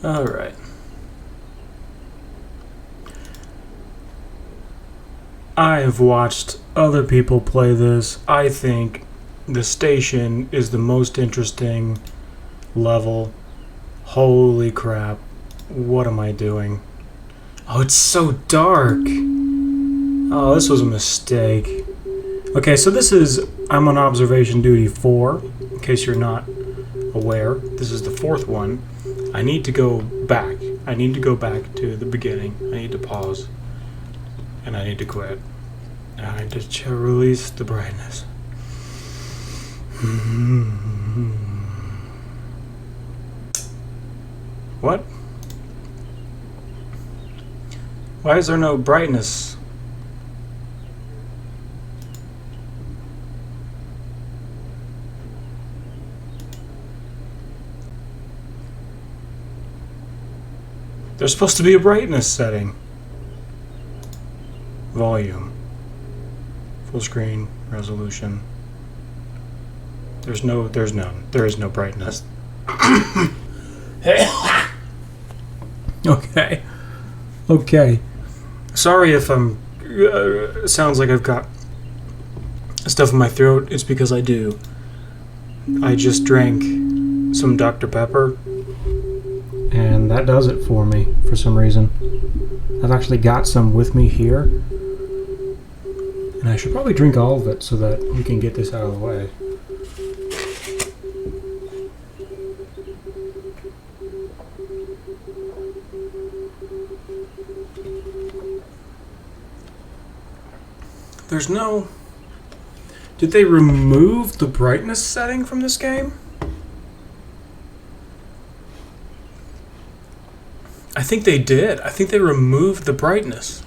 Alright. I have watched other people play this. I think the station is the most interesting level. Holy crap. What am I doing? Oh, it's so dark. Oh, this was a mistake. Okay, so this is... I'm on observation duty 4, in case you're not aware. This is the 4th one. I need to go back. I need to go back to the beginning. I need to pause. And I need to quit. I need to release the brightness. What? Why is there no brightness? There's supposed to be a brightness setting. Volume. Full screen, resolution. There is no brightness. Okay. Sorry if I'm, sounds like I've got stuff in my throat. It's because I do. I just drank some Dr. Pepper. And that does it for me, for some reason. I've actually got some with me here. And I should probably drink all of it so that we can get this out of the way. There's no... Did they remove the brightness setting from this game? I think they did. I think they removed the brightness.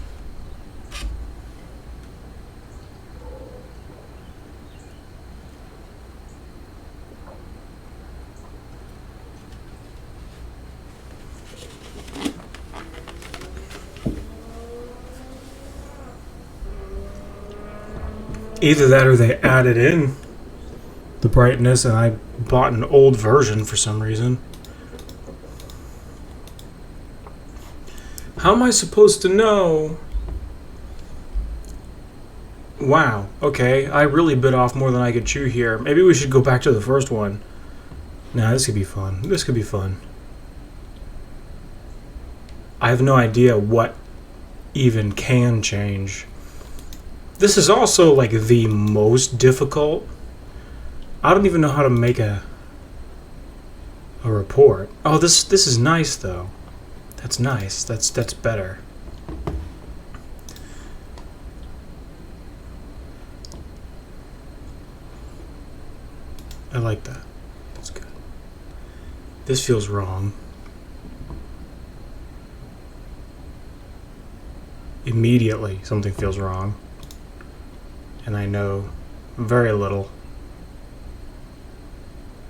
Either that or they added in the brightness and I bought an old version for some reason. How am I supposed to know? Wow, okay, I really bit off more than I could chew here. Maybe we should go back to the first one. Nah, this could be fun. This could be fun. I have no idea what even can change. This is also like the most difficult. I don't even know how to make a report. Oh, this is nice though. That's nice. That's better. I like that. That's good. This feels wrong. Immediately, something feels wrong. And I know very little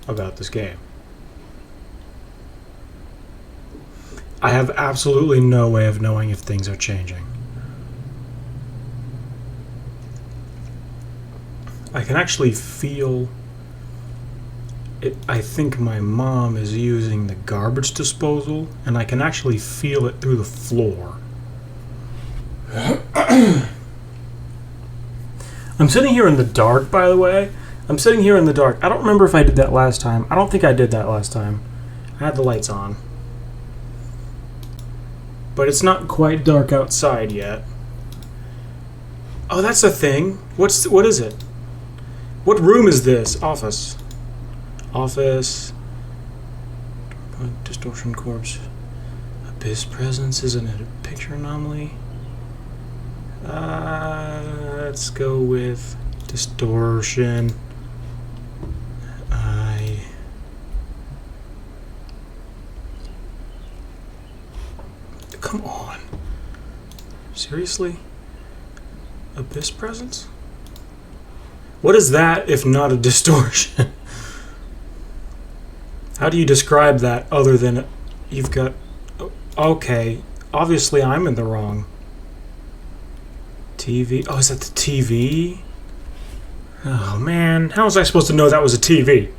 about this game. I have absolutely no way of knowing if things are changing. I can actually feel it. I think my mom is using the garbage disposal, and I can actually feel it through the floor. I'm sitting here in the dark, by the way. I'm sitting here in the dark. I don't remember if I did that last time. I don't think I did that last time. I had the lights on. But it's not quite dark outside yet. Oh, that's a thing. What is it? What room is this? Office. Office. Distortion corpse. Abyss presence. Isn't it a picture anomaly? Let's go with distortion. Come on. Seriously? Abyss presence? What is that if not a distortion? How do you describe that other than you've got... Okay, obviously I'm in the wrong. TV? Oh, is that the TV? Oh man, how was I supposed to know that was a TV?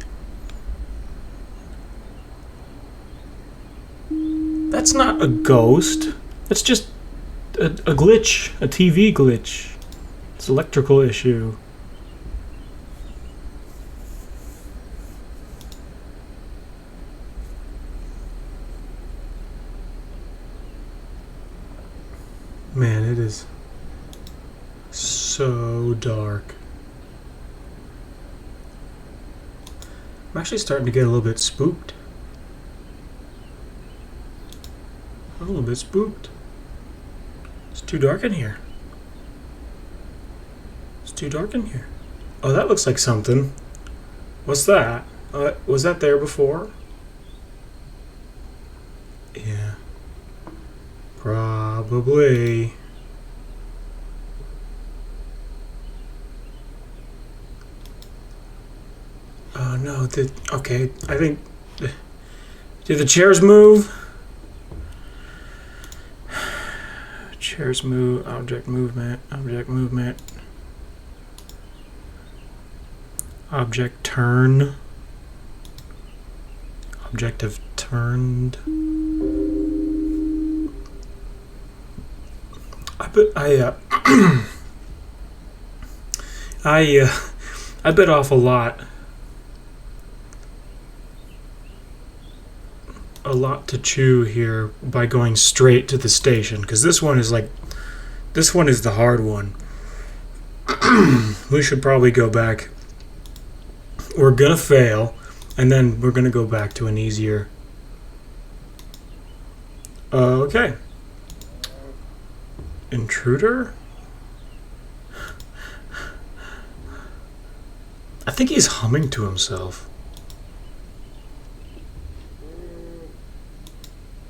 That's not a ghost. That's just a glitch, a TV glitch. It's an electrical issue. Man, it is so dark. I'm actually starting to get a little bit spooked. A little bit spooked. It's too dark in here. It's too dark in here. Oh, that looks like something. What's that? Was that there before? Yeah. Probably. Oh no, okay, I think... Did the chairs move? Chairs move, object movement, object turn, objective turned. I bit off a lot to chew here by going straight to the station, because this one is the hard one. We should probably go back. We're gonna fail, and then we're gonna go back to an easier. Okay. Intruder? I think he's humming to himself.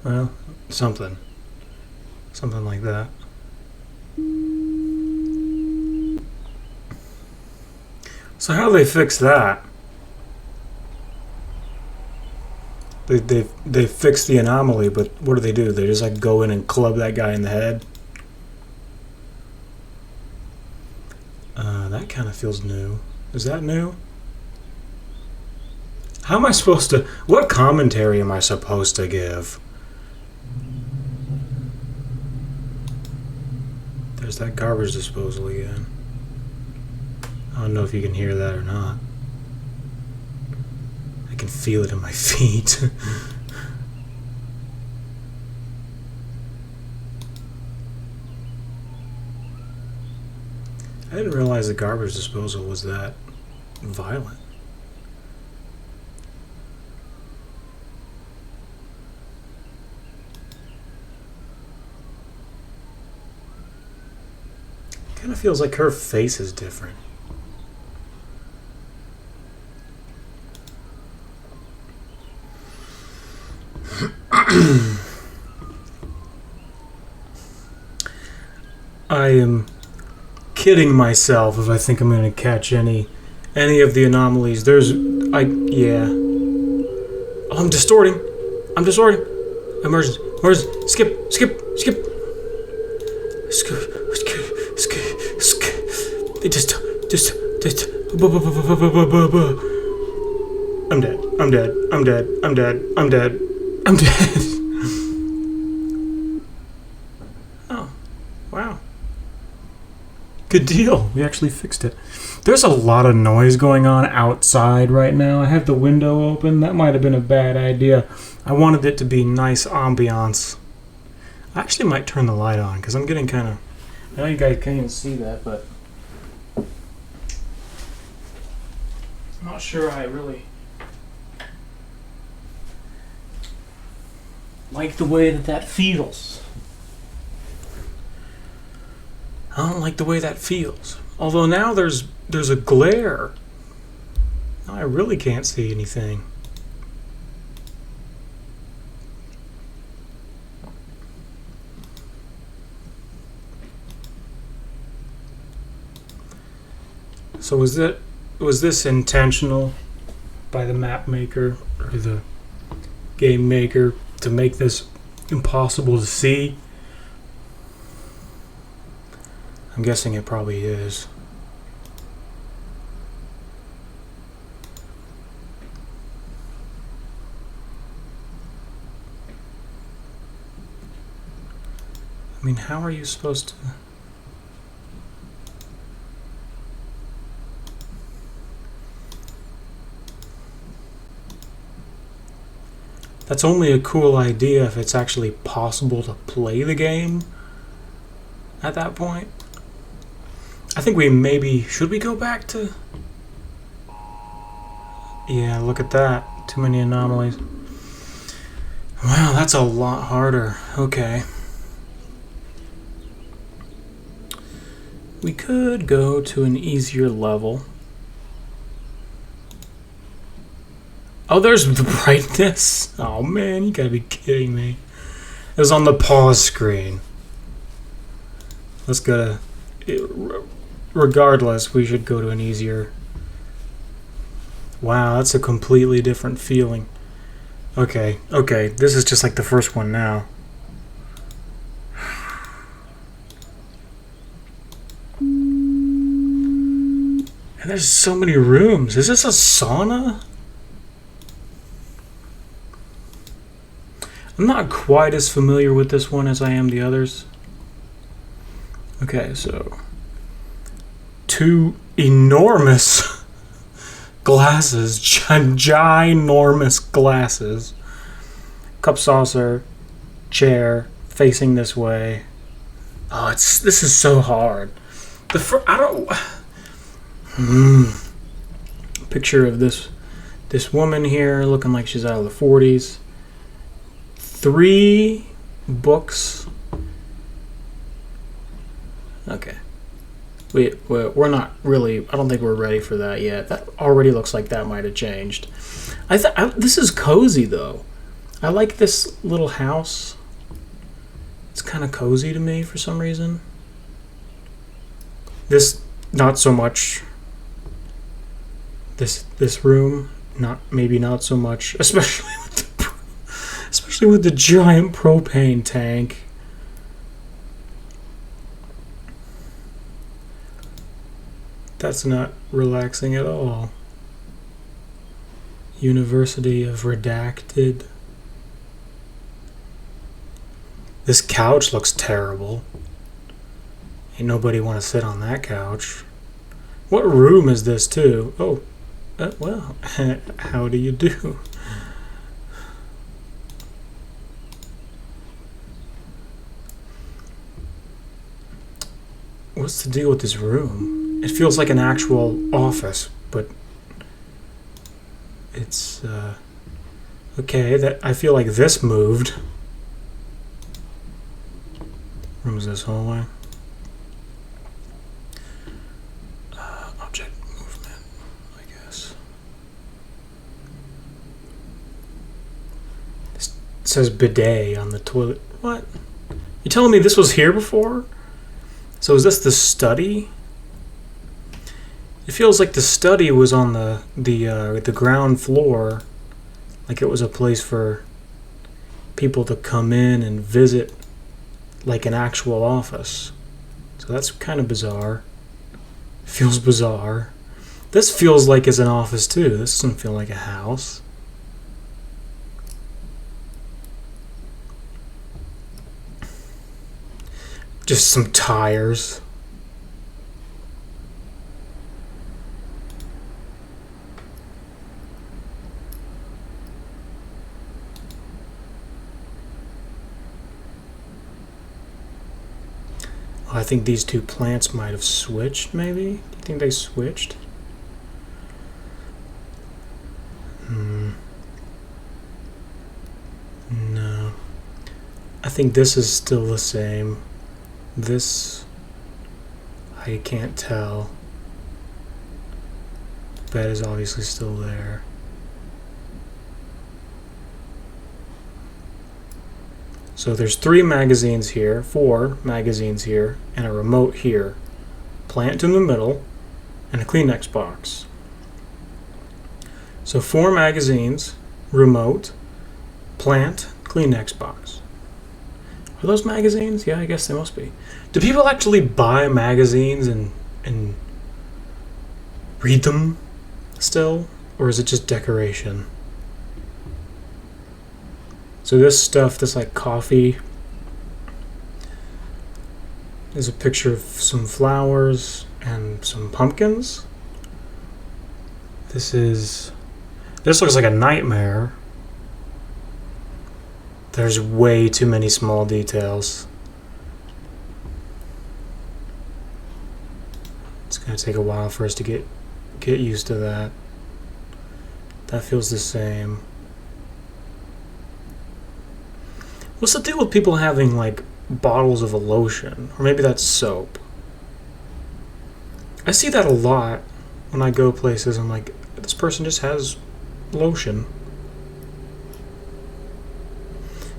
Well, something like that. So how do they fix that? They fix the anomaly, but what do? They just like go in and club that guy in the head? That kind of feels new. Is that new? How am I supposed to... What commentary am I supposed to give? There's that garbage disposal again. I don't know if you can hear that or not. I can feel it in my feet. I didn't realize the garbage disposal was that violent. Kind of feels like her face is different. I am kidding myself if I think I'm going to catch any of the anomalies. Yeah. Oh, I'm distorting. Emergency. Skip. Just. I'm dead. Oh, wow. Good deal. We actually fixed it. There's a lot of noise going on outside right now. I have the window open. That might have been a bad idea. I wanted it to be nice ambiance. I actually might turn the light on because I'm getting kind of... I know you guys can't even see that, but... I'm not sure I really... like the way that feels. I don't like the way that feels. Although now there's a glare. Now I really can't see anything. So was this intentional by the map maker or the game maker to make this impossible to see? I'm guessing it probably is. I mean, how are you supposed to... That's only a cool idea if it's actually possible to play the game at that point. I think we maybe... Should we go back to... Yeah, look at that. Too many anomalies. Wow, that's a lot harder. Okay. We could go to an easier level. Oh, there's the brightness. Oh man, you gotta be kidding me. It was on the pause screen. Let's go to... Regardless, we should go to an easier... Wow, that's a completely different feeling. Okay, this is just like the first one now. And there's so many rooms. Is this a sauna? I'm not quite as familiar with this one as I am the others. Okay, so... 2 enormous glasses. Ginormous glasses. Cup saucer. Chair. Facing this way. Oh, this is so hard. I don't... Picture of this woman here looking like she's out of the 40s. 3 books. Okay. We're not really... I don't think we're ready for that yet. That already looks like that might have changed. This is cozy, though. I like this little house. It's kind of cozy to me for some reason. This, not so much. This room, maybe not so much. Especially with the giant propane tank. That's not relaxing at all. University of Redacted. This couch looks terrible. Ain't nobody want to sit on that couch. What room is this, too? Oh, well, how do you do? What's the deal with this room? It feels like an actual office, but it's okay. I feel like this moved. Room is this hallway? Object movement, I guess. It says bidet on the toilet. What? You telling me this was here before? So is this the study? It feels like the study was on the ground floor, like it was a place for people to come in and visit, like an actual office. So that's kind of bizarre. Feels bizarre. This feels like it's an office too. This doesn't feel like a house. Just some tires. Oh, I think these two plants might have switched, maybe? Do you think they switched? No. I think this is still the same. This, I can't tell. The bed is obviously still there. So there's 3 magazines here, 4 magazines here, and a remote here. Plant in the middle, and a Kleenex box. So 4 magazines, remote, plant, Kleenex box. Are those magazines? Yeah, I guess they must be. Do people actually buy magazines and read them still? Or is it just decoration? So this stuff, this like coffee There's a picture of some flowers and some pumpkins. This looks like a nightmare. There's way too many small details. It's gonna take a while for us to get used to that. That feels the same. What's the deal with people having like bottles of a lotion? Or maybe that's soap. I see that a lot when I go places. I'm like, this person just has lotion.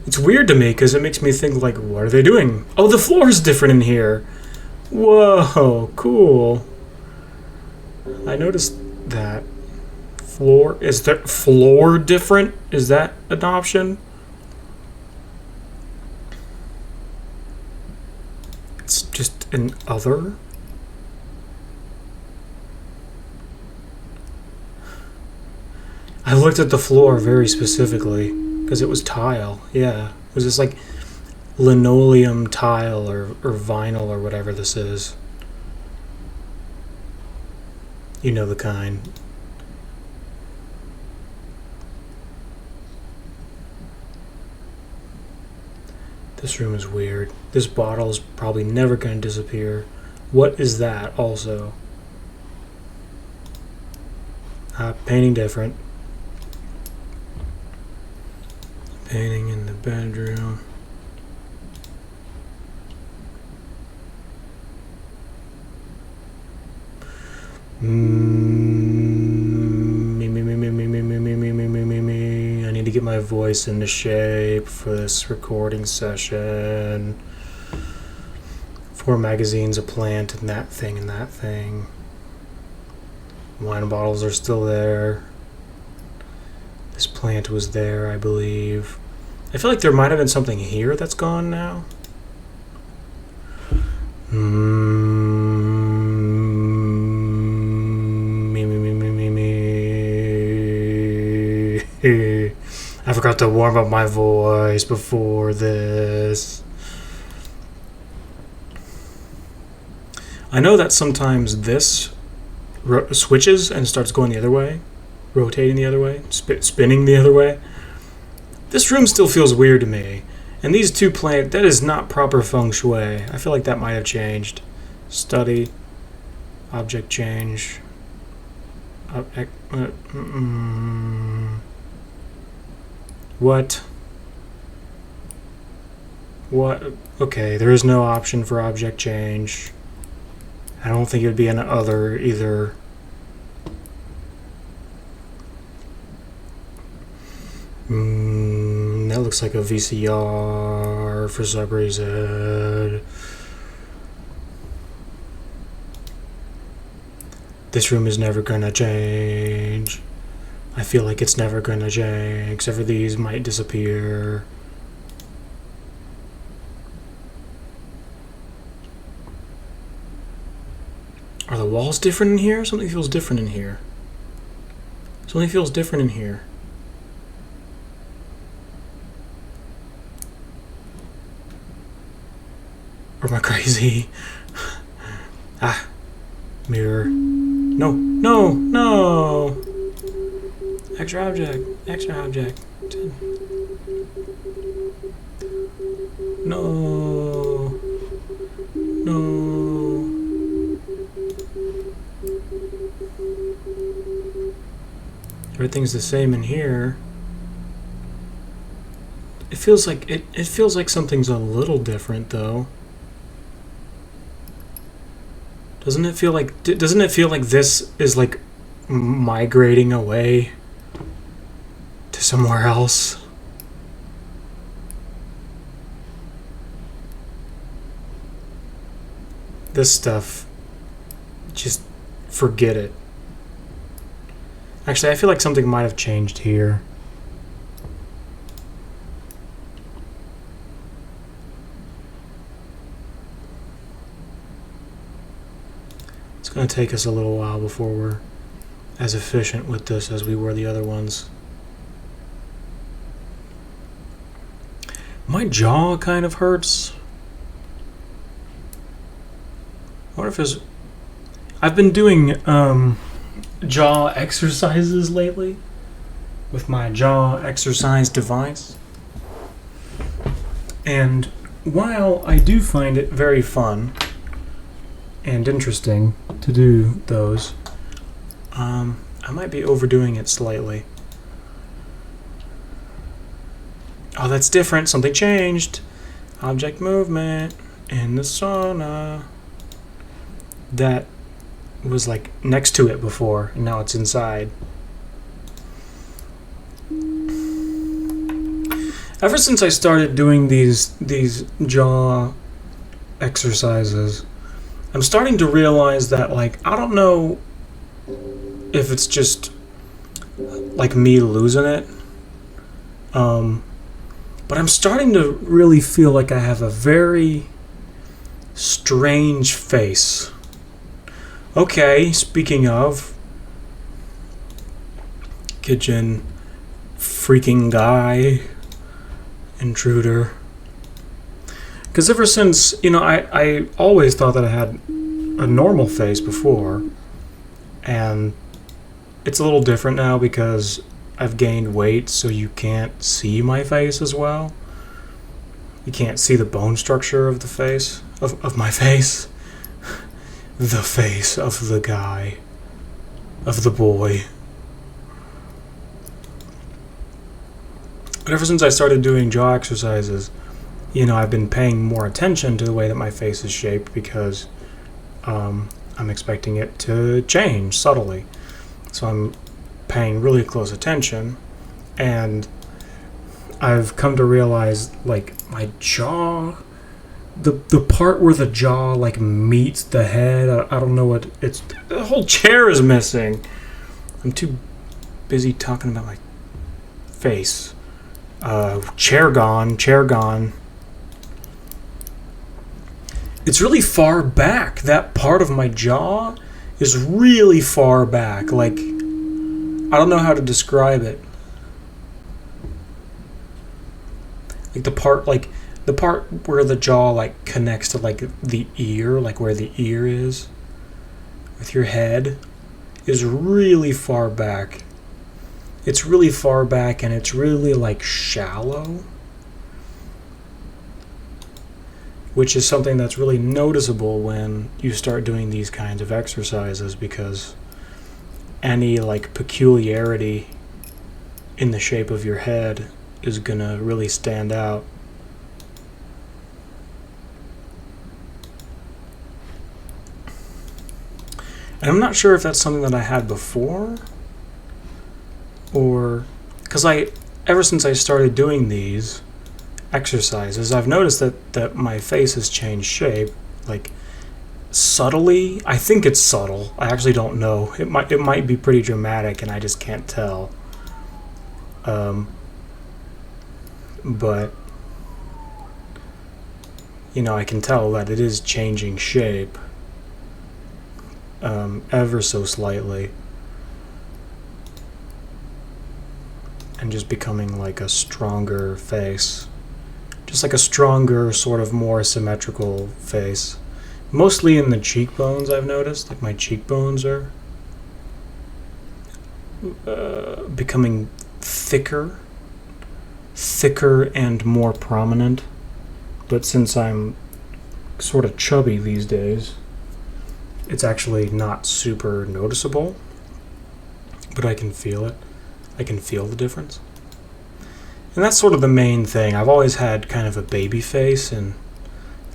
It's weird to me because it makes me think like, what are they doing? Oh, the floor is different in here. Whoa, cool. I noticed that. Is that floor different? Is that an option? It's just an other. I looked at the floor very specifically because it was tile. Yeah, it was just like linoleum tile or vinyl or whatever this is. You know the kind. This room is weird. This bottle is probably never going to disappear. What is that also? Painting different. Painting in the bedroom. I need to get my voice into shape for this recording session. 4 magazines, a plant, and that thing, and that thing. Wine bottles are still there. This plant was there, I believe. I feel like there might have been something here that's gone now. I forgot to warm up my voice before this. I know that sometimes this switches and starts going the other way, rotating the other way, spinning the other way. This room still feels weird to me. And these two plants, that is not proper feng shui. I feel like that might have changed. Study, object change. What? What? Okay, there is no option for object change. I don't think it would be an other either. That looks like a VCR for some reason. This room is never gonna change. I feel like it's never gonna change, except for these might disappear. Are the walls different in here? Something feels different in here. Something feels different in here. Or am I crazy? Mirror. No, no, no! Extra object, extra object. No. No. Everything's the same in here. It feels like it feels like something's a little different though. Doesn't it feel like this is like migrating away to somewhere else? This stuff, just forget it. Actually, I feel like something might have changed here. It's going to take us a little while before we're as efficient with this as we were the other ones. My jaw kind of hurts. I wonder if there's... I've been doing jaw exercises lately with my jaw exercise device. And while I do find it very fun and interesting to do those, I might be overdoing it slightly. Oh, that's different. Something changed. Object movement in the sauna. That was like next to it before, and now it's inside. Ever since I started doing these jaw exercises, I'm starting to realize that, like, I don't know if it's just like me losing it, but I'm starting to really feel like I have a very strange face. Okay, speaking of, kitchen freaking guy intruder. Because ever since, I always thought that I had a normal face before, and it's a little different now because I've gained weight, so you can't see my face as well. You can't see the bone structure of the face, of my face. The face of the guy, of the boy. But ever since I started doing jaw exercises, I've been paying more attention to the way that my face is shaped because I'm expecting it to change subtly. So I'm paying really close attention, and I've come to realize, like, my jaw, the part where the jaw, like, meets the head, I don't know what it's... The whole chair is missing. I'm too busy talking about my face. Chair gone. It's really far back. That part of my jaw is really far back. Like, I don't know how to describe it. Like the part where the jaw, like, connects to, like, the ear, like where the ear is with your head, is really far back. It's really far back, and it's really, like, shallow, which is something that's really noticeable when you start doing these kinds of exercises, because any, like, peculiarity in the shape of your head is gonna really stand out. And I'm not sure if that's something that I had before, or because ever since I started doing these exercises, I've noticed that my face has changed shape, like, subtly. I think it's subtle. I actually don't know. It might be pretty dramatic, and I just can't tell. But I can tell that it is changing shape, ever so slightly, and just becoming like a stronger face, just like a stronger, sort of more symmetrical face, mostly in the cheekbones. I've noticed, like, my cheekbones are becoming thicker and more prominent. But since I'm sort of chubby these days, it's actually not super noticeable, but I can feel it. I can feel the difference. And that's sort of the main thing. I've always had kind of a baby face, and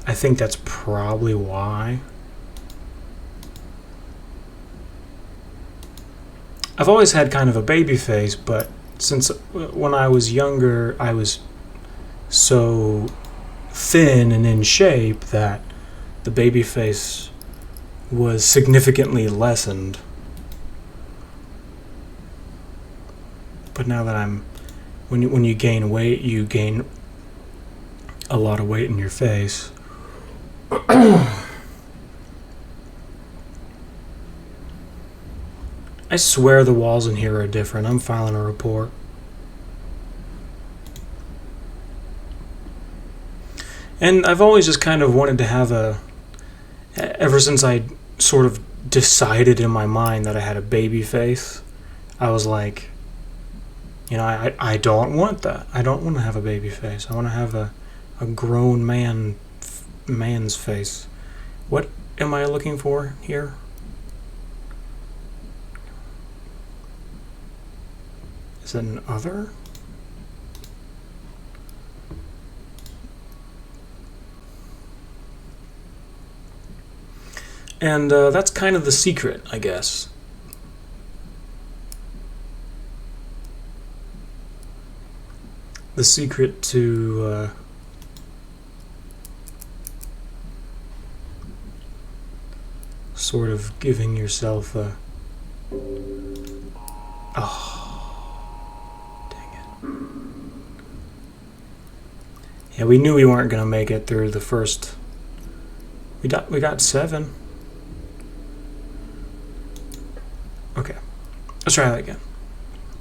I think that's probably why. I've always had kind of a baby face, but since when I was younger, I was so thin and in shape that the baby face was significantly lessened. But now that when you gain weight, you gain a lot of weight in your face. I swear the walls in here are different. I'm filing a report. And I've always just kind of wanted to have Ever since I sort of decided in my mind that I had a baby face, I was like, I don't want that. I don't want to have a baby face. I want to have a grown man's face. What am I looking for here? Is it an other? And that's kind of the secret, I guess. The secret to sort of giving yourself a... Oh, dang it. Yeah, we knew we weren't going to make it through the first... We got 7. Okay, let's try that again.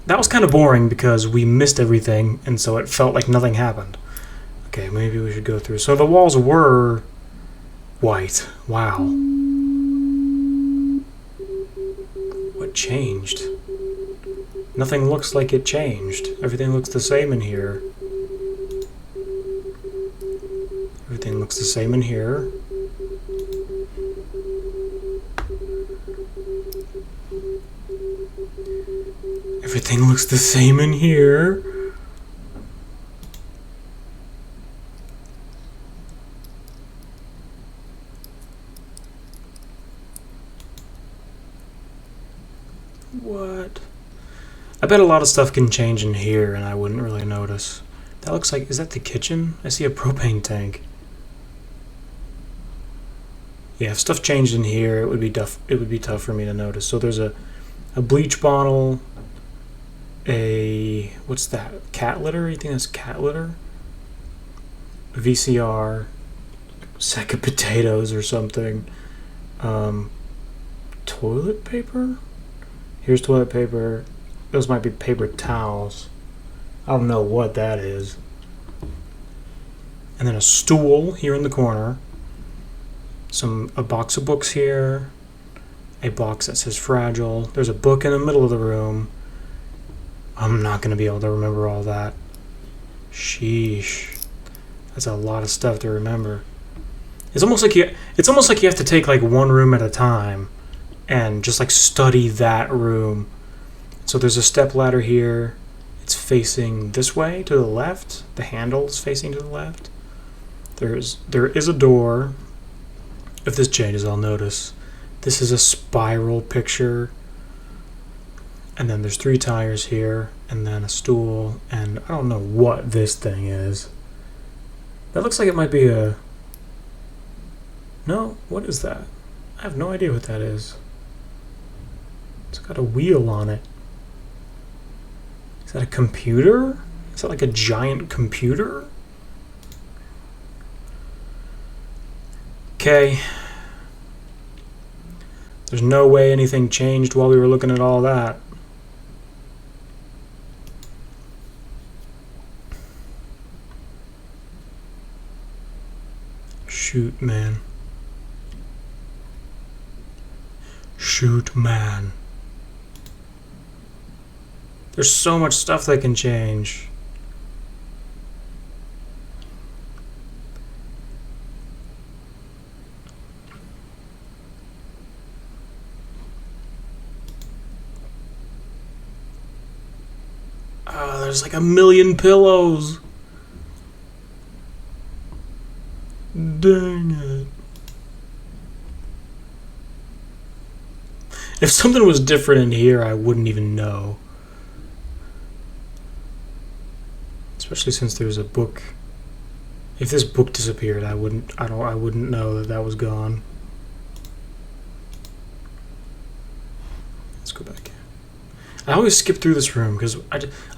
That was kind of boring because we missed everything, and so it felt like nothing happened. Okay, maybe we should go through. So the walls were white. Wow. What changed? Nothing looks like it changed. Everything looks the same in here. Everything looks the same in here. Everything looks the same in here. What? I bet a lot of stuff can change in here and I wouldn't really notice. That looks like, is that the kitchen? I see a propane tank. Yeah, if stuff changed in here, it would be tough for me to notice. So there's a bleach bottle, what's that? Cat litter? You think that's cat litter? VCR, sack of potatoes or something. Toilet paper? Here's toilet paper. Those might be paper towels. I don't know what that is. And then a stool here in the corner. A box of books here. A box that says Fragile. There's a book in the middle of the room. I'm not going to be able to remember all that. Sheesh. That's a lot of stuff to remember. It's almost like you have to take like one room at a time and just like study that room. So there's a step ladder here. It's facing this way to the left. The handle is facing to the left. There is a door. If this changes, I'll notice. This is a spiral picture. And then there's 3 tires here, and then a stool, and I don't know what this thing is. That looks like it might be a... No, what is that? I have no idea what that is. It's got a wheel on it. Is that a computer? Is that like a giant computer? Okay. There's no way anything changed while we were looking at all that. Shoot, man. Shoot, man. There's so much stuff that can change. There's like a million pillows. Dang it. If something was different in here, I wouldn't even know. Especially since there's a book. If this book disappeared, I wouldn't know that was gone. Let's go back. I always skip through this room because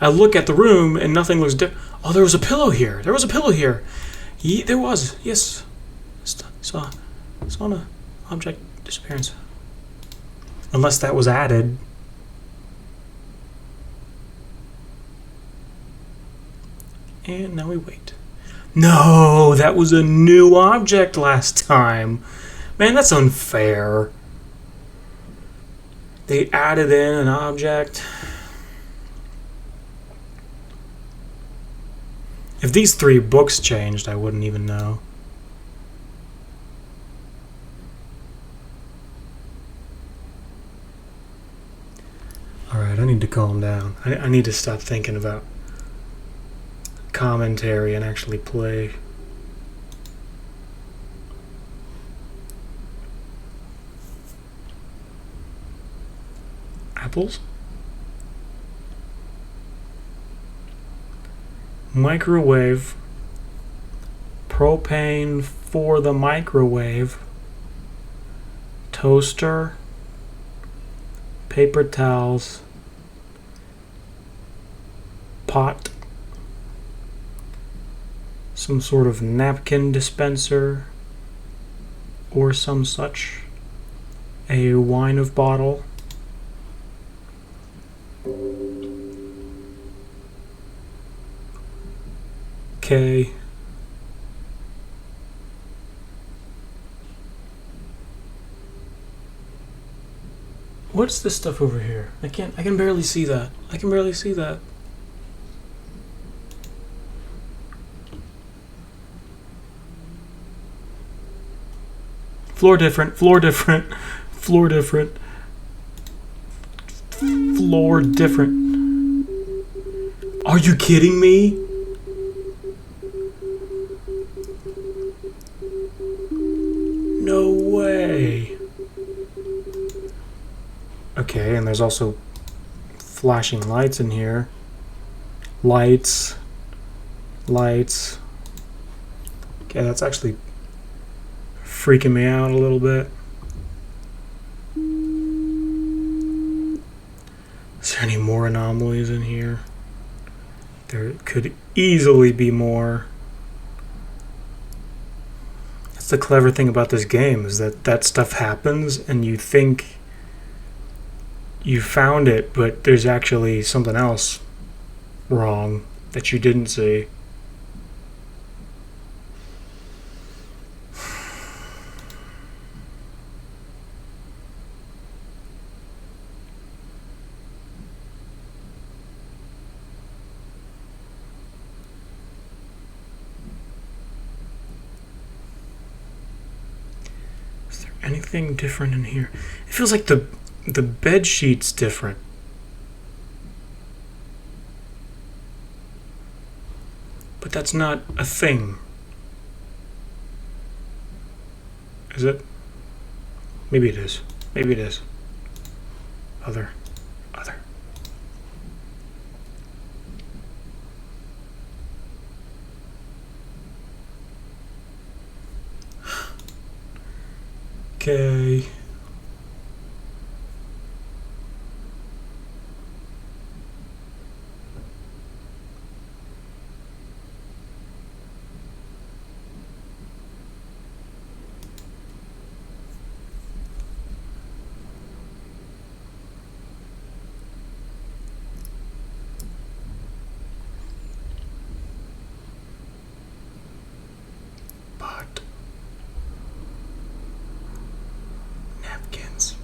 I look at the room and nothing looks different. Oh, there was a pillow here. There was a pillow here. There was. Yes. Saw an object disappearance. Unless that was added. And now we wait. No, that was a new object last time. Man, that's unfair. They added in an object. If these 3 books changed, I wouldn't even know. Alright, I need to calm down. I need to stop thinking about commentary and actually play. Apples? Microwave. Propane for the microwave. Toaster. Paper towels. Pot. Some sort of napkin dispenser or some such. A wine of bottle. Okay. What's this stuff over here? I can barely see that. I can barely see that. Floor different, floor different, floor different, floor different. Are you kidding me? No way. Okay, and there's also flashing lights in here. Lights. Lights. Okay, that's actually freaking me out a little bit. Is there any more anomalies in here? There could easily be more. That's the clever thing about this game, is that that stuff happens and you think you found it, but there's actually something else wrong that you didn't see. Is there anything different in here? It feels like the bed sheet's different. But that's not a thing. Is it? Maybe it is. Maybe it is. Other. Okay. But napkins.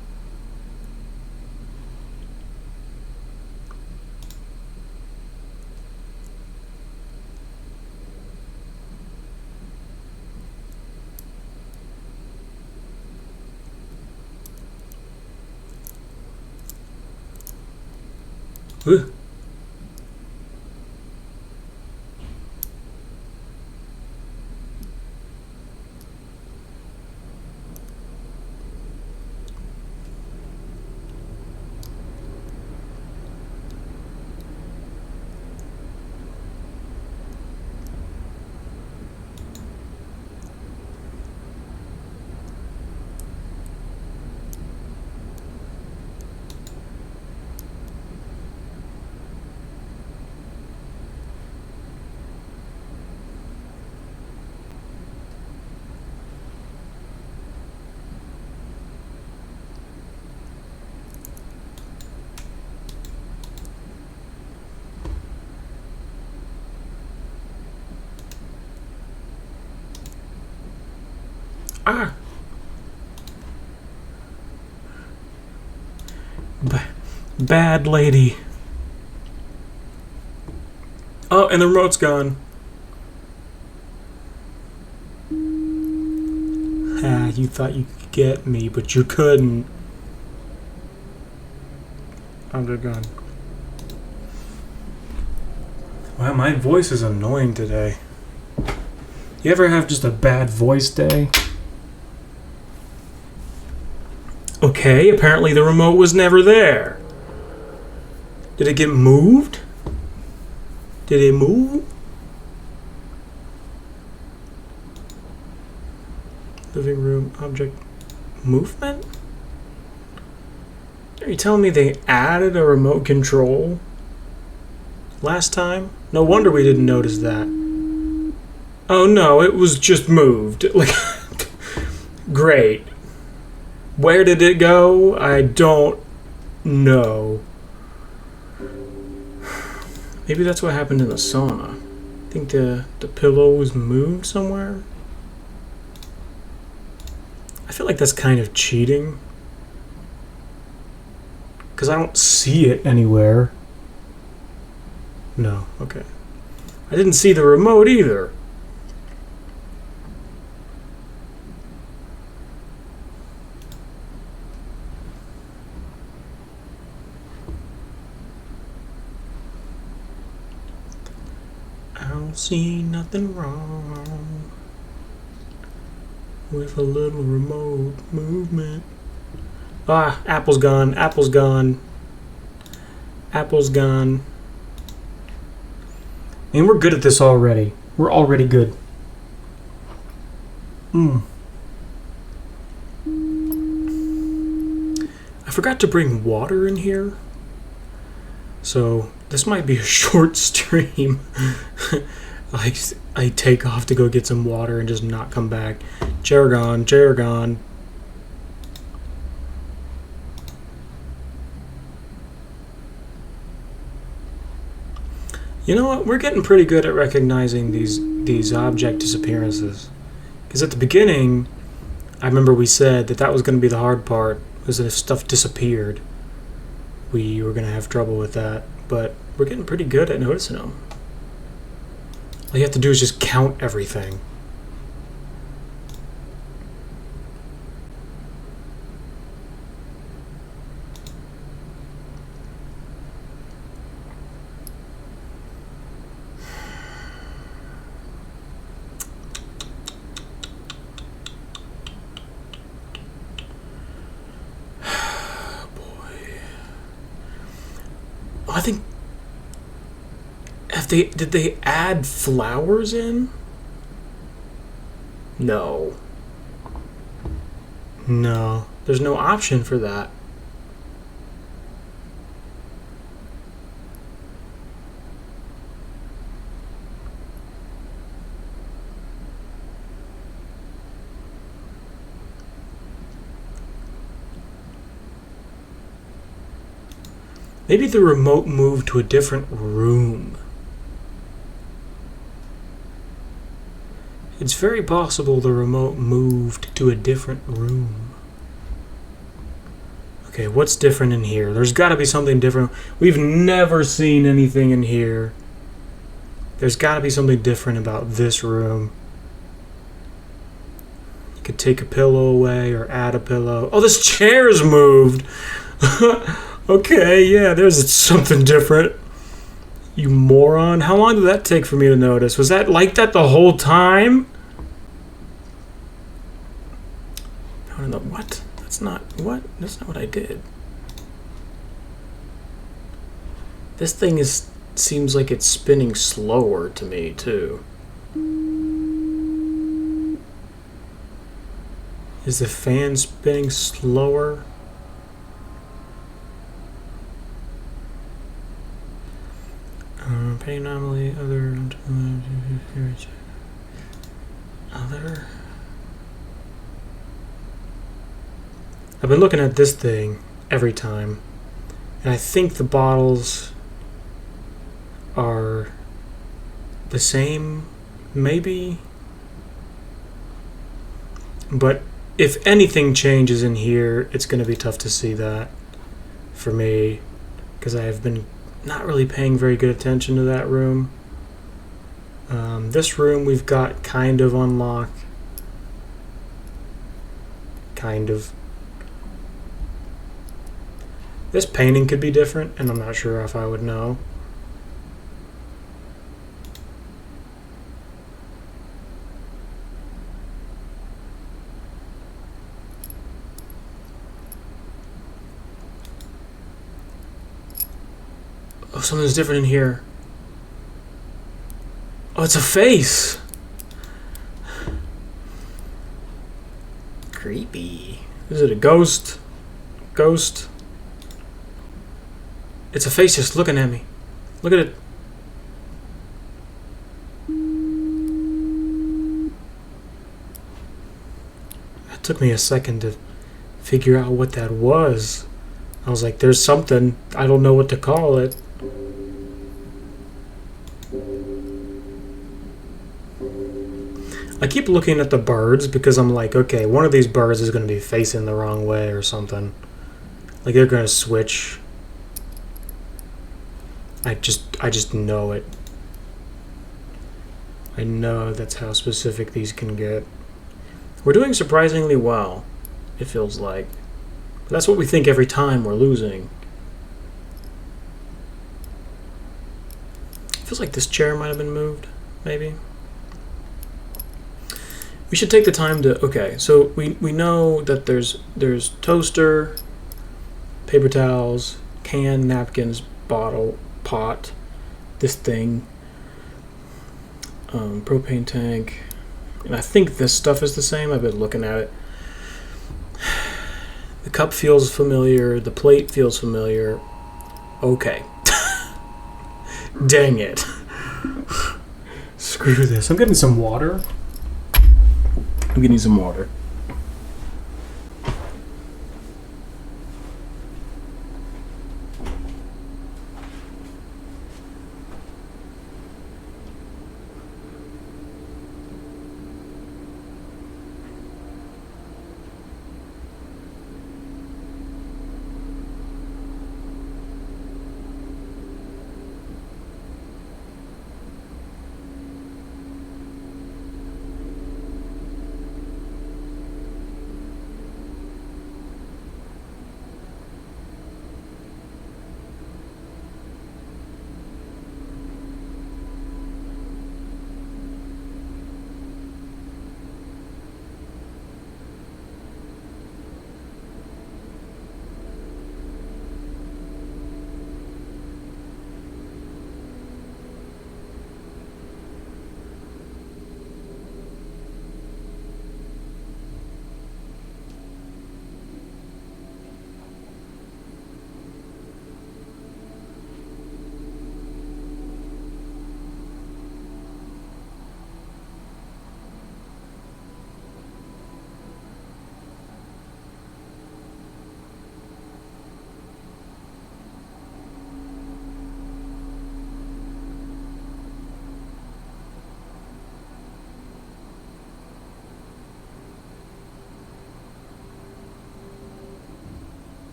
Ugh. Ah! Bad lady. Oh, and the remote's gone. Ah, you thought you could get me, but you couldn't. I'm gone. Wow, my voice is annoying today. You ever have just a bad voice day? Okay, apparently the remote was never there. Did it get moved? Did it move? Living room object movement? Are you telling me they added a remote control last time? No wonder we didn't notice that. Oh no, it was just moved. Like, great. Where did it go? I don't know. Maybe that's what happened in the sauna. I think the pillow was moved somewhere. I feel like that's kind of cheating. Because I don't see it anywhere. No, okay. I didn't see the remote either. I don't see nothing wrong with a little remote movement. Ah, Apple's gone. Apple's gone. Apple's gone. And we're good at this already. We're already good. I forgot to bring water in here. So this might be a short stream. I take off to go get some water and just not come back. Chair gone. Chair gone. You know what? We're getting pretty good at recognizing these object disappearances. Because at the beginning, I remember we said that was going to be the hard part, was that if stuff disappeared, we were going to have trouble with that. But we're getting pretty good at noticing them. All you have to do is just count everything. I think did they add flowers in? No. No. There's no option for that. Maybe the remote moved to a different room. It's very possible the remote moved to a different room. Okay, what's different in here? There's got to be something different. We've never seen anything in here. There's got to be something different about this room. You could take a pillow away or add a pillow. Oh, this chair's moved! Okay, yeah, there's something different. You moron. How long did that take for me to notice? Was that like that the whole time? What? That's not what I did. This thing seems like it's spinning slower to me, too. Is the fan spinning slower? Pain anomaly, other. I've been looking at this thing every time, and I think the bottles are the same, maybe. But if anything changes in here, it's going to be tough to see that for me. because I have been not really paying very good attention to that room. This room we've got kind of unlocked. Kind of. This painting could be different, and I'm not sure if I would know. Oh, something's different in here. Oh, it's a face! Creepy. Is it a ghost? Ghost? It's a face just looking at me. Look at it. It took me a second to figure out what that was. I was like, there's something. I don't know what to call it. I keep looking at the birds because I'm like, okay, one of these birds is going to be facing the wrong way or something. Like they're going to switch. I just know it. I know that's how specific these can get. We're doing surprisingly well, it feels like. But that's what we think every time we're losing. It feels like this chair might have been moved, maybe. We should take the time to... Okay, so we know that there's toaster, paper towels, can, napkins, bottle, pot, this thing, propane tank, and I think this stuff is the same. I've been looking at it. The cup feels familiar. The plate feels familiar. Okay. Dang it. Screw this. I'm getting some water. I'm getting some water.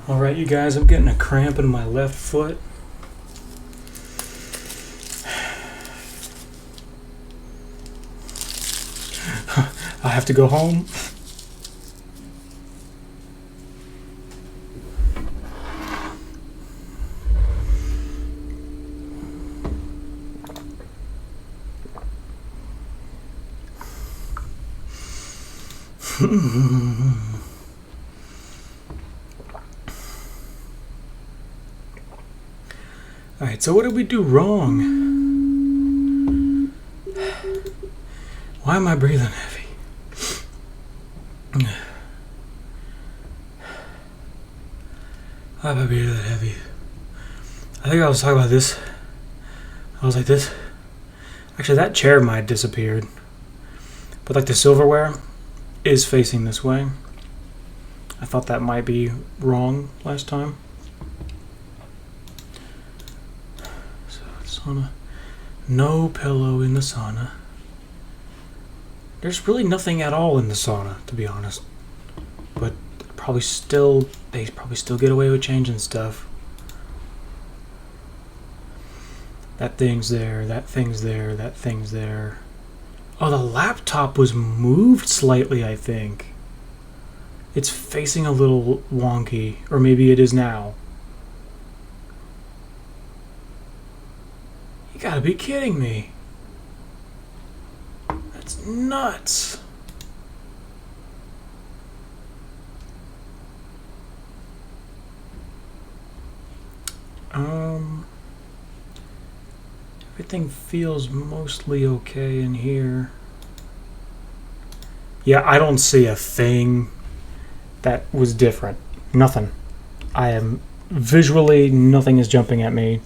Alright, you guys, I'm getting a cramp in my left foot. I have to go home. Alright, so what did we do wrong? Why am I breathing heavy? I might be that heavy. I think I was talking about this. I was like this. Actually, that chair might have disappeared. But like the silverware is facing this way. I thought that might be wrong last time. So sauna. No pillow in the sauna. There's really nothing at all in the sauna, to be honest. But they probably still get away with changing stuff. That thing's there, that thing's there, that thing's there. Oh, the laptop was moved slightly, I think. It's facing a little wonky, or maybe it is now. You gotta be kidding me. That's nuts. Everything feels mostly okay in here. Yeah, I don't see a thing that was different. Nothing. I am visually, nothing is jumping at me.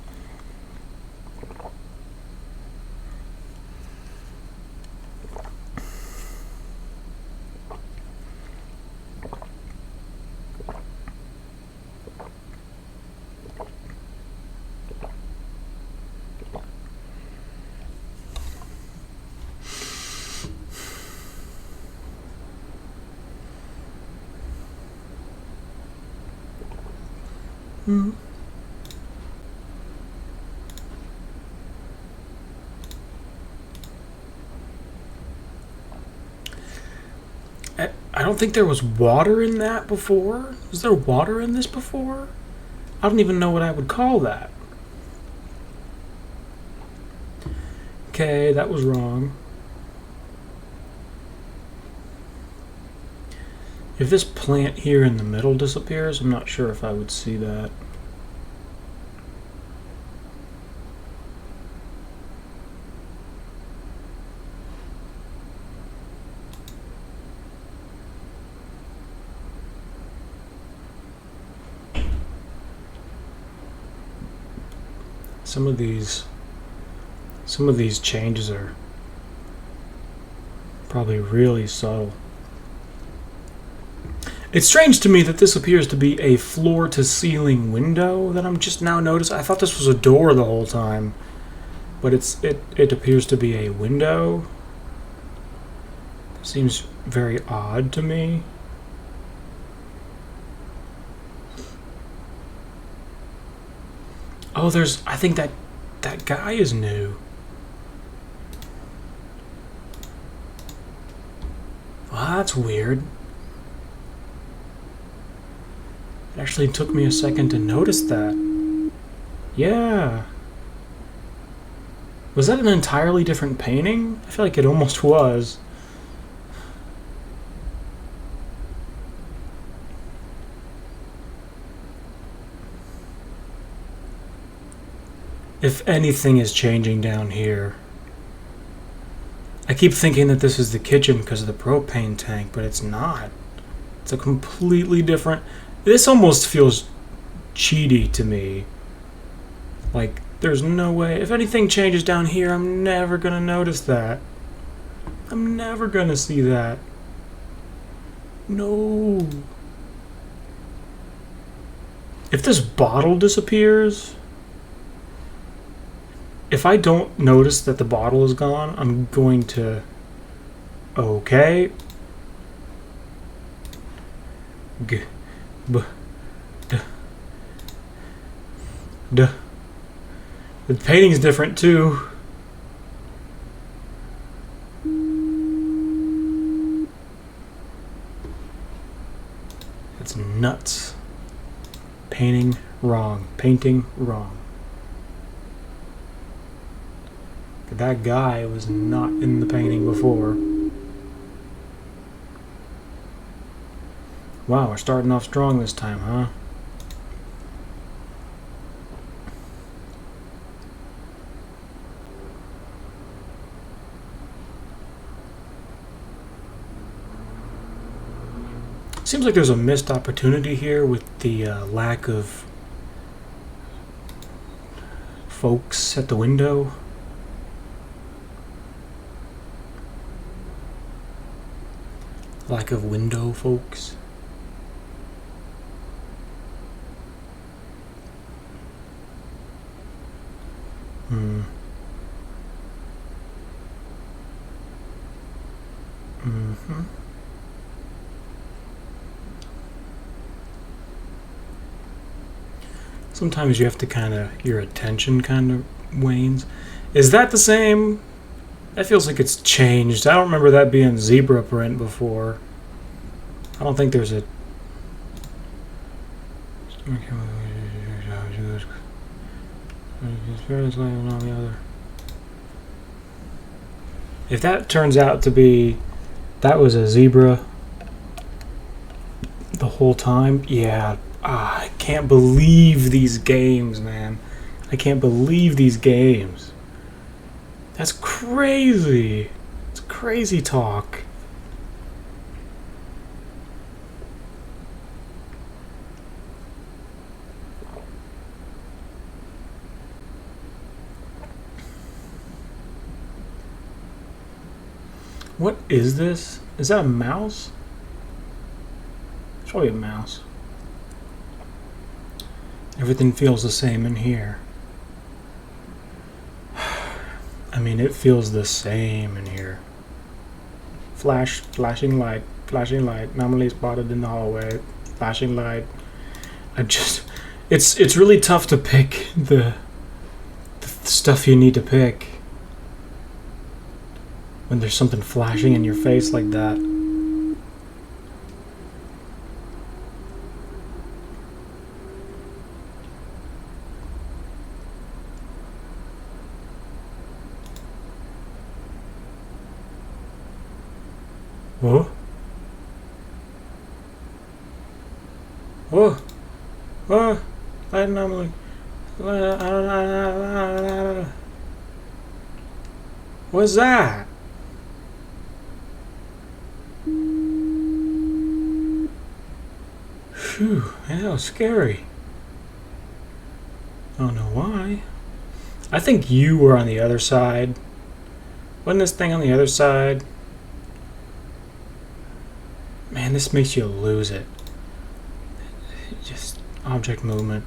I don't think there was water in that before. Was there water in this before? I don't even know what I would call that. Okay, that was wrong. If this plant here in the middle disappears, I'm not sure if I would see that. Some of these changes are probably really subtle. It's strange to me that this appears to be a floor-to-ceiling window that I'm just now noticing. I thought this was a door the whole time, but it appears to be a window. Seems very odd to me. Oh, I think that guy is new. Well, that's weird. It actually took me a second to notice that. Yeah. Was that an entirely different painting? I feel like it almost was. If anything is changing down here, I keep thinking that this is the kitchen because of the propane tank, but it's not. It's a completely different... This almost feels cheaty to me. Like, there's no way... If anything changes down here, I'm never going to notice that. I'm never going to see that. No. If this bottle disappears... If I don't notice that the bottle is gone, I'm going to... Okay. G. B. D. D. The painting's different too. It's nuts. Painting wrong. Painting wrong. That guy was not in the painting before. Wow, we're starting off strong this time, huh? Seems like there's a missed opportunity here with the lack of folks at the window. Lack of window folks. Sometimes you have to kind of, your attention kind of wanes. Is that the same? That feels like it's changed. I don't remember that being zebra print before. I don't think there's a... If that turns out to be, that was a zebra the whole time, yeah. I can't believe these games, man. I can't believe these games. That's crazy. It's crazy talk. What is this? Is that a mouse? It's probably a mouse. Everything feels the same in here. I mean, it feels the same in here. Flashing light, normally spotted in the hallway, flashing light. It's really tough to pick the stuff you need to pick when there's something flashing in your face like that. Whoa. Whoa. Whoa. Light anomaly. What's that? Phew, that was scary. I don't know why. I think you were on the other side. Wasn't this thing on the other side? Man, this makes you lose it. Just object movement.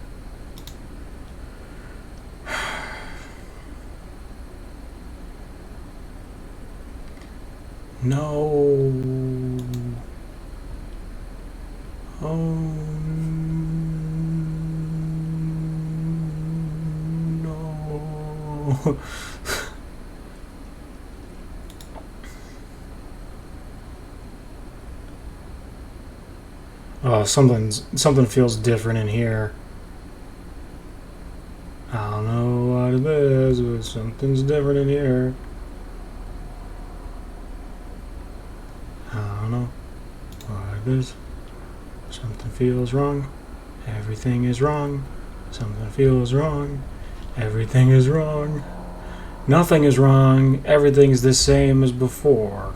No. Oh no. Oh, something feels different in here. I don't know what it is, but something's different in here. I don't know what it is. Something feels wrong. Everything is wrong. Something feels wrong. Everything is wrong. Nothing is wrong. Everything's the same as before.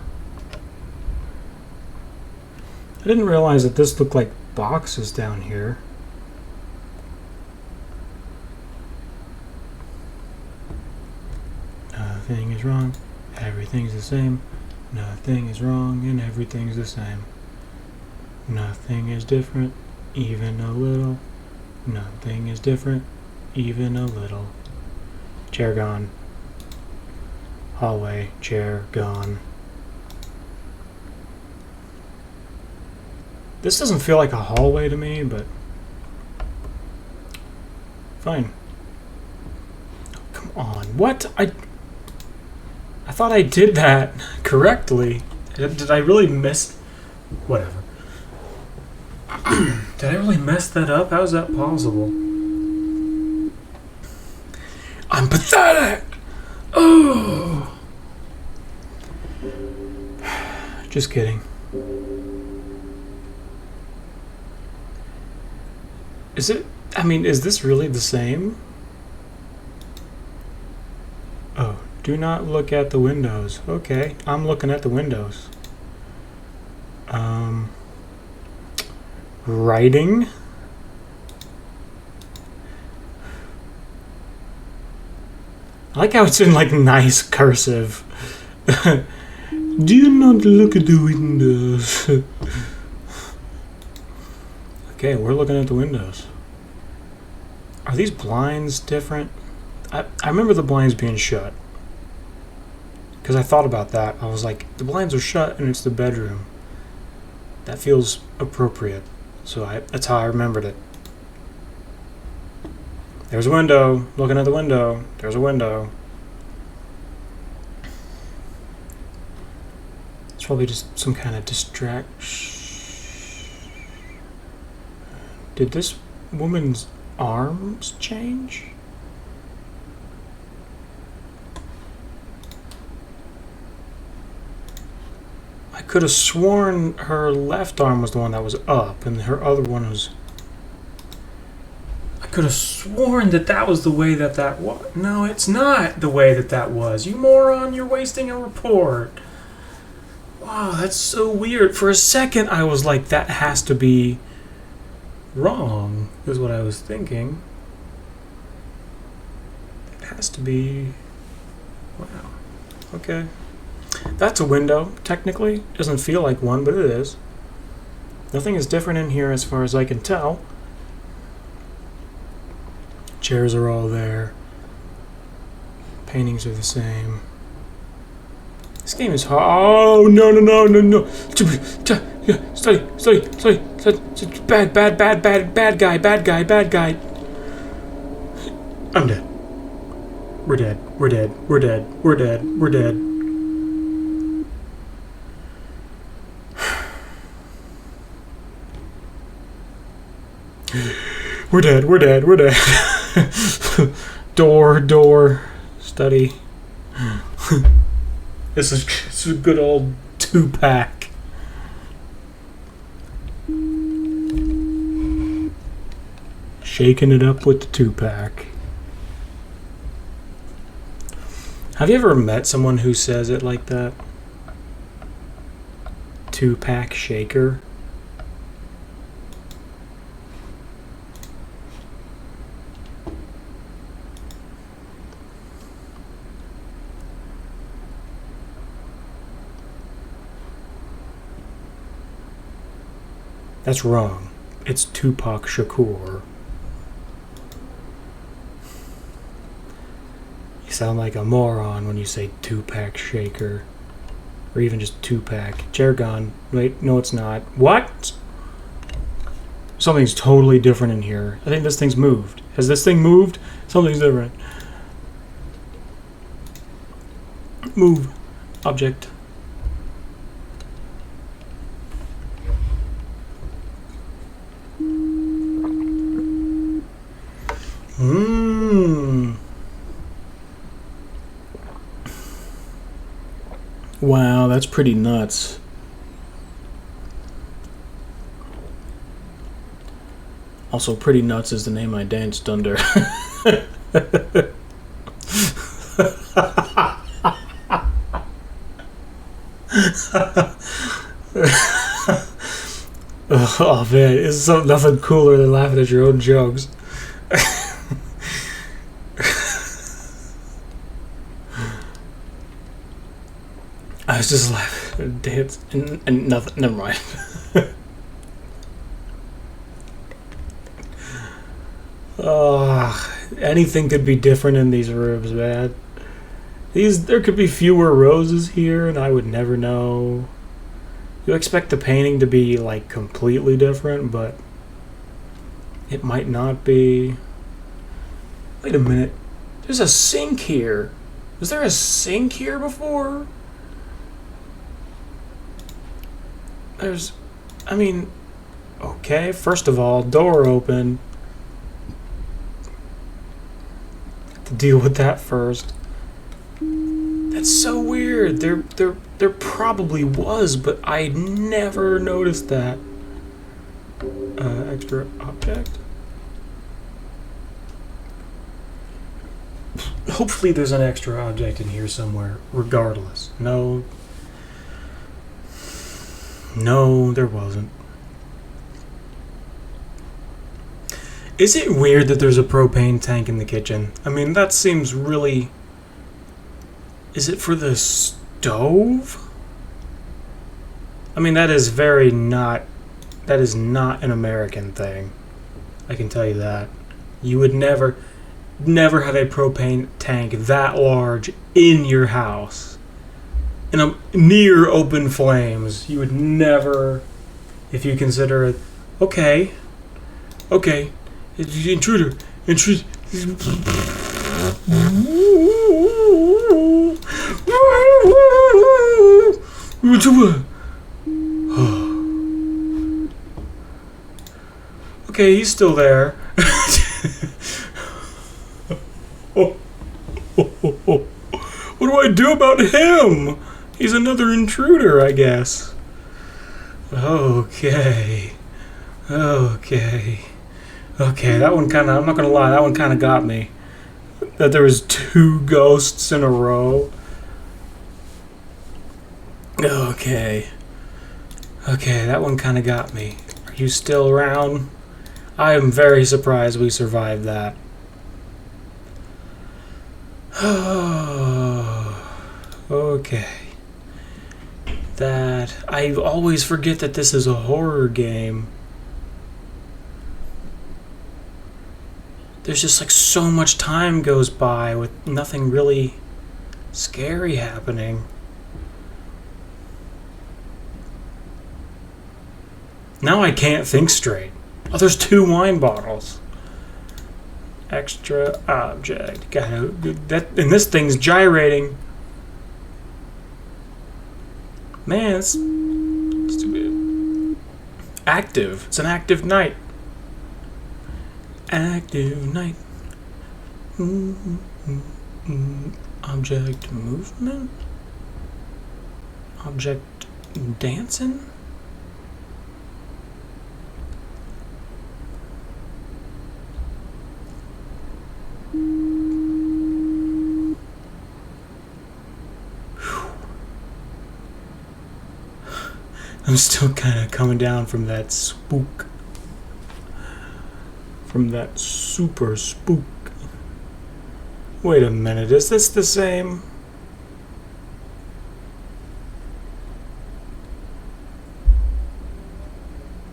I didn't realize that this looked like boxes down here. Nothing is wrong. Everything's the same. Nothing is wrong and everything's the same. Nothing is different, even a little. Nothing is different, even a little. Chair gone. Hallway, chair gone. This doesn't feel like a hallway to me, but fine. Come on, what? I thought I did that correctly. Did I really miss? Whatever. Did I really mess that up? How is that possible? I'm pathetic! Oh! Just kidding. Is it? I mean, is this really the same? Oh, do not look at the windows. Okay, I'm looking at the windows. Writing. I like how it's in like nice cursive. Do you not look at the windows? Okay, we're looking at the windows. Are these blinds different? I remember the blinds being shut. Because I thought about that. I was like, the blinds are shut and it's the bedroom. That feels appropriate. So that's how I remembered it. There's a window. Looking at the window. There's a window. It's probably just some kind of distraction. Did this woman's arms change? I could have sworn her left arm was the one that was up and her other one was... I could have sworn that was the way that was. No, it's not the way that was. You moron, you're wasting a report. Wow, that's so weird. For a second, I was like, that has to be wrong, is what I was thinking. It has to be... Wow. Okay. That's a window, technically. Doesn't feel like one, but it is. Nothing is different in here as far as I can tell. Chairs are all there. Paintings are the same. This game is hard. Oh, no. Study. Bad guy. I'm dead. We're dead. We're dead. Door. Study. This is a good old 2-pack. Shaking it up with the 2-pack. Have you ever met someone who says it like that? 2-pack shaker? That's wrong. It's Tupac Shakur. You sound like a moron when you say 2-pack shaker. Or even just 2-pack. Chair gone. Wait, no it's not. What? Something's totally different in here. I think this thing's moved. Has this thing moved? Something's different. Move. Object. Wow, that's pretty nuts. Also, Pretty Nuts is the name I danced under. Oh man, it's nothing cooler than laughing at your own jokes. I was just laughing, dance, and nothing. Never mind. Anything could be different in these rooms, man. There could be fewer roses here, and I would never know. You expect the painting to be like completely different, but it might not be. Wait a minute. There's a sink here. Was there a sink here before? Okay, first of all, door open. Have to deal with that first. That's so weird. There probably was, but I never noticed that. Extra object? Hopefully there's an extra object in here somewhere, regardless. No, there wasn't. Is it weird that there's a propane tank in the kitchen? I mean, that seems really... Is it for the stove? I mean, that is very not... That is not an American thing. I can tell you that. You would never have a propane tank that large in your house. In a near open flames. You would never, if you consider it... Okay. Intruder. Okay, he's still there. What do I do about him? He's another intruder, I guess. Okay, that one kinda, I'm not gonna lie, that one kinda got me. That there was 2 ghosts in a row. Okay, that one kinda got me. Are you still around? I am very surprised we survived that. Okay. That... I always forget that this is a horror game. There's just like so much time goes by with nothing really scary happening. Now I can't think straight. Oh, there's 2 wine bottles. Extra object. That, and this thing's gyrating. Man, it's active. It's an active night. Active night. Object movement. Object dancing. I'm still kind of coming down from that spook. From that super spook. Wait a minute, is this the same?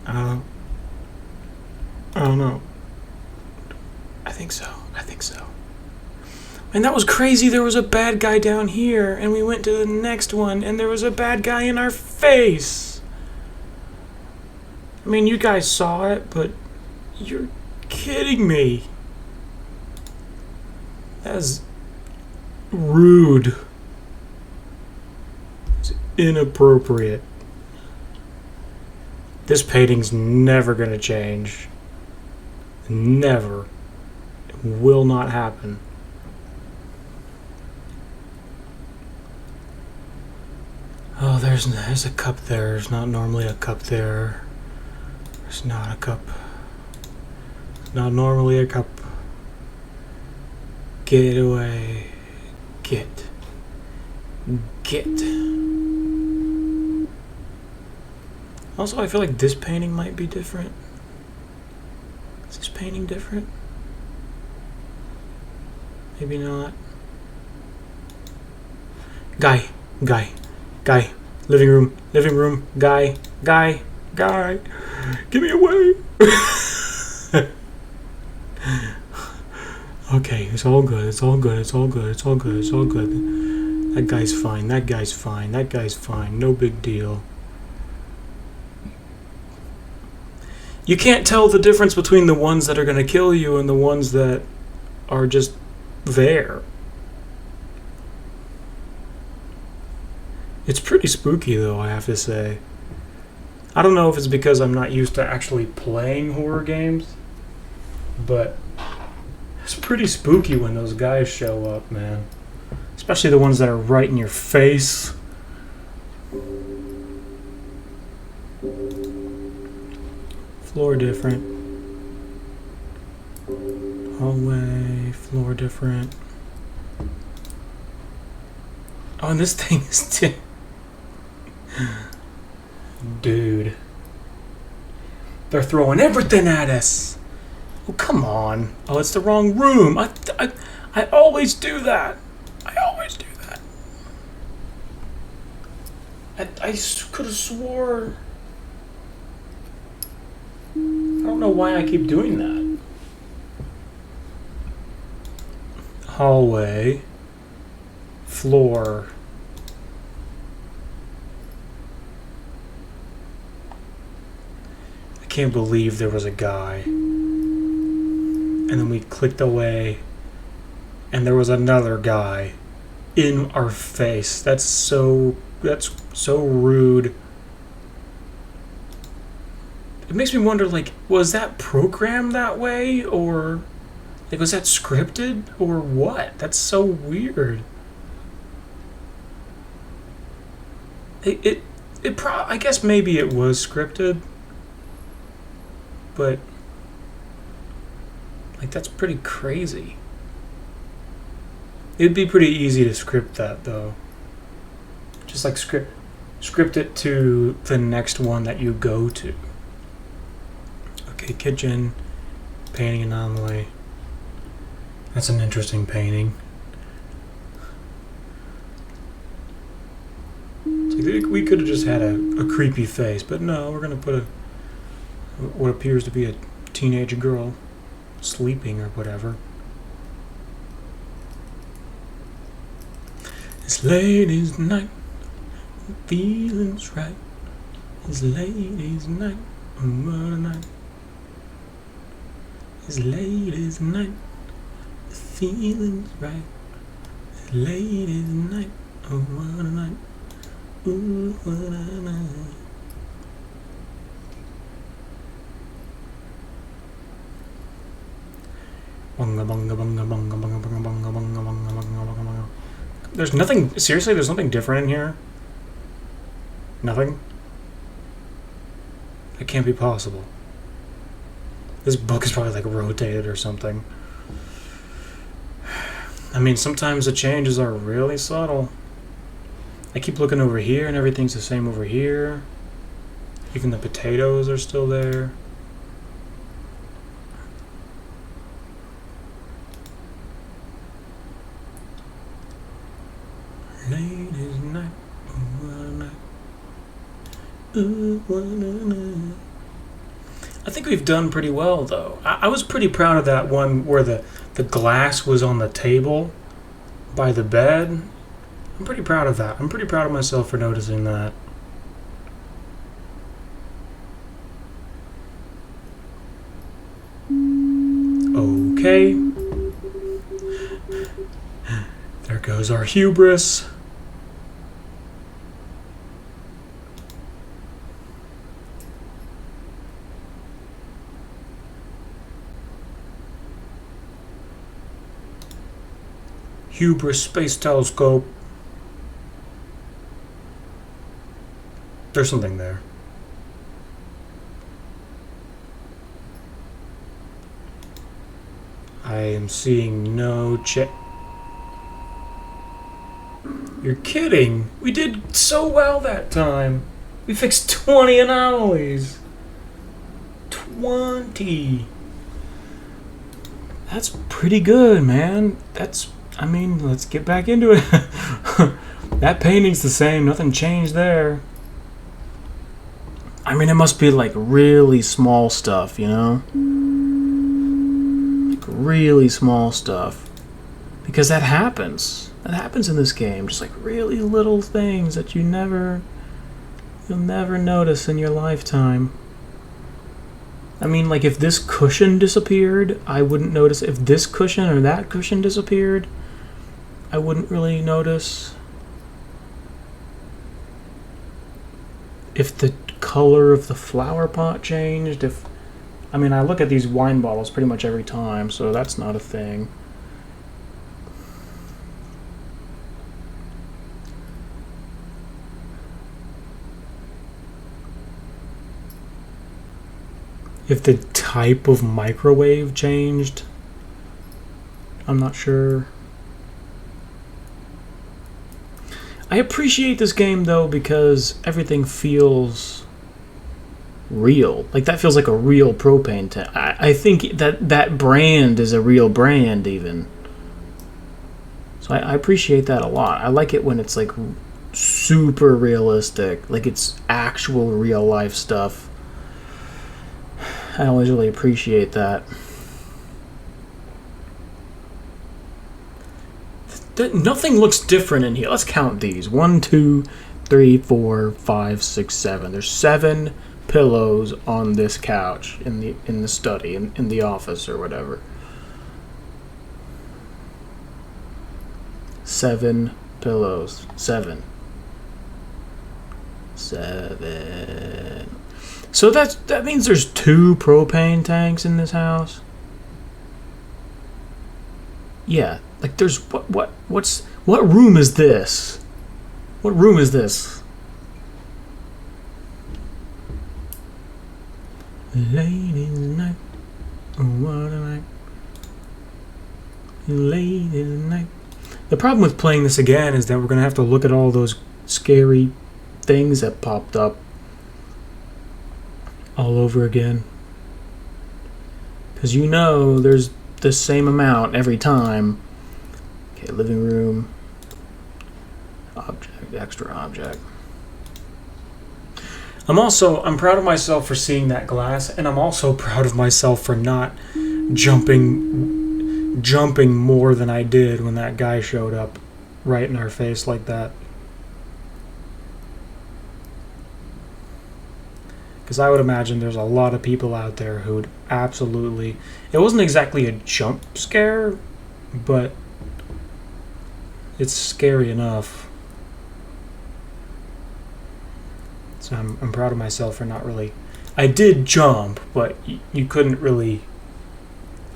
I don't know. I think so. And that was crazy. There was a bad guy down here, and we went to the next one, and there was a bad guy in our face. I mean, you guys saw it, but you're kidding me. That is rude. It's inappropriate. This painting's never gonna change. Never. It will not happen. Oh, there's a cup there. There's not normally a cup there. There's not a cup. There's not normally a cup. Get away. Get. Also, I feel like this painting might be different. Is this painting different? Maybe not. Guy. Living room, guy. Get me away. Okay, it's all good. That guy's fine. No big deal. You can't tell the difference between the ones that are going to kill you and the ones that are just there. It's pretty spooky, though, I have to say. I don't know if it's because I'm not used to actually playing horror games, but it's pretty spooky when those guys show up, man. Especially the ones that are right in your face. Floor different. Hallway, floor different. Oh, and this thing is Dude. They're throwing everything at us. Oh, come on. Oh, it's the wrong room. I always do that. I always do that. I could have swore. I don't know why I keep doing that. Hallway. Floor. I can't believe there was a guy. And then we clicked away, and there was another guy in our face. That's so rude. It makes me wonder, like, was that programmed that way, or like was that scripted, or what? That's so weird. I guess maybe it was scripted, but like that's pretty crazy. It'd be pretty easy to script that though. Just like script it to the next one that you go to. Okay, kitchen, painting anomaly. That's an interesting painting. It's like we could have just had a creepy face, but no, we're gonna put what appears to be a teenage girl sleeping or whatever. It's ladies' night, feeling's right. It's ladies' night, what a night. It's ladies' night, the feeling's right. It's ladies' night, oh what a night. Ooh, what a night. There's nothing, seriously, there's nothing different in here? Nothing? It can't be possible. This book is probably like rotated or something. I mean, sometimes the changes are really subtle. I keep looking over here and everything's the same over here. Even the potatoes are still there. Ladies' night, what a night. Ooh, what a night. I think we've done pretty well, though. I was pretty proud of that one where the glass was on the table by the bed. I'm pretty proud of that. I'm pretty proud of myself for noticing that. Okay. There goes our hubris. Hubris Space Telescope. There's something there. I am seeing no You're kidding! We did so well that time! We fixed 20 anomalies! 20! That's pretty good, man. I mean, let's get back into it. That painting's the same, nothing changed there. I mean, it must be like really small stuff, you know? Like really small stuff. Because that happens. That happens in this game. Just like really little things that you'll never notice in your lifetime. I mean, like if this cushion disappeared, I wouldn't notice. If this cushion or that cushion disappeared, I wouldn't really notice. If the color of the flower pot changed, I mean, I look at these wine bottles pretty much every time, so that's not a thing. If the type of microwave changed, I'm not sure. I appreciate this game though because everything feels real. Like, that feels like a real propane tank. I think that brand is a real brand, even. So I appreciate that a lot. I like it when it's like super realistic, like it's actual real life stuff. I always really appreciate that. Nothing looks different in here. Let's count these. 1, 2, 3, 4, 5, 6, 7. There's 7 pillows on this couch in the study, in the office or whatever. 7 pillows. 7. So that means there's 2 propane tanks in this house. Yeah, like there's what room is this? What room is this? Late in the night, oh what a night. Late in the night. The problem with playing this again is that we're gonna have to look at all those scary things that popped up all over again. Because there's the same amount every time. Okay, living room, object, extra object. I'm proud of myself for seeing that glass, and I'm also proud of myself for not jumping more than I did when that guy showed up right in our face like that. Because I would imagine there's a lot of people out there who'd absolutely... It wasn't exactly a jump scare, but it's scary enough. So I'm proud of myself for not really... I did jump, but you couldn't really...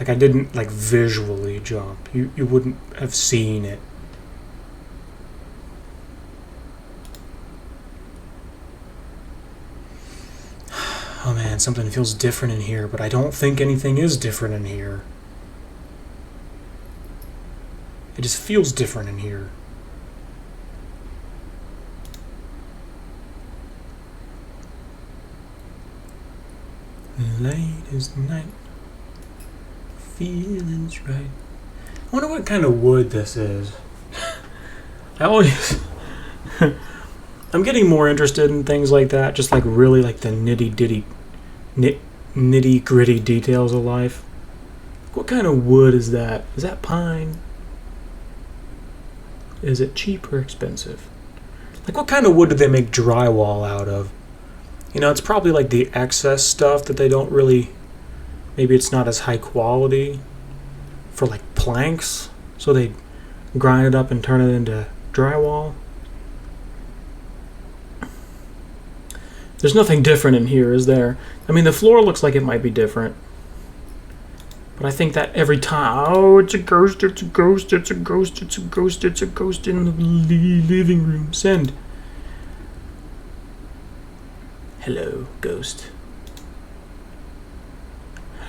Like, I didn't, like, visually jump. You wouldn't have seen it. Oh man, something feels different in here, but I don't think anything is different in here. It just feels different in here. Late is the night, feeling's right. I wonder what kind of wood this is. I'm getting more interested in things like that, just like really like the nitty gritty details of life. What kind of wood is that? Is that pine? Is it cheap or expensive? Like, what kind of wood do they make drywall out of? It's probably like the excess stuff that they don't really... Maybe it's not as high quality for like planks, so they grind it up and turn it into drywall. There's nothing different in here, is there? I mean, the floor looks like it might be different. But I think that every time... Oh, it's a ghost, it's a ghost, it's a ghost, it's a ghost, it's a ghost in the living room. Send. Hello, ghost.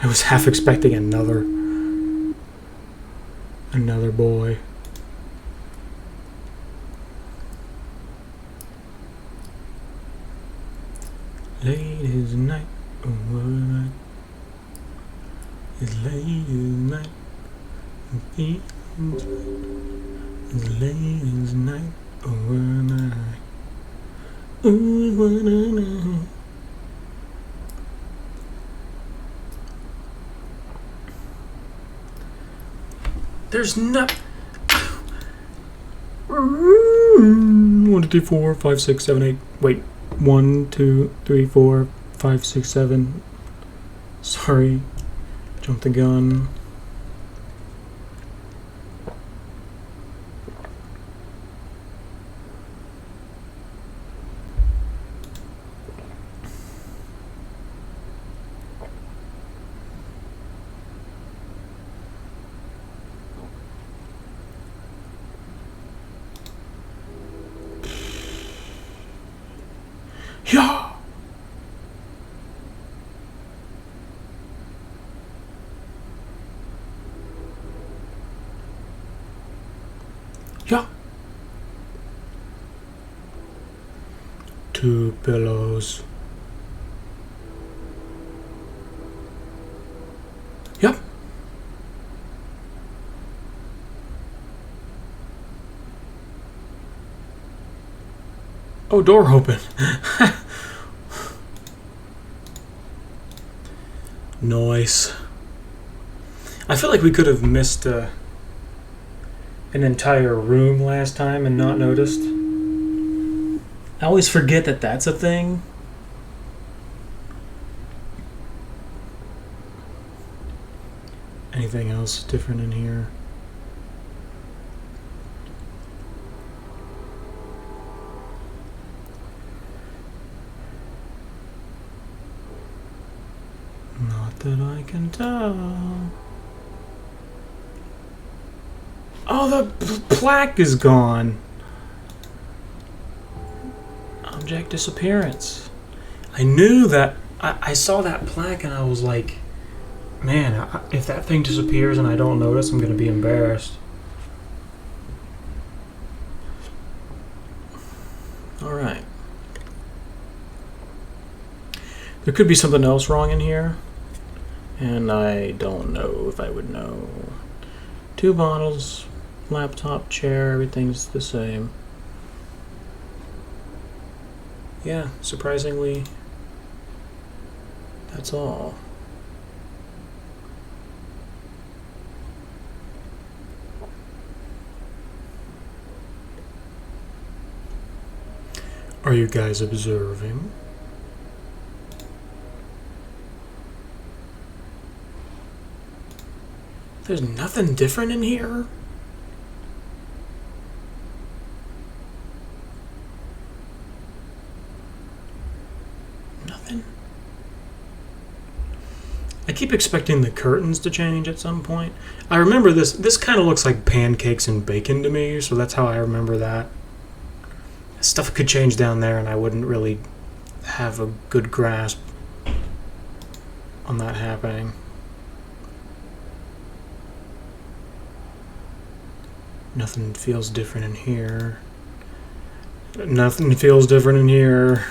I was half expecting another boy. Late is the night, oh what a night. It's late is the night, it's late is the night, oh what a night. Ooh, what a night. There's not... 1, 2, 3, 4, 5, 6, 7, 8. Wait. 1, 2, 3, 4, 5, 6, 7. Sorry. Jumped the gun. Yeah. Yeah. 2 pillows. Oh, door open. Nice. I feel like we could have missed an entire room last time and not noticed. I always forget that that's a thing. Anything else different in here? Not that I can tell. Oh, the plaque is gone. Object disappearance. I knew that. I saw that plaque and I was like, man, if that thing disappears and I don't notice, I'm going to be embarrassed. Alright. There could be something else wrong in here, and I don't know if I would know. 2 bottles, laptop, chair, everything's the same. Yeah, surprisingly, that's all. Are you guys observing? There's nothing different in here? Nothing? I keep expecting the curtains to change at some point. I remember this. This kind of looks like pancakes and bacon to me, so that's how I remember that. Stuff could change down there and I wouldn't really have a good grasp on that happening. Nothing feels different in here. Nothing feels different in here.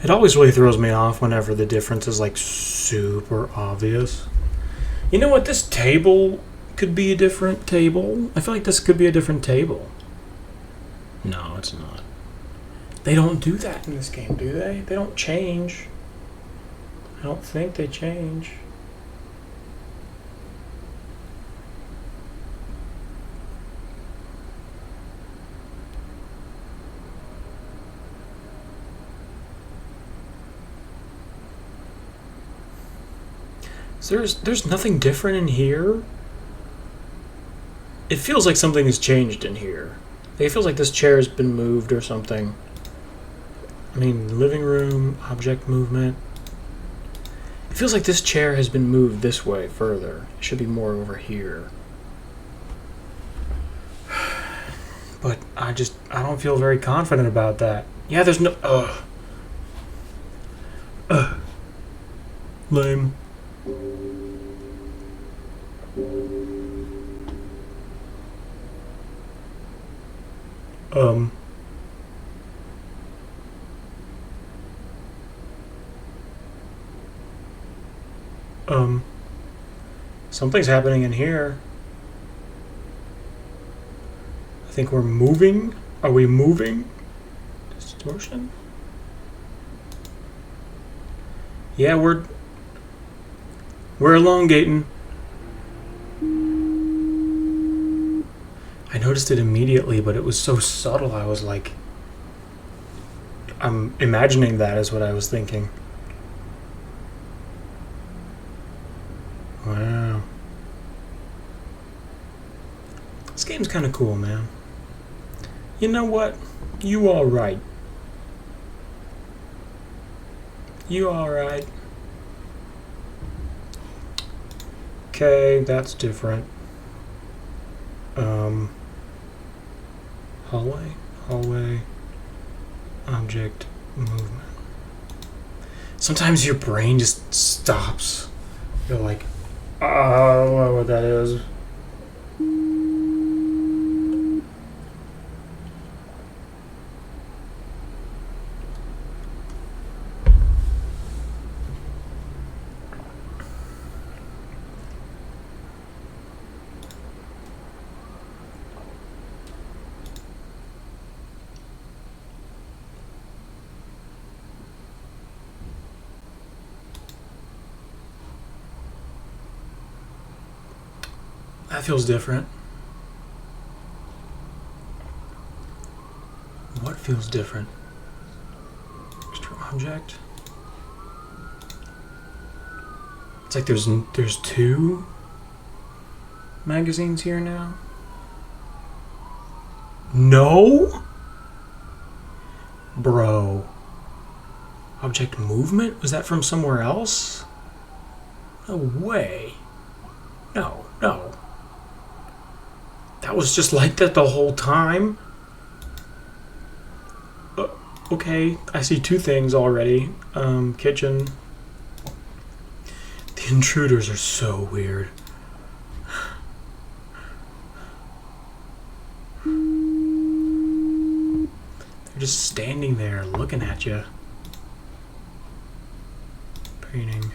It always really throws me off whenever the difference is like super obvious. You know what? This table could be a different table. I feel like this could be a different table. No, it's not. They don't do that in this game, do they? They don't change. I don't think they change. There's nothing different in here. It feels like something has changed in here. It feels like this chair has been moved or something. I mean, living room, object movement. It feels like this chair has been moved this way further. It should be more over here. But I don't feel very confident about that. Yeah, there's no... Lame. Something's happening in here. I think we're moving. Are we moving? Distortion? Yeah, we're elongating. I noticed it immediately, but it was so subtle, I was like... I'm imagining that is what I was thinking. Wow. This game's kind of cool, man. You know what? You alright. You alright. Okay, that's different. Hallway, object, movement. Sometimes your brain just stops. You're like, I don't know what that is. That feels different. What feels different? Extra object. It's like there's two magazines here now. No? Bro. Object movement? Was that from somewhere else? No way. No. That was just like that the whole time? Okay, I see two things already. Kitchen. The intruders are so weird. They're just standing there looking at you. Painting.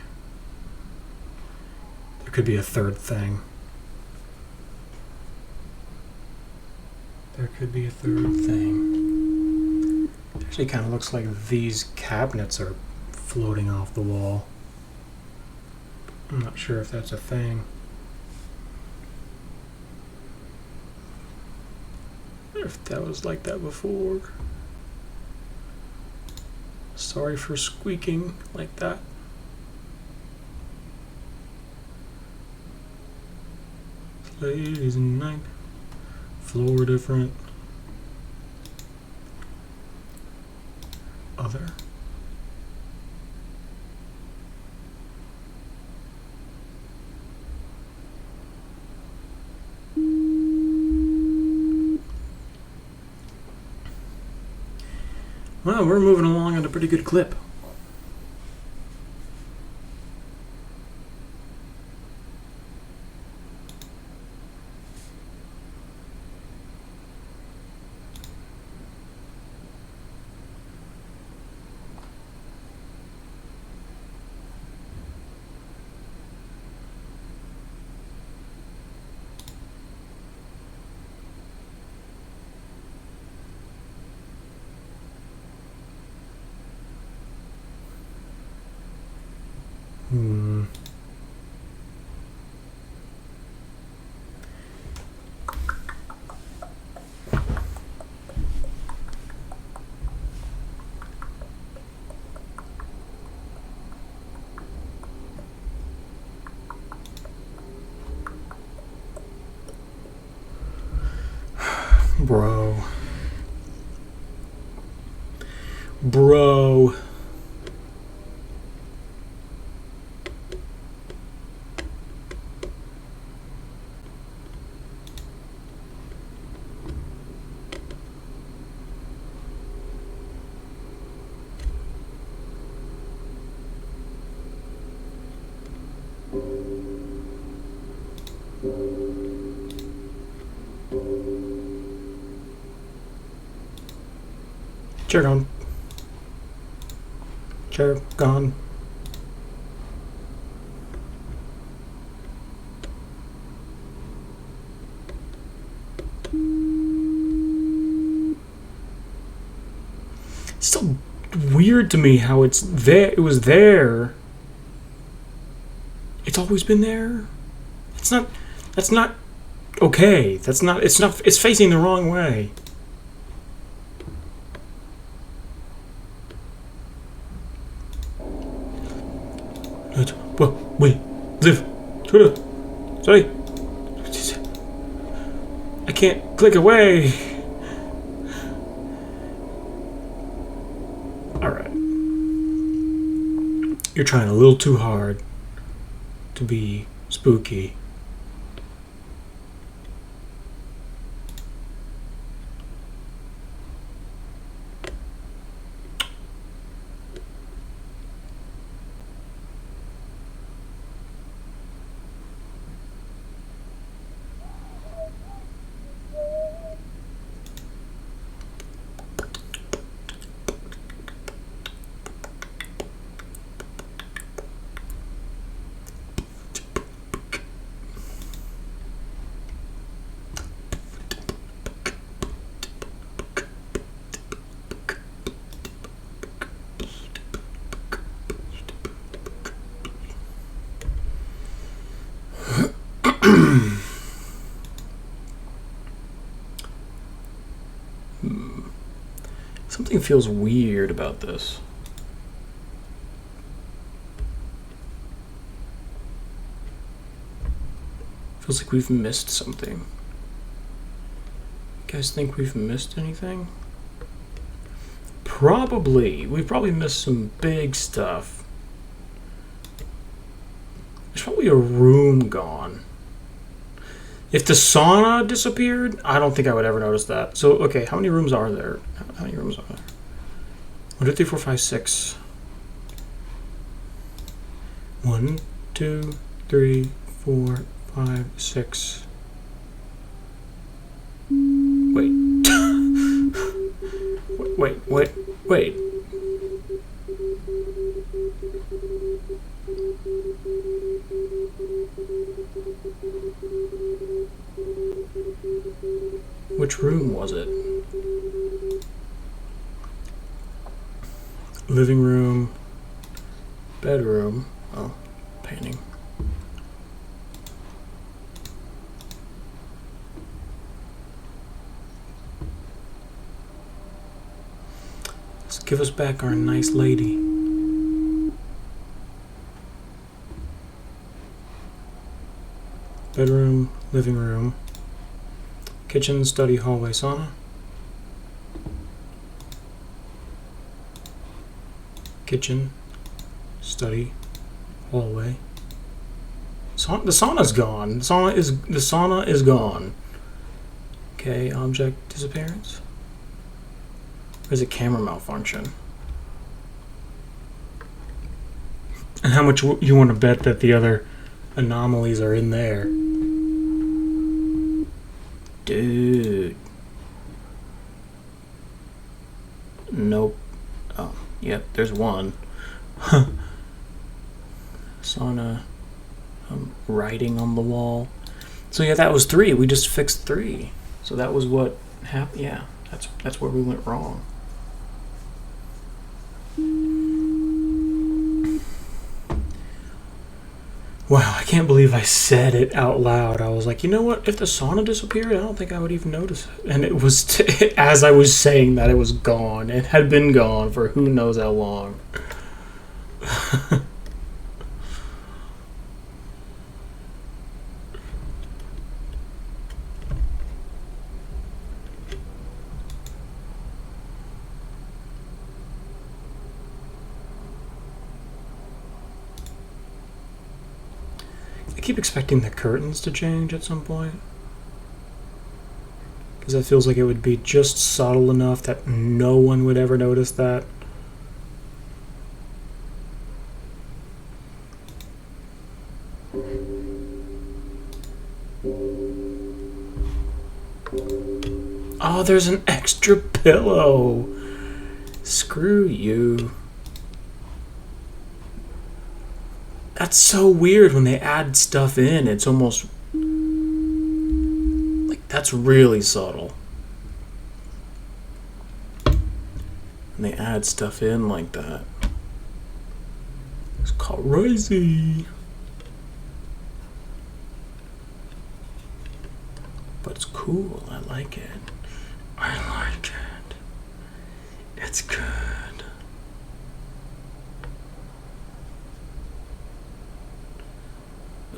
There could be a third thing. There could be a third thing. It actually kind of looks like these cabinets are floating off the wall. I'm not sure if that's a thing. If that was like that before. Sorry for squeaking like that. Ladies and night. Floor different. Other. Well, we're moving along at a pretty good clip. Bro. Chair gone. Chair gone. It's still weird to me how it's there. It was there. It's always been there. It's not. That's not okay. That's not. It's not. It's facing the wrong way. Wait, live. Sorry. I can't click away. Alright. You're trying a little too hard to be spooky. Something feels weird about this. Feels like we've missed something. You guys think we've missed anything? Probably. We've probably missed some big stuff. There's probably a room gone. If the sauna disappeared, I don't think I would ever notice that. So, okay, how many rooms are there? How many rooms are there? 1, 2, 3, 4, 5, 6. 1, 2, 3, 4, 5, 6. Wait. Wait. Which room was it? Living room, bedroom. Oh, painting. Let's give us back our nice lady. Bedroom, living room, kitchen, study, hallway, sauna. Kitchen, study, hallway. The sauna's gone. The sauna is gone. Okay, object disappearance. Or is it camera malfunction? And how much you want to bet that the other anomalies are in there? Dude. Nope. Oh, yep, there's one. Sauna. Writing on the wall. So yeah, that was 3. We just fixed 3. So that was what happened. Yeah, that's where we went wrong. Wow, I can't believe I said it out loud. I was like, you know what? If the sauna disappeared, I don't think I would even notice it. And it was, as I was saying that, it was gone. It had been gone for who knows how long. I keep expecting the curtains to change at some point. Because it feels like it would be just subtle enough that no one would ever notice that. Oh, there's an extra pillow. Screw you. That's so weird when they add stuff in. It's almost like that's really subtle. When they add stuff in like that. It's crazy. But it's cool. I like it. I like it. It's good.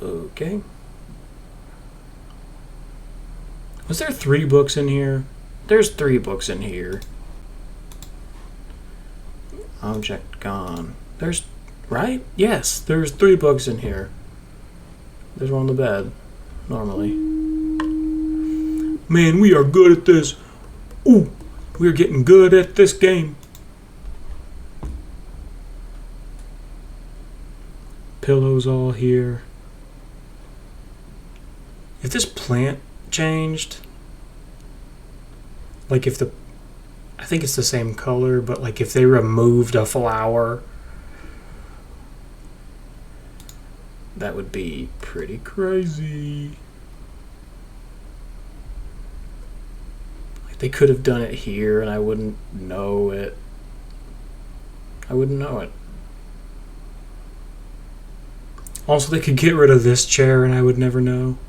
Okay. Was there 3 books in here? There's 3 books in here. Object gone. There's... Right? Yes, there's 3 books in here. There's one on the bed. Normally. Man, we are good at this. Ooh, we're getting good at this game. Pillows all here. If this plant changed, like if the, I think it's the same color, but like if they removed a flower, that would be pretty crazy. Like they could have done it here and I wouldn't know it. I wouldn't know it. Also, they could get rid of this chair and I would never know.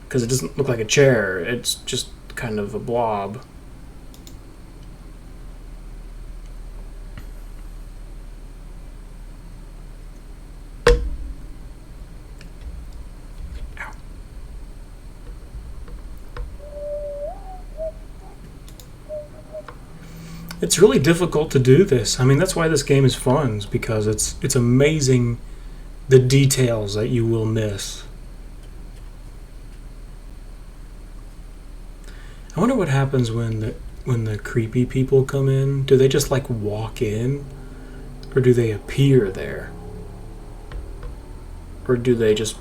Because it doesn't look like a chair, it's just kind of a blob. It's really difficult to do this. I mean, that's why this game is fun, is because it's amazing the details that you will miss. I wonder what happens when the creepy people come in. Do they just like walk in, or do they appear there, or do they just?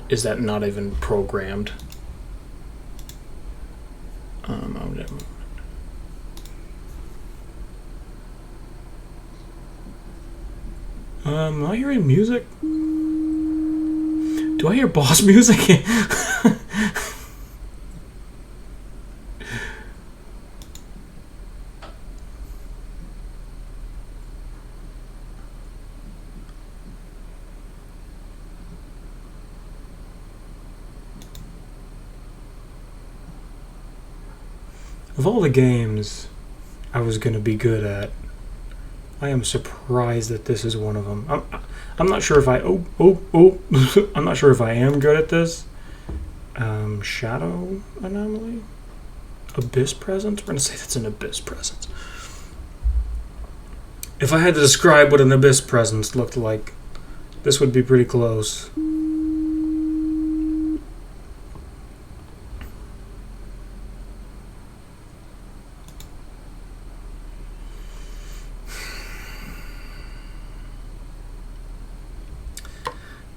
Is that not even programmed? Am I hearing music? Do I hear boss music? Of all the games I was going to be good at, I am surprised that this is one of them. I'm not sure if I'm not sure if I am good at this. Shadow Anomaly? Abyss Presence? We're going to say that's an Abyss Presence. If I had to describe what an Abyss Presence looked like, this would be pretty close.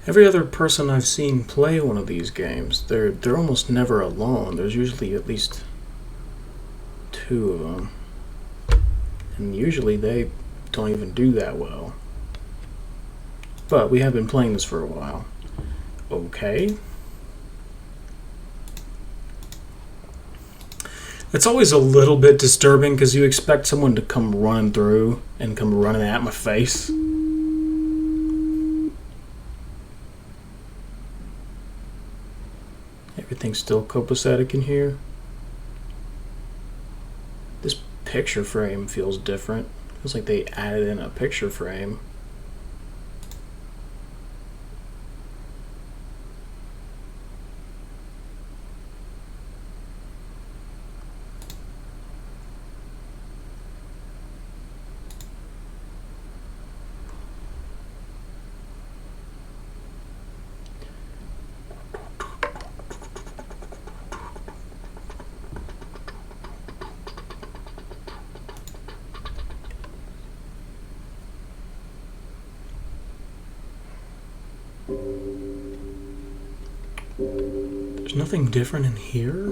Every other person I've seen play one of these games, they're almost never alone. There's usually at least two of them. And usually they don't even do that well. But we have been playing this for a while. Okay. It's always a little bit disturbing because you expect someone to come running through and come running at my face. Everything's still copacetic in here. This picture frame feels different. Feels like they added in a picture frame. There's nothing different in here?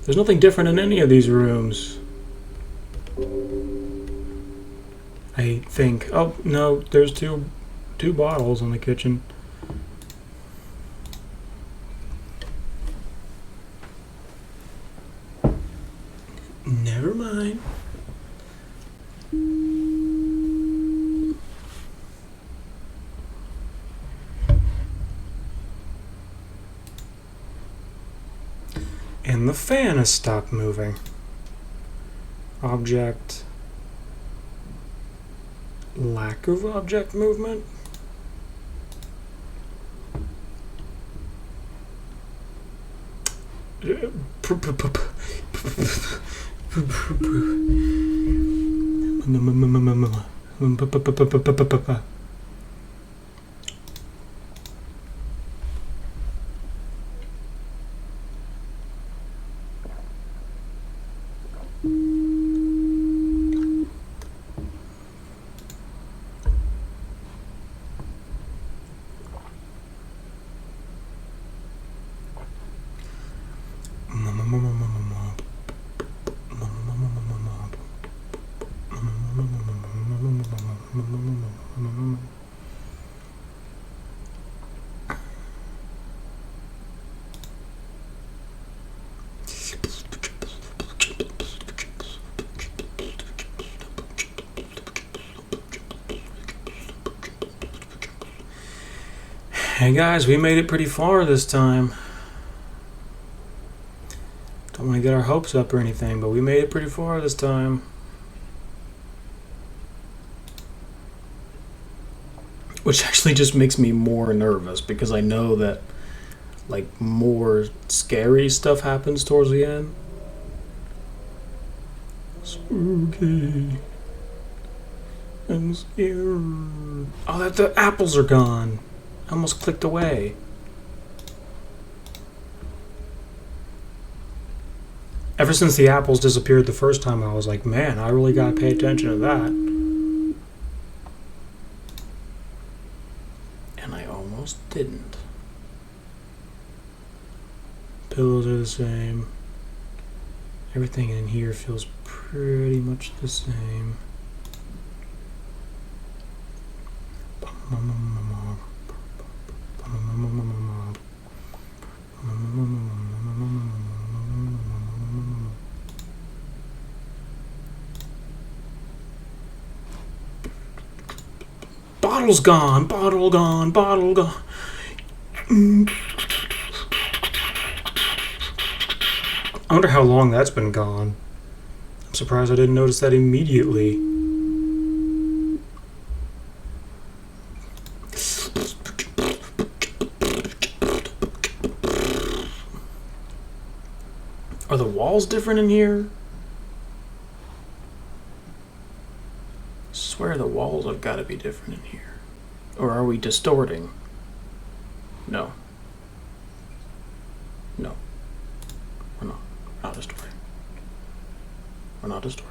There's nothing different in any of these rooms. I think. Oh, no, there's two bottles in the kitchen. Never mind. And the fan has stopped moving. Object. Lack of object movement. Hey guys, we made it pretty far this time. Don't want to get our hopes up or anything, but we made it pretty far this time. Which actually just makes me more nervous because I know that like more scary stuff happens towards the end. Spooky. I'm scared. Oh, that the apples are gone. I almost clicked away. Ever since the apples disappeared the first time, I was like, man, I really gotta pay attention to that. And I almost didn't. Pillows are the same. Everything in here feels pretty much the same. Bottle's gone, bottle gone, bottle gone. I wonder how long that's been gone. I'm surprised I didn't notice that immediately. Are the walls different in here? I swear the walls have got to be different in here. Or are we distorting? No. No. We're not. We're not distorting. We're not distorting.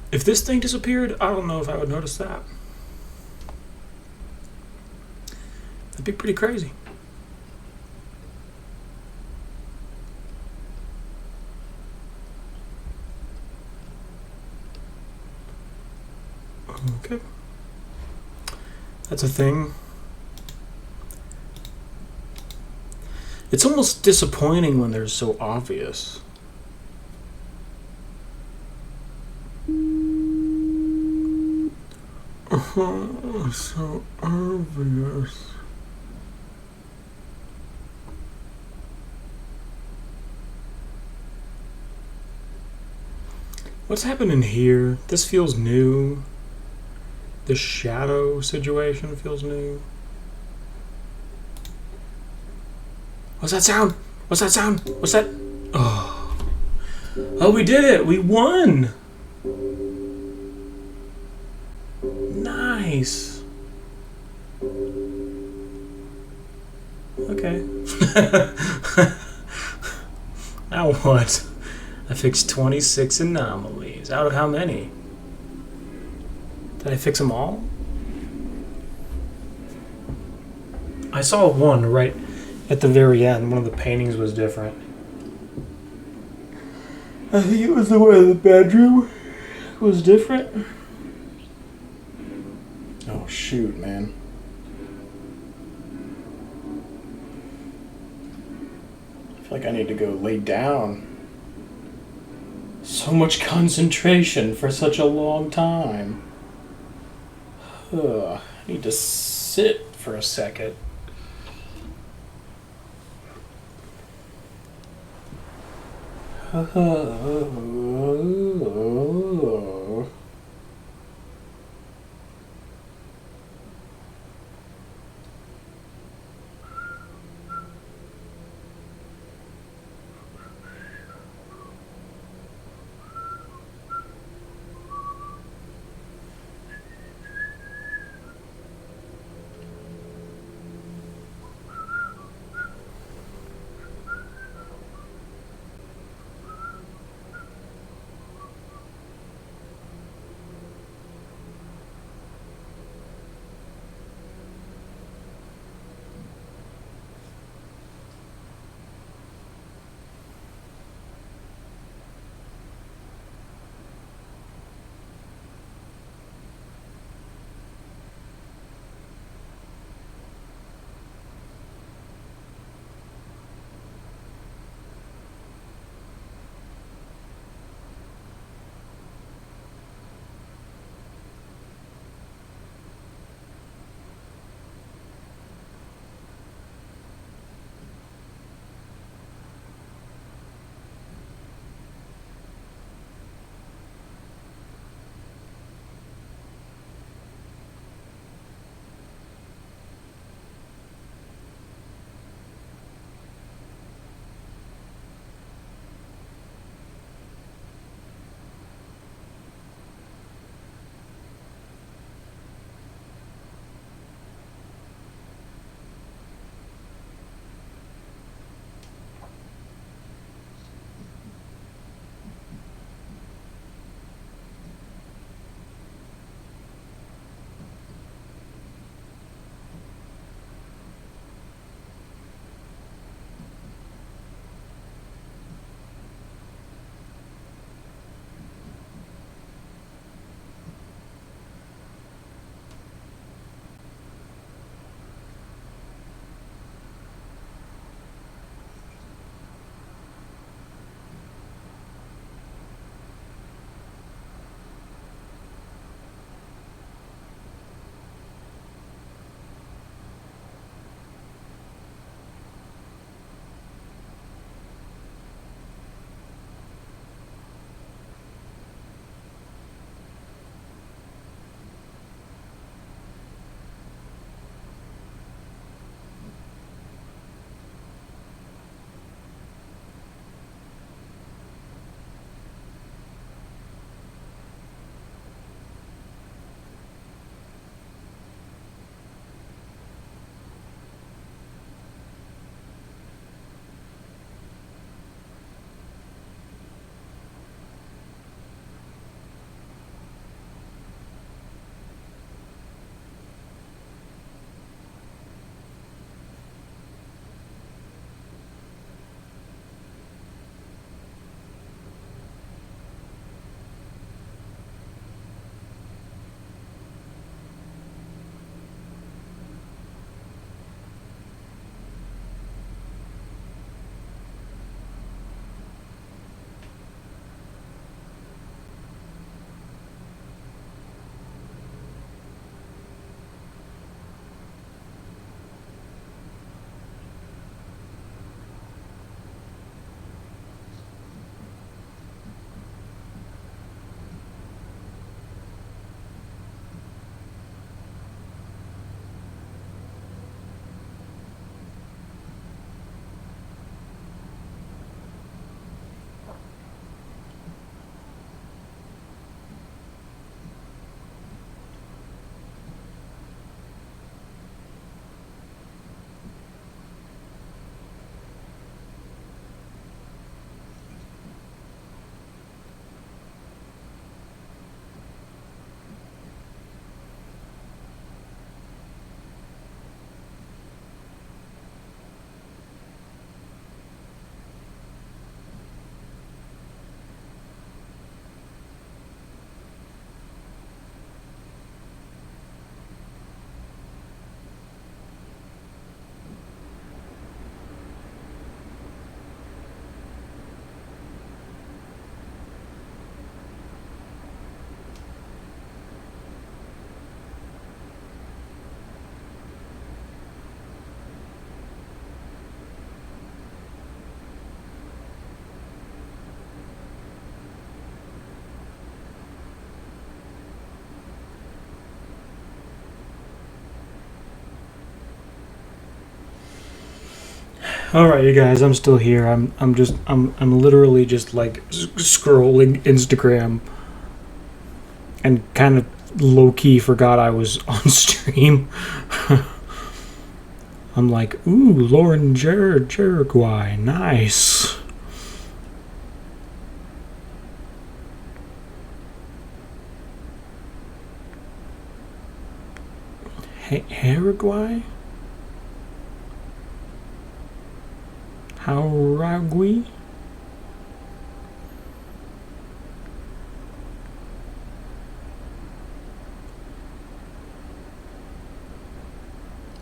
If this thing disappeared, I don't know if I would notice that. That'd be pretty crazy. Okay. That's a thing. It's almost disappointing when they're so obvious. So obvious. What's happening here? This feels new. This shadow situation feels new. What's that sound? What's that sound? What's that? Oh. Oh, we did it! We won! Nice. Okay. Now what? I fixed 26 anomalies. Out of how many? Did I fix them all? I saw one right at the very end. One of the paintings was different. I think it was the way the bedroom was different. Oh, shoot, man. I feel like I need to go lay down. So much concentration for such a long time. Ugh, I need to sit for a second. All right, you guys, I'm still here. I'm literally just like scrolling Instagram and kind of low key forgot I was on stream. I'm like, ooh, Lauren Jerichoy, nice. Paraguay? Hauragui?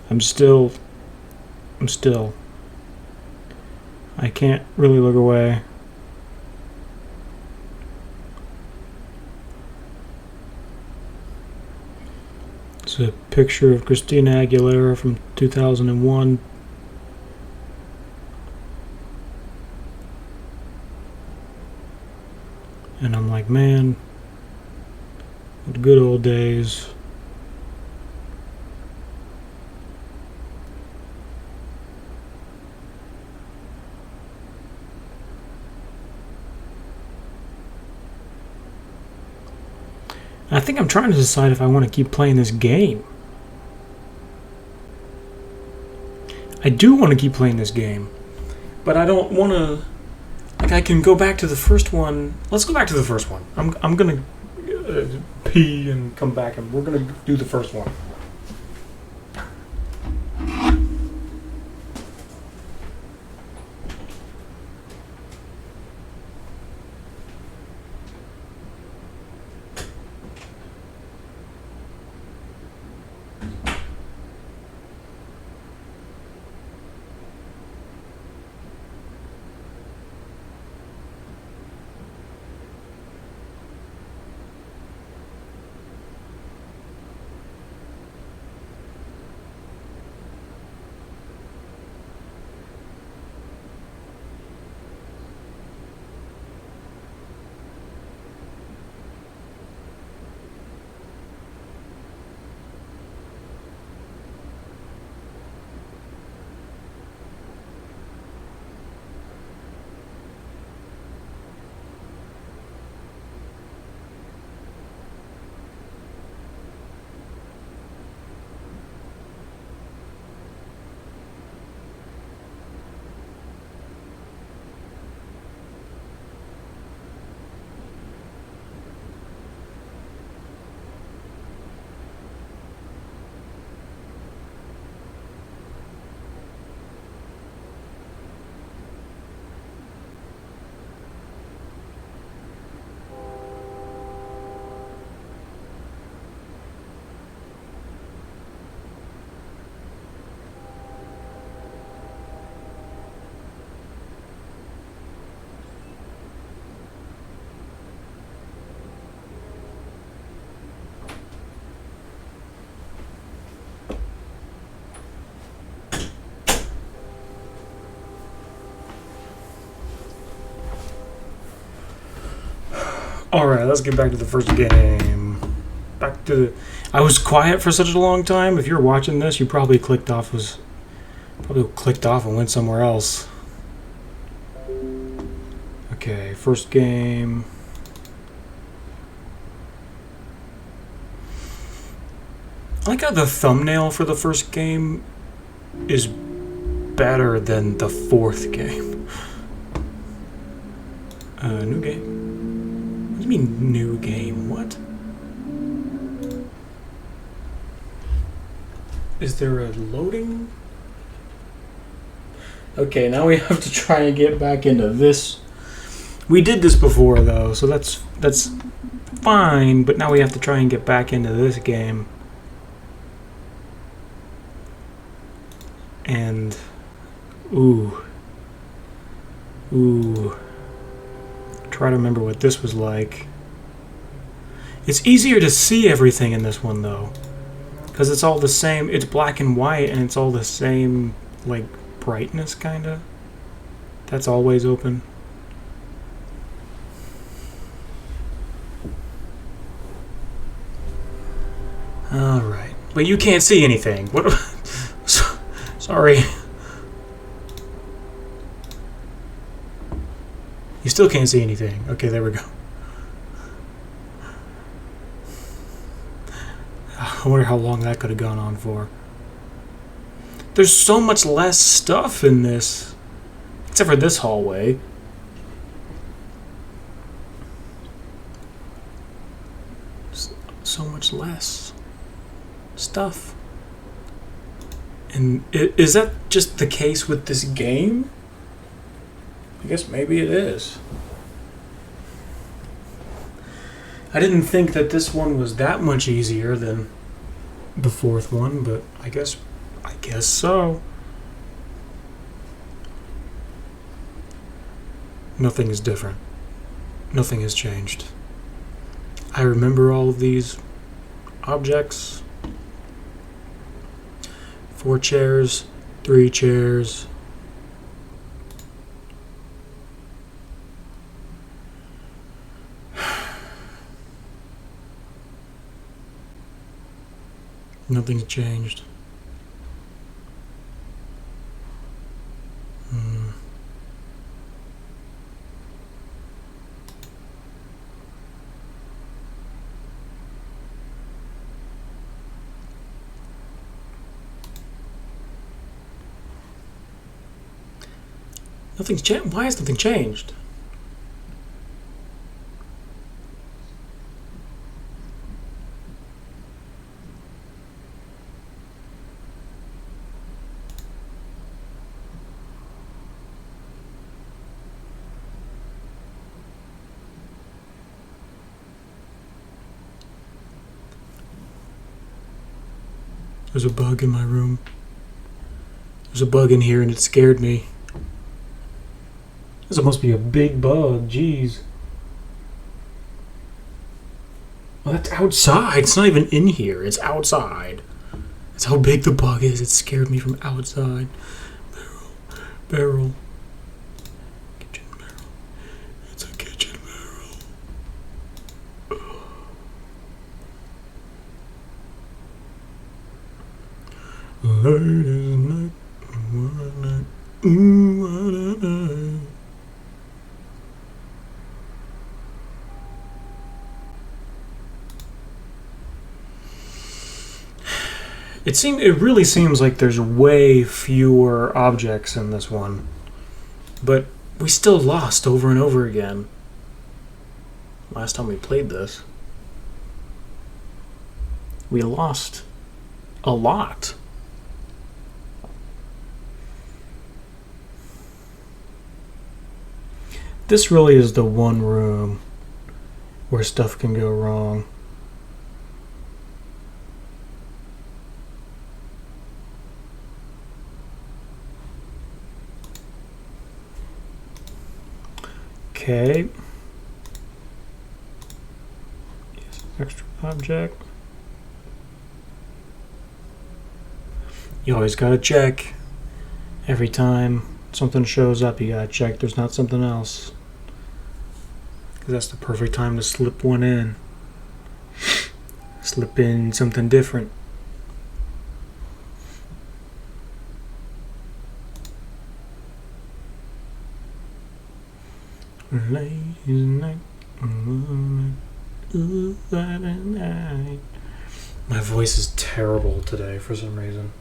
I'm still. I can't really look away. It's a picture of Christina Aguilera from 2001. And I'm like, man, the good old days. I think I'm trying to decide if I want to keep playing this game. I do want to keep playing this game, but I don't want to. Like, I can go back to the first one. Let's go back to the first one. I'm gonna pee and come back, and we're gonna do the first one. Alright, let's get back to the first game. Back to the... I was quiet for such a long time. If you're watching this, you probably clicked off and went somewhere else. Okay, first game. I like how the thumbnail for the first game is better than the fourth game. New game. What do you mean, new game? What? Is there a loading? Okay, now we have to try and get back into this. We did this before, though, so that's fine, but now we have to try and get back into this game. And... Ooh. Try to remember what this was like. It's easier to see everything in this one, though. Because it's all the same. It's black and white, and it's all the same, like, brightness, kind of. That's always open. Alright. But you can't see anything. What? Sorry. You still can't see anything. Okay, there we go. I wonder how long that could have gone on for. There's so much less stuff in this. Except for this hallway. So much less stuff. And is that just the case with this game? I guess maybe it is. I didn't think that this one was that much easier than the fourth one, but I guess so. Nothing is different. Nothing has changed. I remember all of these objects. 4 chairs, 3 chairs. Nothing's changed. Nothing's changed. Why has nothing changed? There's a bug in my room. There's a bug in here and it scared me. This must be a big bug, jeez. Well, that's outside. It's not even in here. It's outside. That's how big the bug is. It scared me from outside. Barrel. Kitchen barrel. It's a kitchen barrel. Late as night. What a night. Ooh, what a night. It really seems like there's way fewer objects in this one. But we still lost over and over again. Last time we played this. We lost a lot. This really is the one room where stuff can go wrong. Okay. Yes, extra object. You always gotta check. Every time something shows up, you gotta check there's not something else. Because that's the perfect time to slip one in. Slip in something different. Late night, ooh, what a night. My voice is terrible today for some reason.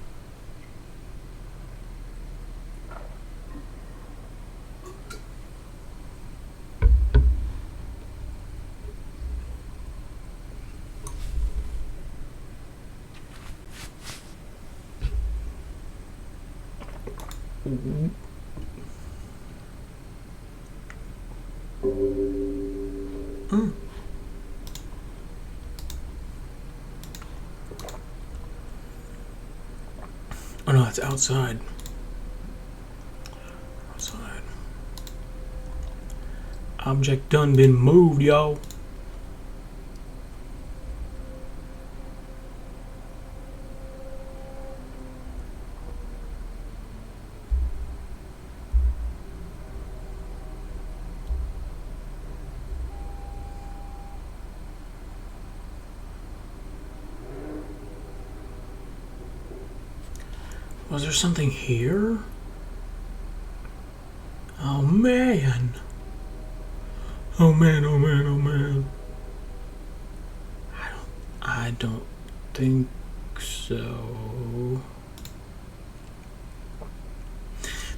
Oh no, it's outside. Outside. Object done been moved, yo. Was there something here? Oh man. Oh man, oh man, oh man. I don't think so.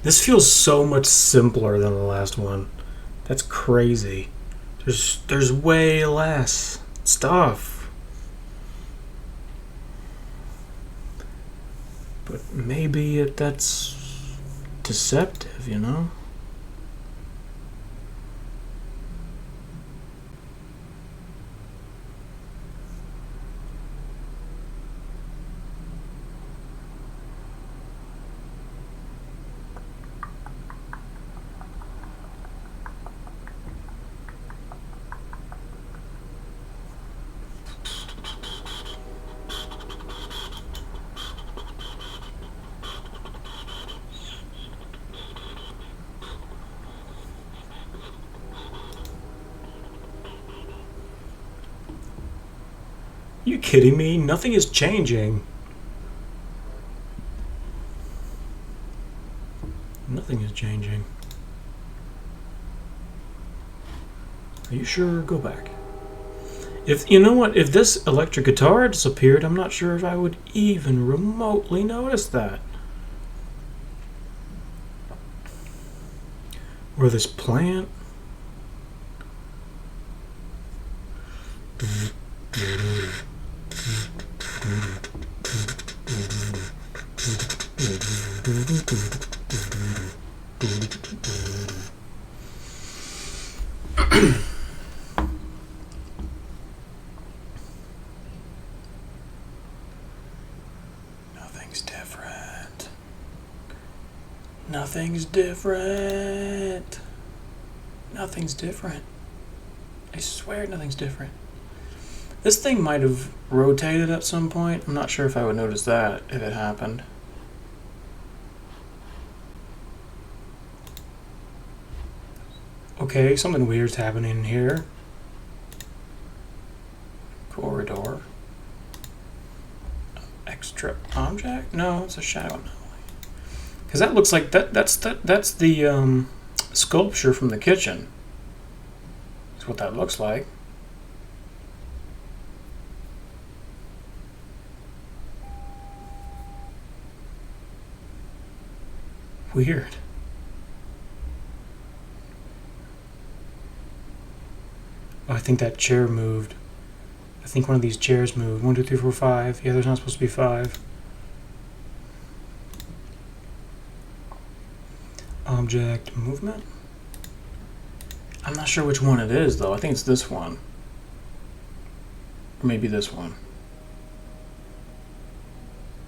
This feels so much simpler than the last one. That's crazy. There's way less stuff. But maybe that's deceptive, you know? You kidding me? Nothing is changing. Nothing is changing. Are you sure? Go back. If you know what, if this electric guitar had disappeared, I'm not sure if I would even remotely notice that. Or this plant. Nothing's different. Nothing's different. Nothing's different. I swear nothing's different. This thing might have rotated at some point. I'm not sure if I would notice that if it happened. Okay, something weird's happening here. Corridor. Extra object? No, it's a shadow anomaly. Because that looks like that's the sculpture from the kitchen. That's what that looks like. Weird. Oh, I think that chair moved. I think one of these chairs moved. 1, 2, 3, 4, 5. Yeah, there's not supposed to be 5. Object movement. I'm not sure which one it is, though. I think it's this one. Or maybe this one.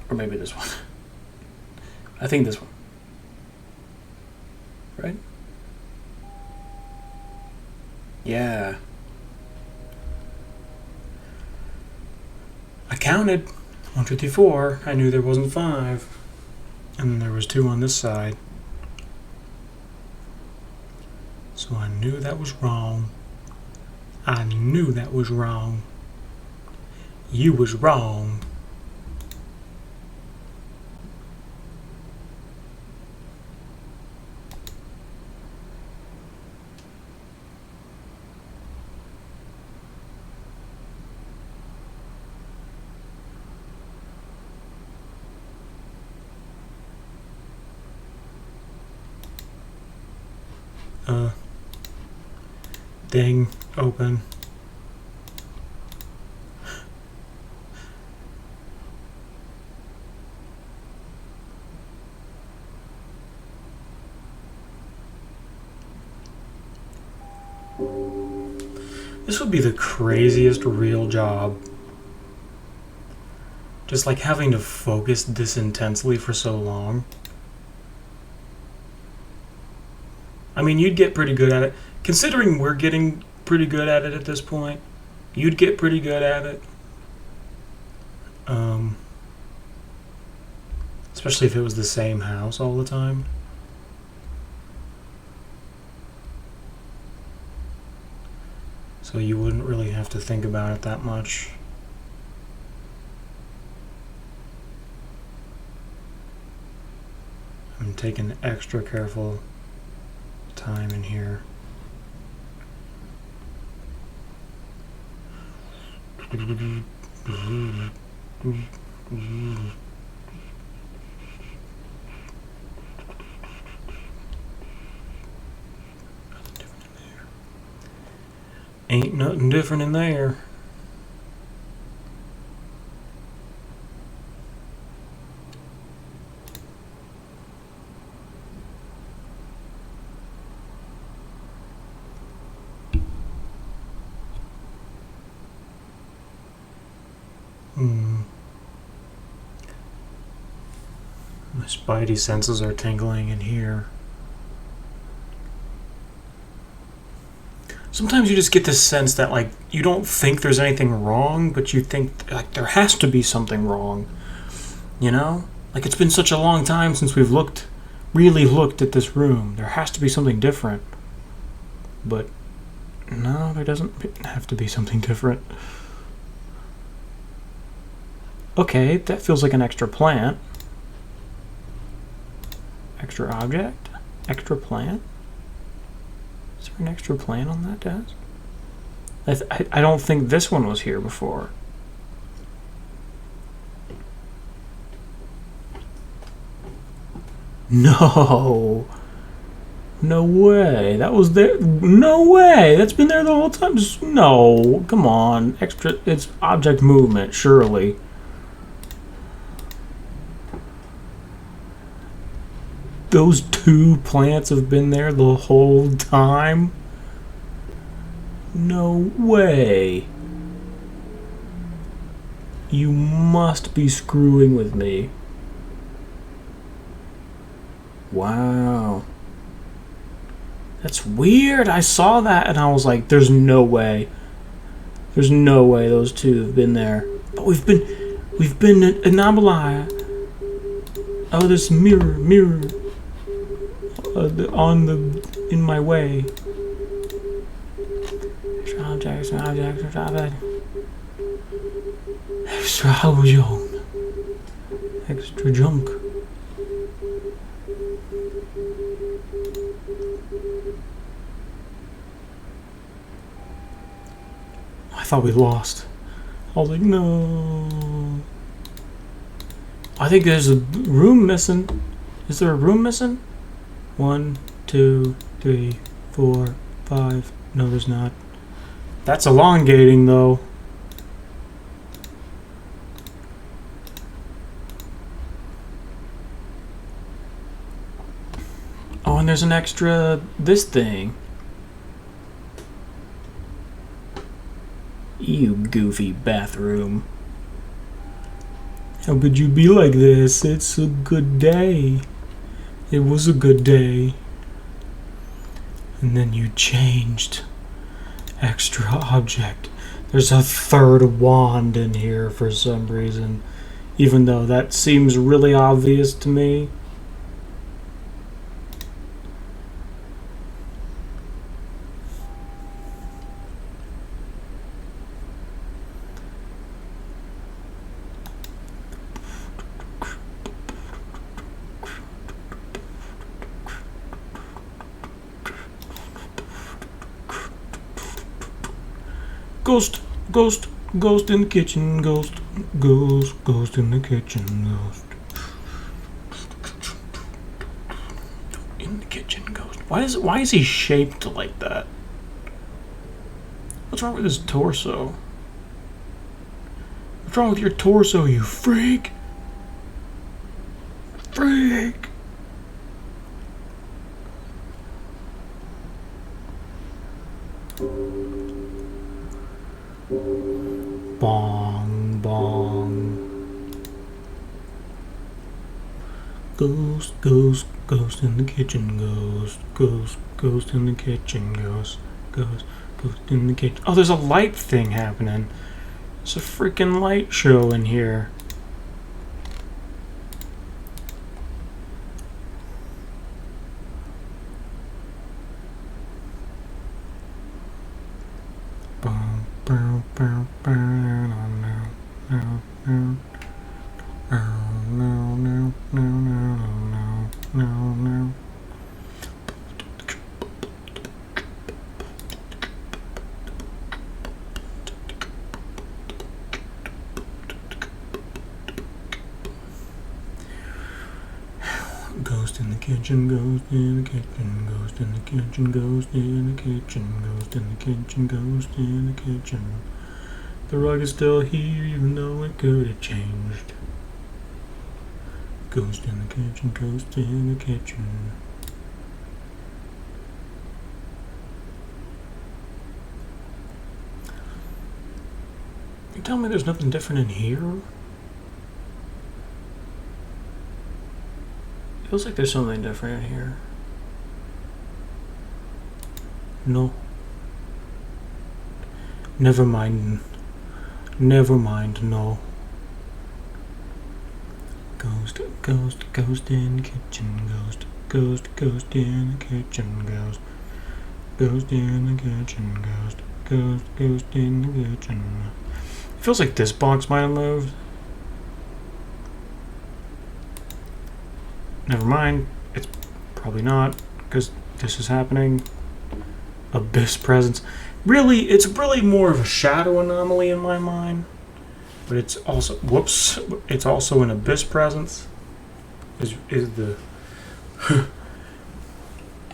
Or maybe this one. I think this one. Right? Yeah. I counted. 1, 2, 3, 4. I knew there wasn't 5. And then there was 2 on this side. So I knew that was wrong. I knew that was wrong. You was wrong. Thing open. This would be the craziest real job. Just like having to focus this intensely for so long. I mean, you'd get pretty good at it. Considering we're getting pretty good at it at this point, you'd get pretty good at it. Especially if it was the same house all the time. So you wouldn't really have to think about it that much. I'm taking extra careful time in here. Ain't nothing different in there. My spidey senses are tingling in here. Sometimes you just get this sense that, like, you don't think there's anything wrong, but you think, like, there has to be something wrong. You know? Like, it's been such a long time since we've really looked at this room. There has to be something different. But, no, there doesn't have to be something different. Okay, that feels like an extra plant. Extra object? Extra plant? Is there an extra plant on that desk? I don't think this one was here before. No. No way. That was there. No way. That's been there the whole time. Just, no. Come on. Extra. It's object movement, surely. Those two plants have been there the whole time? No way. You must be screwing with me. Wow. That's weird. I saw that and I was like, there's no way. There's no way those two have been there. But we've been anomalia. Oh, this mirror. In my way. Extra object. Extra junk. I thought we lost. I was like, no. I think there's a room missing. Is there a room missing? 1, 2, 3, 4, 5. No, there's not. That's elongating, though. Oh, and there's an extra this thing. You goofy bathroom. How could you be like this? It's a good day. It was a good day. And then you changed. Extra object. There's a third wand in here for some reason. Even though that seems really obvious to me. Ghost in the kitchen, ghost in the kitchen, ghost. In the kitchen, ghost. Why is he shaped like that? What's wrong with his torso? What's wrong with your torso, you freak? Freak! Bong, bong. Ghost in the kitchen, ghost in the kitchen, ghost in the kitchen. Oh, there's a light thing happening. There's a freaking light show in here. kitchen, ghost in the kitchen, ghost in the kitchen, ghost in the kitchen, ghost in the kitchen, ghost in the kitchen. The rug is still here even though it could have changed. Ghost in the kitchen, ghost in the kitchen. You tell me there's nothing different in here? Feels like there's something different in here. No. Never mind. Never mind, no. Ghost, ghost, ghost in the kitchen, ghost, ghost, ghost in the kitchen, ghost, ghost in the kitchen, ghost, ghost, ghost in the kitchen. It feels like this box might have moved. Never mind, it's probably not, because this is happening. Abyss presence. Really, it's really more of a shadow anomaly in my mind. But it's also, whoops, it's also an abyss presence. Is the...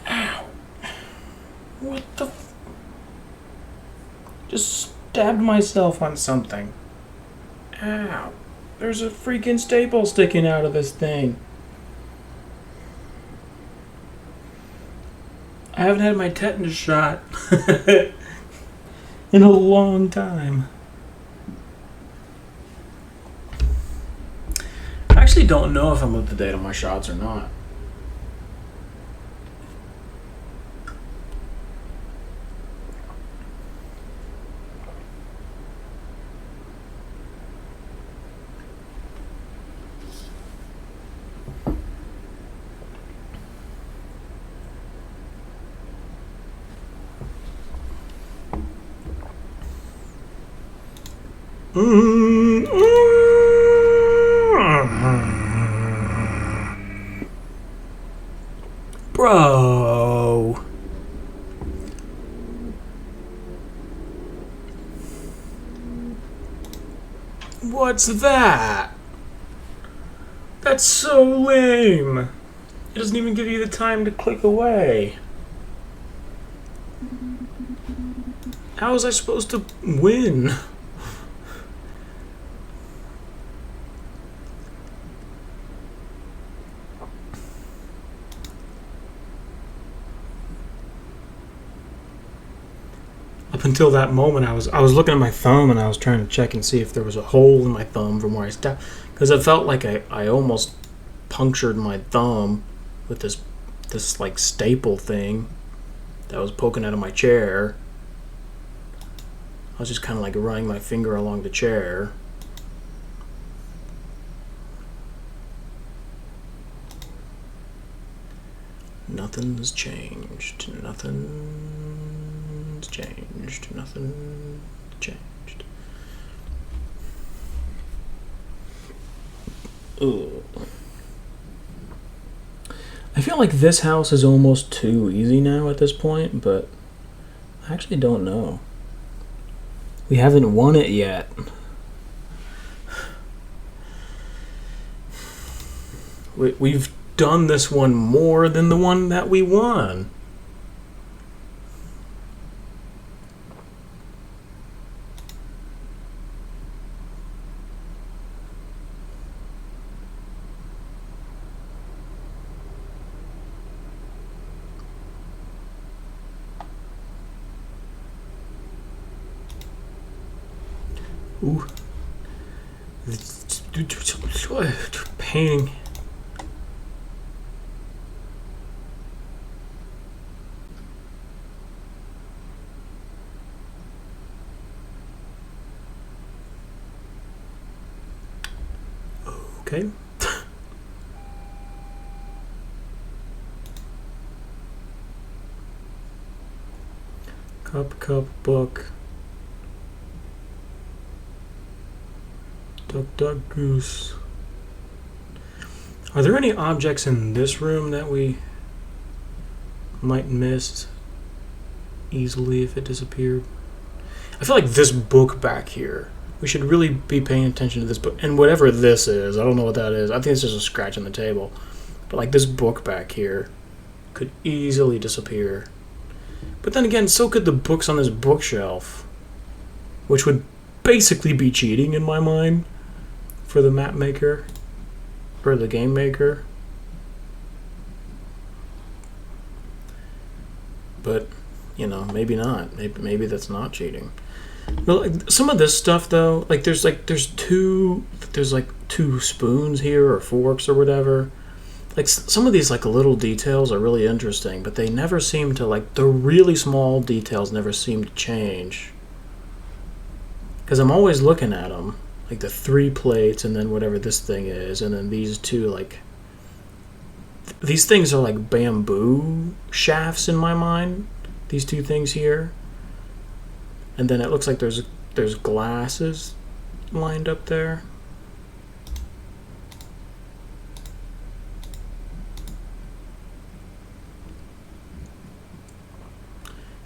Ow. What the... Just stabbed myself on something. Ow. There's a freaking staple sticking out of this thing. I haven't had my tetanus shot in a long time. I actually don't know if I'm up to date on my shots or not. Bro. What's that? That's so lame. It doesn't even give you the time to click away. How was I supposed to win? Up until that moment, I was looking at my thumb and I was trying to check and see if there was a hole in my thumb from where I stabbed, because it felt like I almost punctured my thumb with this like staple thing that was poking out of my chair. I was just kind of like running my finger along the chair. Nothing's changed. Nothing's changed. Nothing changed. Ugh. I feel like this house is almost too easy now at this point, but I actually don't know. We haven't won it yet. We've done this one more than the one that we won. Ooh. Painting. Okay. Cup, book. Duck, goose. Are there any objects in this room that we might miss easily if it disappeared? I feel like this book back here, we should really be paying attention to this book. And whatever this is, I don't know what that is. I think it's just a scratch on the table. But like this book back here could easily disappear. But then again, so could the books on this bookshelf, which would basically be cheating in my mind for the map maker or the game maker. But, you know, maybe not. Maybe that's not cheating. But like, some of this stuff though, like there's two spoons here or forks or whatever. Like some of these like little details are really interesting, but they never seem to, like, the really small details never seem to change. Because I'm always looking at them, like the 3 plates and then whatever this thing is, and then these two, like, these things are like bamboo shafts in my mind. These 2 things here, and then it looks like there's glasses lined up there.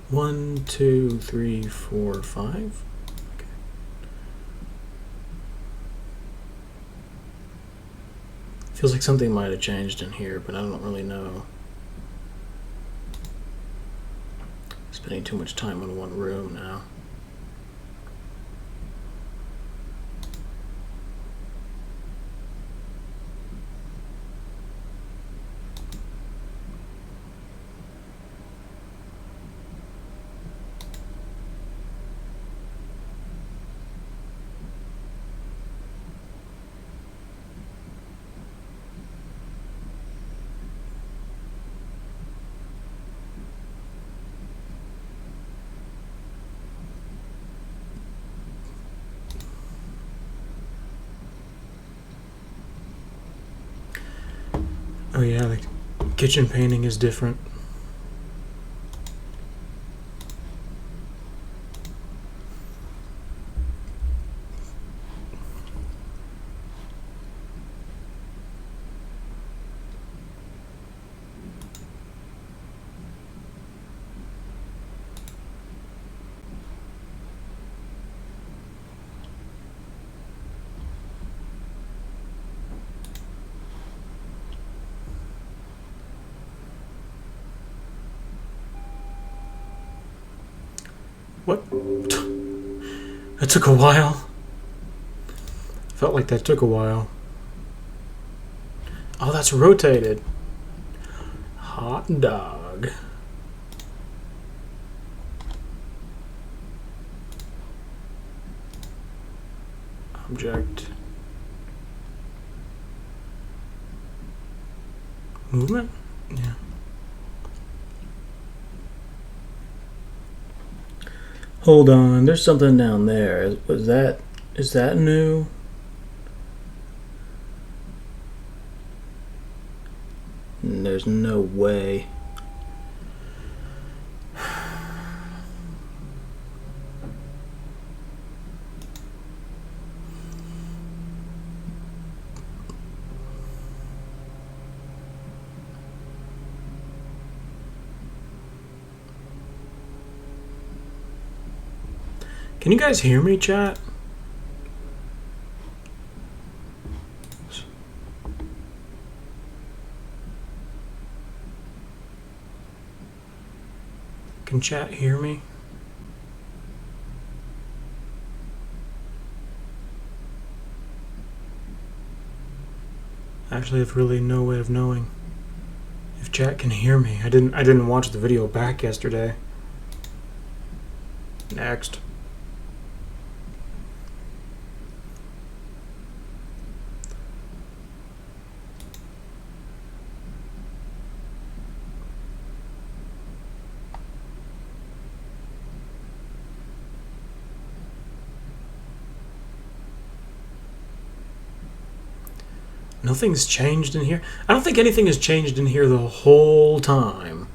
One, two, three, four, five. Okay. Feels like something might have changed in here, but I don't really know. Spending too much time in one room now. Oh yeah, the kitchen painting is different. What? That took a while. Felt like that took a while. Oh, that's rotated. Hot dog. Object. Movement? Yeah. Hold on, there's something down there. Is that new? There's no way. Can you guys hear me, chat? Can chat hear me? I actually have really no way of knowing if chat can hear me. I didn't watch the video back yesterday. Next. Nothing's changed in here. I don't think anything has changed in here the whole time.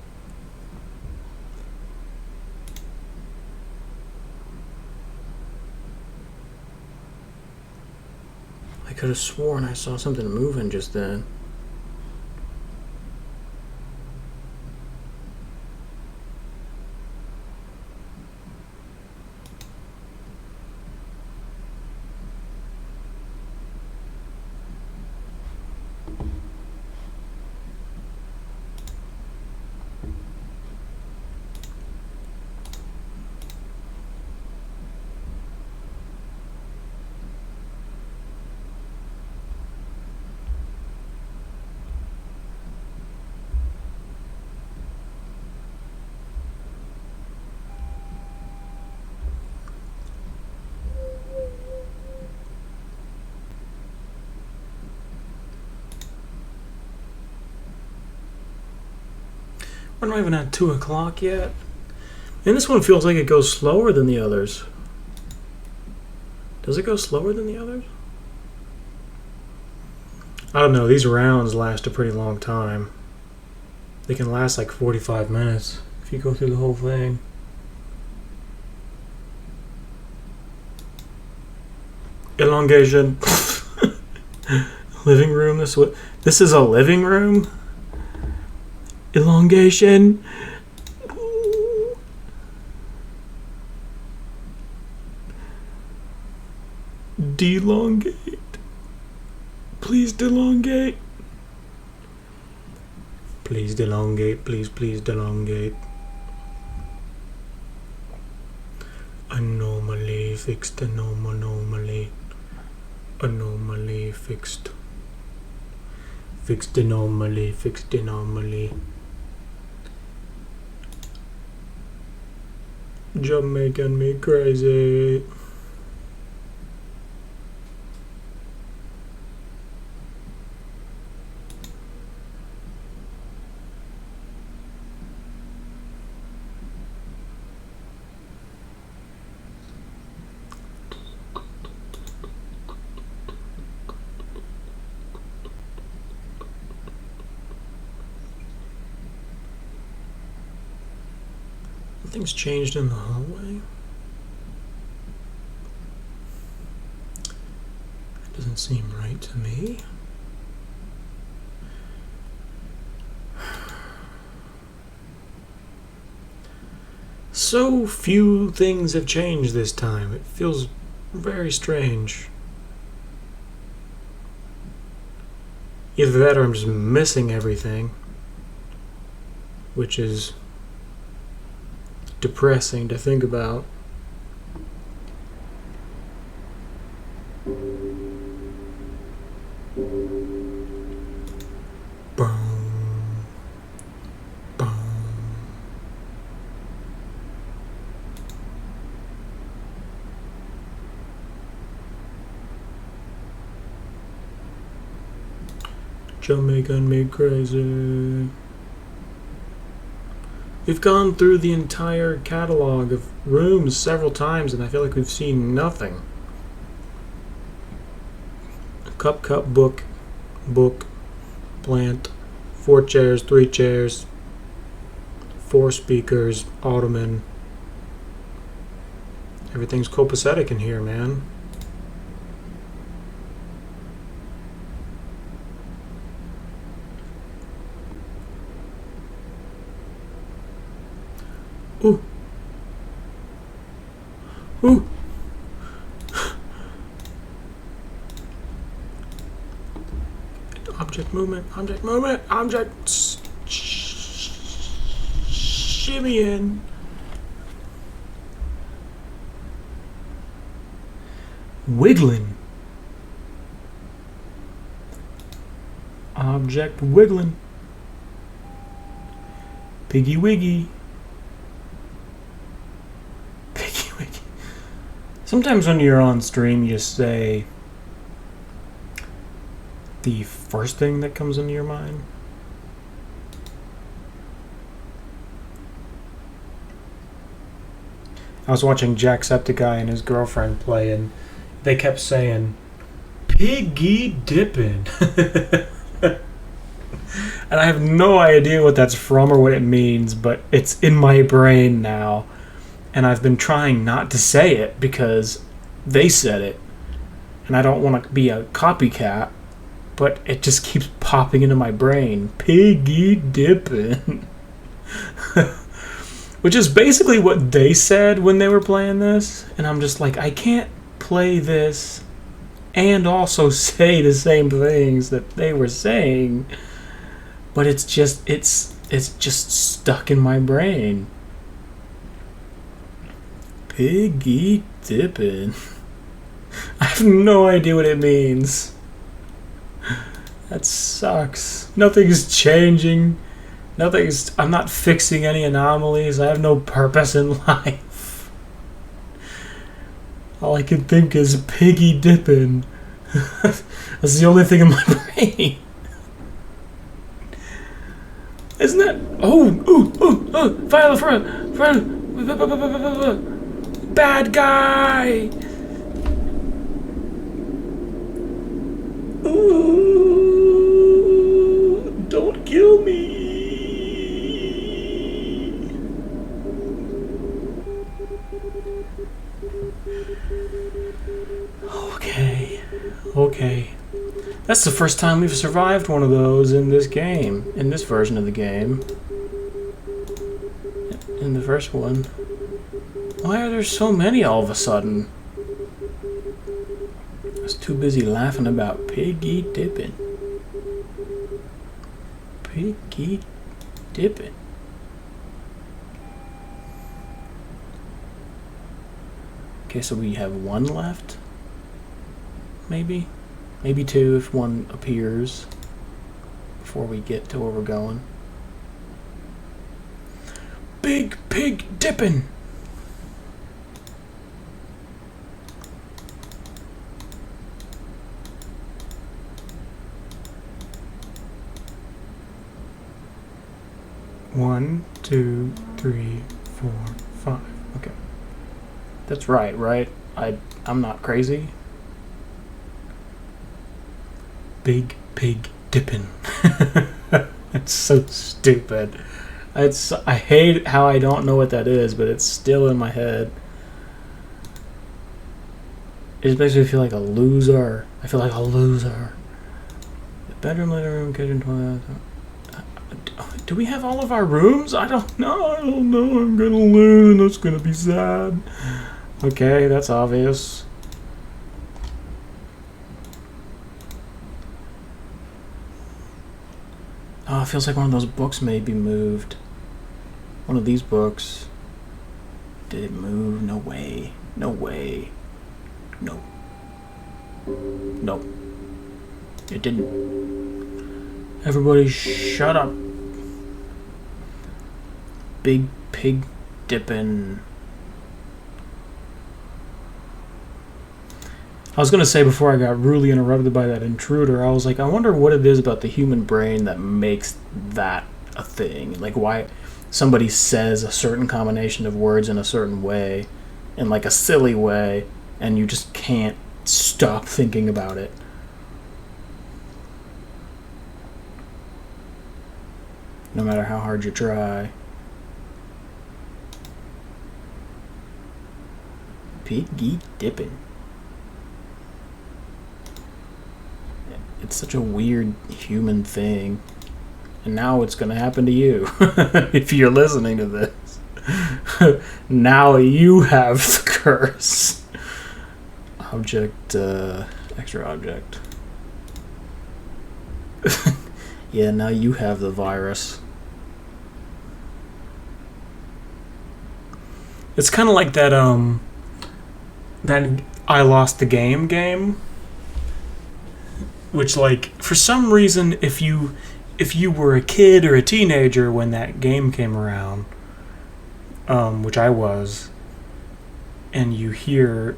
I could have sworn I saw something moving just then. We're not even at 2 o'clock yet. And this one feels like it goes slower than the others. Does it go slower than the others? I don't know. These rounds last a pretty long time. They can last like 45 minutes if you go through the whole thing. Elongation. Living room. This is a living room. Elongation. Delongate. Please delongate. Please delongate. Please delongate. Anomaly fixed. Anomaly. Anomaly fixed. Fixed anomaly. Fixed anomaly. Job making me crazy. Nothing's changed in the hallway. Doesn't seem right to me. So few things have changed this time. It feels very strange. Either that or I'm just missing everything, which is depressing to think about. Boom. Boom. Jamaican me crazy. We've gone through the entire catalog of rooms several times, and I feel like we've seen nothing. Cup, book, plant, 4 chairs, 3 chairs, 4 speakers, ottoman. Everything's copacetic in here, man. Ooh. Ooh. Object movement, shimmy in. Wiggling. Object wiggling. Piggy wiggy. Sometimes when you're on stream, you just say the first thing that comes into your mind. I was watching Jacksepticeye and his girlfriend play, and they kept saying, "Piggy dippin'." And I have no idea what that's from or what it means, but it's in my brain now. And I've been trying not to say it because they said it. And I don't want to be a copycat, but it just keeps popping into my brain. Piggy dippin'. Which is basically what they said when they were playing this. And I'm just like, I can't play this and also say the same things that they were saying. But it's just stuck in my brain. Piggy dippin'. I have no idea what it means. That sucks. Nothing's changing. I'm not fixing any anomalies. I have no purpose in life. All I can think is piggy dippin'. That's the only thing in my brain. Isn't that? Violet bad guy. Ooh, don't kill me. Okay. That's the first time we've survived one of those in this game, in this version of the game. In the first one. Why are there so many all of a sudden? I was too busy laughing about piggy dipping. Piggy dipping. Okay, so we have one left? Maybe? Maybe two if one appears before we get to where we're going. Big pig dipping! One, two, three, 4, 5. Okay. That's right? I'm not crazy. Big pig dipping. It's so stupid. I hate how I don't know what that is, but it's still in my head. It just makes me feel like a loser. I feel like a loser. The bedroom, living room, kitchen, toilet. Do we have all of our rooms? I don't know. I'm gonna lose and it's gonna be sad. Okay, that's obvious. Oh, it feels like one of those books may be moved. One of these books. Did it move? No way. No. It didn't. Everybody shut up. Big pig dipping. I was going to say before I got rudely interrupted by that intruder, I was like, I wonder what it is about the human brain that makes that a thing. Like why somebody says a certain combination of words in a certain way, in like a silly way, and you just can't stop thinking about it. No matter how hard you try. Piggy dipping. It's such a weird human thing. And now it's going to happen to you. If you're listening to this. Now you have the curse. Object, extra object. Yeah, now you have the virus. It's kind of like that I lost the game. Which, like, for some reason, if you were a kid or a teenager when that game came around, which I was, and you hear,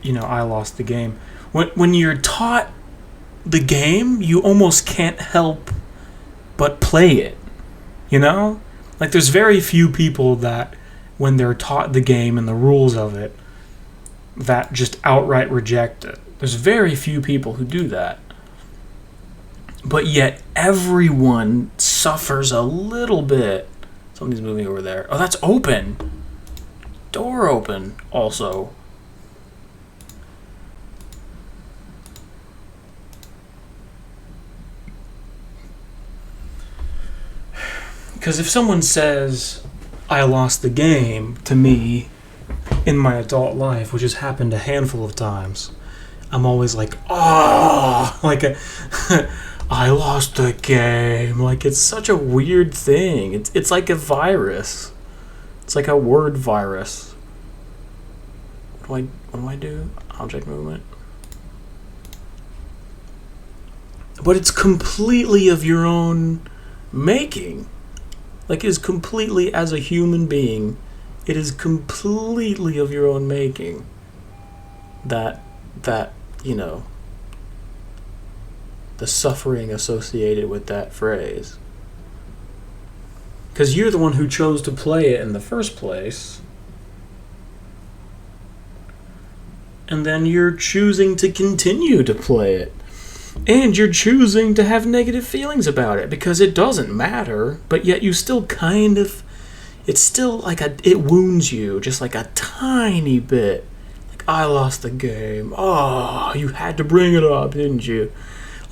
I lost the game. When you're taught the game, you almost can't help but play it, Like, there's very few people that, when they're taught the game and the rules of it, that just outright reject it. There's very few people who do that. But yet everyone suffers a little bit. Somebody's moving over there. Oh, that's open. Door open also. Because if someone says, I lost the game, to me, in my adult life, which has happened a handful of times, I'm always like, oh, like I lost the game. Like, it's such a weird thing. It's like a virus. It's like a word virus. What do I do? Object movement. But it's completely of your own making. Like, it is completely, as a human being, it is completely of your own making. That the suffering associated with that phrase. Because you're the one who chose to play it in the first place. And then you're choosing to continue to play it. And you're choosing to have negative feelings about it because it doesn't matter, but yet you still kind of... It's still like it wounds you just like a tiny bit. Like, I lost the game. Oh, you had to bring it up, didn't you?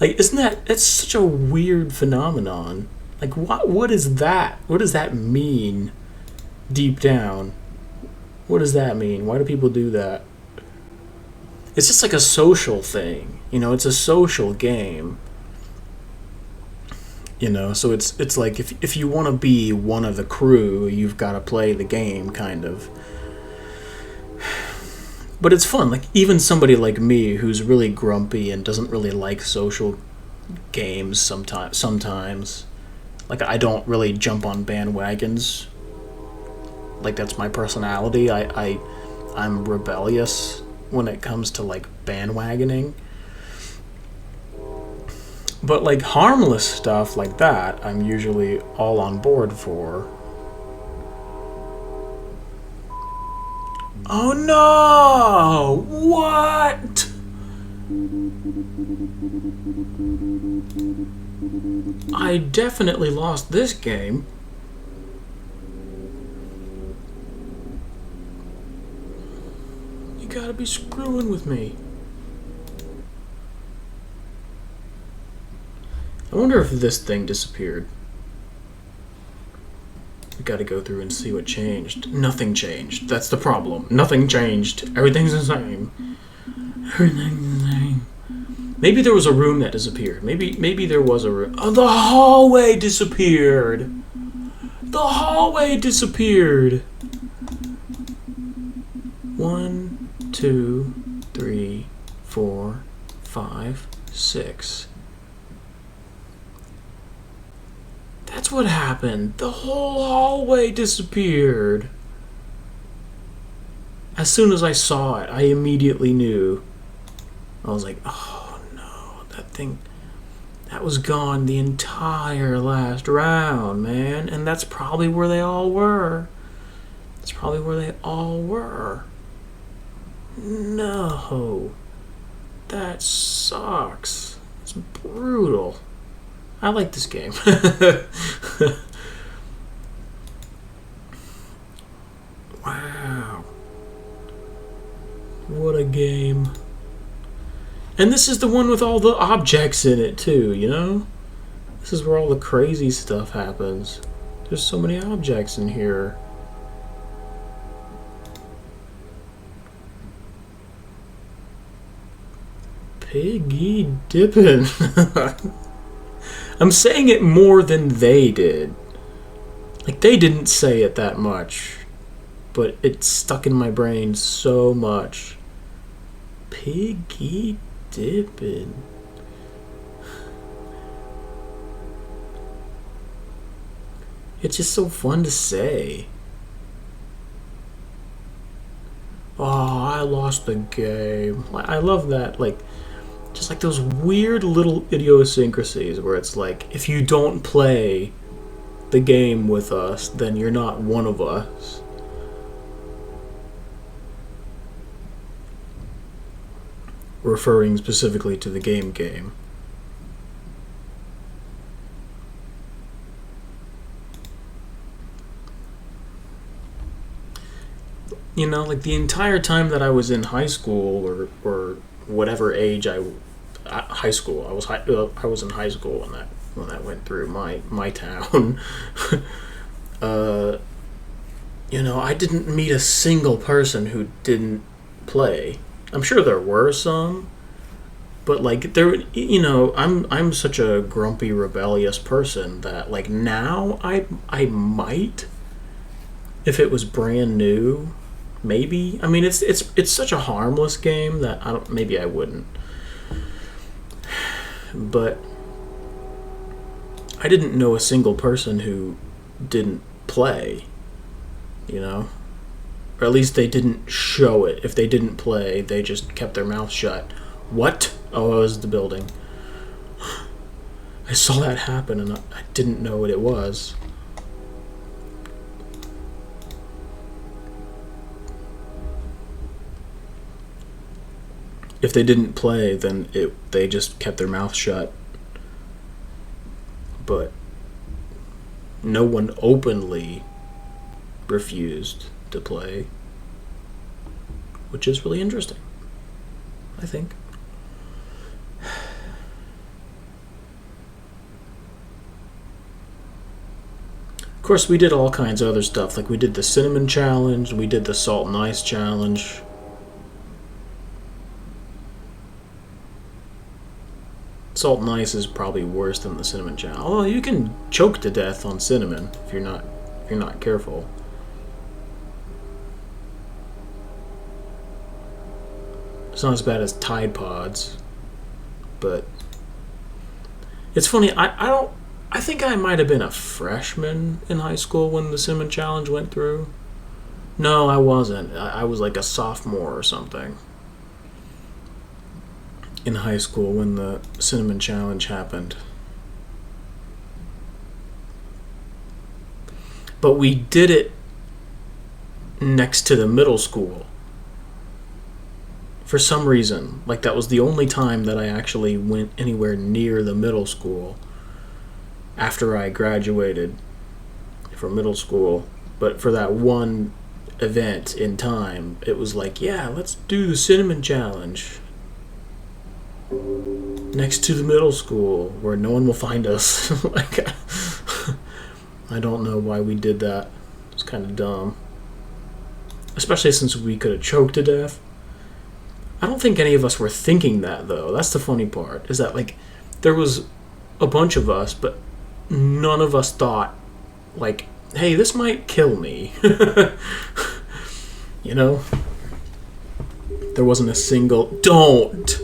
Like, it's such a weird phenomenon. Like, what is that? What does that mean deep down? What does that mean? Why do people do that? It's just like a social thing. You know, it's a social game. You know, so it's like if you want to be one of the crew, you've got to play the game, kind of. But it's fun. Like, even somebody like me who's really grumpy and doesn't really like social games sometimes. Like, I don't really jump on bandwagons. Like, that's my personality. I'm rebellious when it comes to, like, bandwagoning. But, like, harmless stuff like that, I'm usually all on board for. Oh no! What? I definitely lost this game. You gotta be screwing with me. I wonder if this thing disappeared. We gotta go through and see what changed. Nothing changed. That's the problem. Nothing changed. Everything's the same. Everything's the same. Maybe there was a room that disappeared. Maybe there was a room. Oh, the hallway disappeared. The hallway disappeared. 1, 2, 3, 4, 5, 6. That's what happened. The whole hallway disappeared. As soon as I saw it, I immediately knew. I was like, oh no, that thing, that was gone the entire last round, man. And that's probably where they all were. That's probably where they all were. No. That sucks. It's brutal. I like this game. Wow. What a game. And this is the one with all the objects in it, too, you know? This is where all the crazy stuff happens. There's so many objects in here. Piggy dippin'. I'm saying it more than they did. Like, they didn't say it that much, but it stuck in my brain so much. Piggy dippin'. It's just so fun to say. Oh, I lost the game. I love that, like, just like those weird little idiosyncrasies where it's like, if you don't play the game with us, then you're not one of us. Referring specifically to the game. You know, like the entire time that I was in high school or whatever age high school. I was in high school when that went through my town. You know, I didn't meet a single person who didn't play. I'm sure there were some, but like there, you know, I'm such a grumpy, rebellious person that like now I might, if it was brand new, maybe. I mean, it's such a harmless game that maybe I wouldn't. But I didn't know a single person who didn't play, you know? Or at least they didn't show it. If they didn't play, they just kept their mouth shut. What? Oh, it was the building. I saw that happen and I didn't know what it was. If they didn't play, then they just kept their mouth shut. But no one openly refused to play, which is really interesting, I think. Of course, we did all kinds of other stuff. Like, we did the cinnamon challenge, we did the salt and ice challenge. Salt and ice is probably worse than the cinnamon challenge. Although you can choke to death on cinnamon if you're not careful. It's not as bad as Tide Pods, but it's funny. I think I might have been a freshman in high school when the cinnamon challenge went through. No, I wasn't. I was like a sophomore or something in high school when the cinnamon challenge happened. But we did it next to the middle school. For some reason, like that was the only time that I actually went anywhere near the middle school after I graduated from middle school. But for that one event in time, it was like, yeah, let's do the cinnamon challenge next to the middle school where no one will find us. Like, I don't know why we did that. It's kind of dumb, especially since we could have choked to death. I don't think any of us were thinking that, though. That's the funny part, is that, like, there was a bunch of us, but none of us thought, like, hey, this might kill me. You know? There wasn't a single, don't!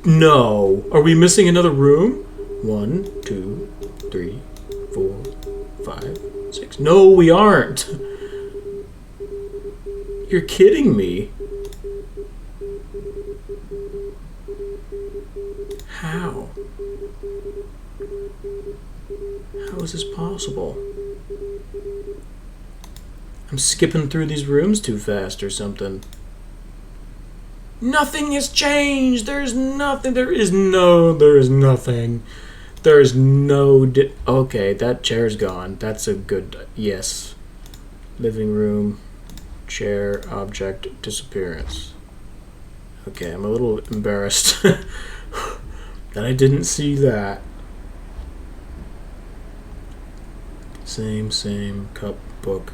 No! Are we missing another room? 1, 2, 3, 4, 5, 6. No, we aren't! You're kidding me. How? How is this possible? I'm skipping through these rooms too fast or something. Nothing has changed. There's nothing. There is nothing. There is no... Okay, that chair's gone. That's a good... Yes. Living room. Chair. Object. Disappearance. Okay, I'm a little embarrassed that I didn't see that. Same. Cup, book,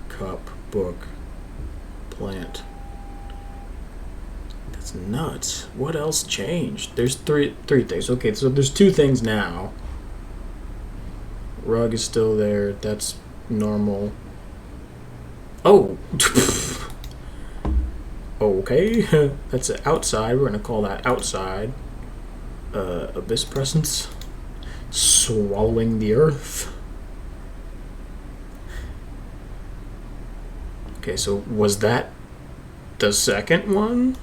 plant. That's nuts. What else changed? There's three things. Okay, so there's 2 things now. Rug is still there. That's normal. Oh! Okay. That's outside. We're gonna call that outside. Abyss presence. Swallowing the earth. Okay, so was that the second one?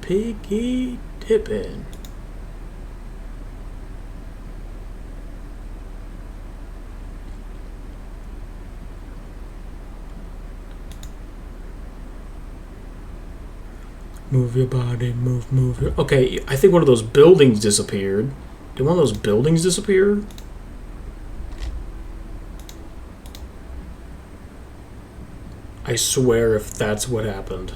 Piggy dipping. Move your body, move your... Okay, I think one of those buildings disappeared. Did one of those buildings disappear? I swear if that's what happened.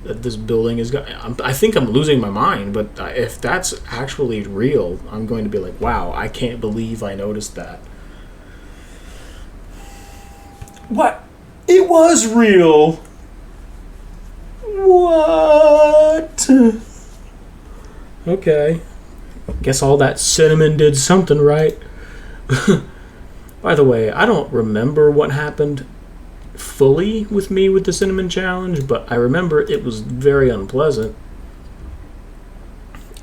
That this building is... I think I'm losing my mind, but if that's actually real, I'm going to be like, wow, I can't believe I noticed that. What? It was real! What? Okay. Guess all that cinnamon did something right. By the way, I don't remember what happened fully with me with the cinnamon challenge, but I remember it was very unpleasant.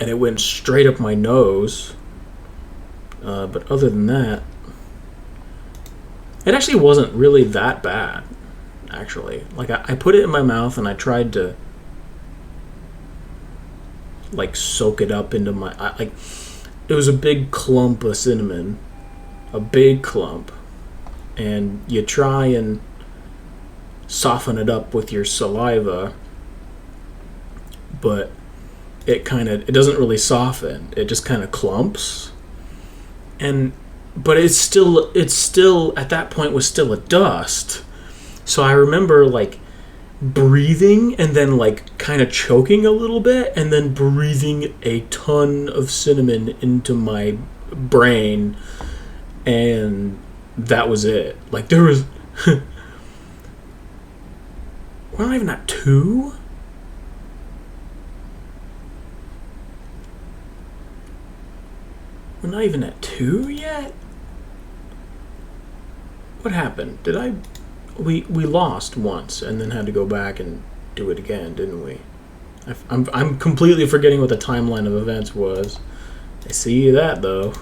And it went straight up my nose. But other than that, it actually wasn't really that bad. Actually, like I put it in my mouth and I tried to like soak it up into my it was a big clump of cinnamon, a big clump, and you try and soften it up with your saliva, but it doesn't really soften. It just kind of clumps. But it's still at that point was still a dust. So I remember like breathing and then like kind of choking a little bit and then breathing a ton of cinnamon into my brain, and that was it. Like there was we're not even at 2. We're not even at 2 yet? What happened? We lost once and then had to go back and do it again, didn't we? I'm completely forgetting what the timeline of events was. I see that, though.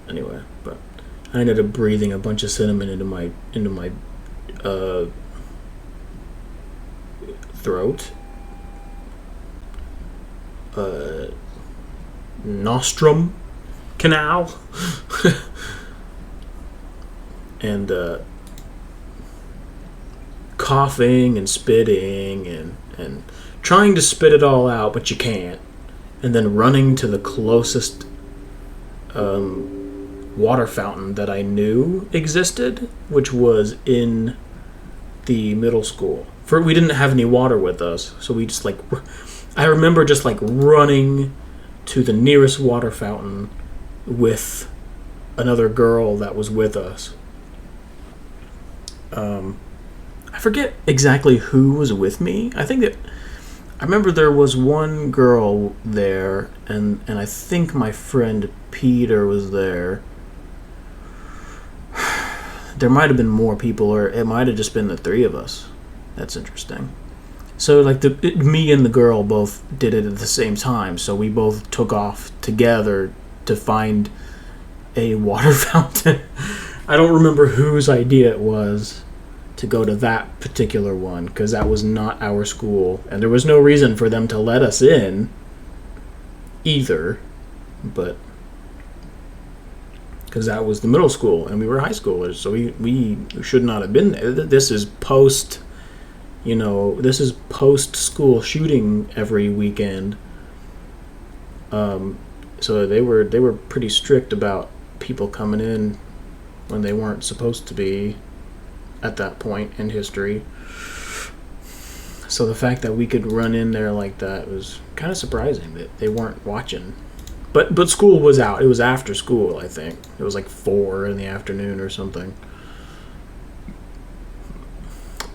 Anyway, but I ended up breathing a bunch of cinnamon into my throat, nostrum canal, and coughing and spitting and trying to spit it all out, but you can't, and then running to the closest water fountain that I knew existed, which was in the middle school. We didn't have any water with us, so we just like, I remember just like running to the nearest water fountain with another girl that was with us. I forget exactly who was with me. I remember there was one girl there, and I think my friend Peter was there. There might have been more people, or it might have just been the 3 of us. That's interesting. So, like, me and the girl both did it at the same time, so we both took off together to find a water fountain. I don't remember whose idea it was to go to that particular one, because that was not our school, and there was no reason for them to let us in either, but because that was the middle school and we were high schoolers, so we should not have been there. This is post school shooting every weekend, so they were pretty strict about people coming in when they weren't supposed to be at that point in history. So the fact that we could run in there like that was kind of surprising, that they weren't watching. But school was out. It was after school, I think. It was like 4 in the afternoon or something.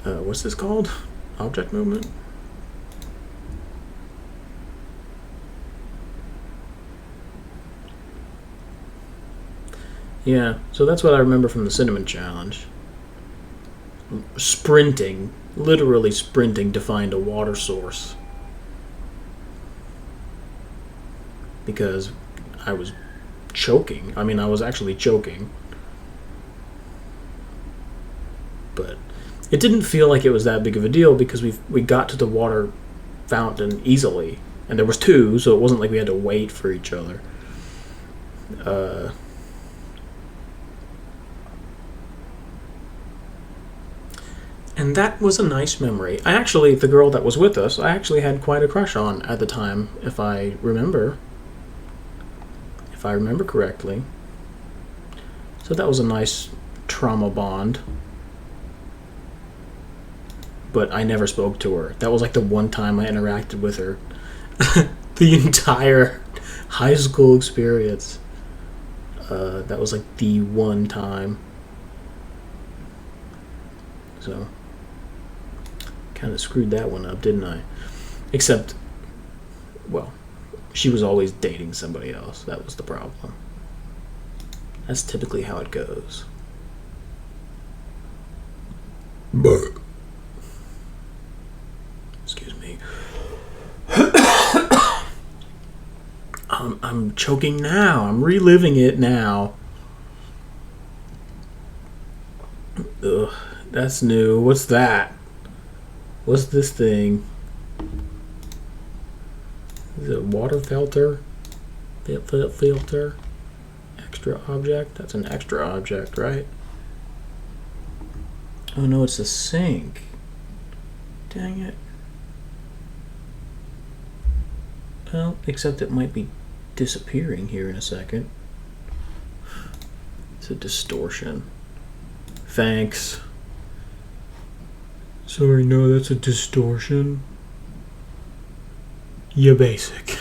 What's this called? Object movement? Yeah, so that's what I remember from the Cinnamon Challenge. Sprinting, literally sprinting to find a water source. Because I was choking. I mean, I was actually choking. But it didn't feel like it was that big of a deal because we got to the water fountain easily. And there was 2, so it wasn't like we had to wait for each other. And that was a nice memory. The girl that was with us, I actually had quite a crush on at the time, if I remember correctly. So that was a nice trauma bond. But I never spoke to her. That was like the one time I interacted with her. The entire high school experience. That was like the one time. So, kind of screwed that one up, didn't I? Except, well, she was always dating somebody else. That was the problem. That's typically how it goes. But excuse me. I'm choking now. I'm reliving it now. Ugh, that's new. What's that? What's this thing? Is it a water filter? Filter? Extra object? That's an extra object, right? Oh no, it's a sink. Dang it. Well, except it might be disappearing here in a second. It's a distortion. Thanks. Sorry, no, that's a distortion. Yeah, basic.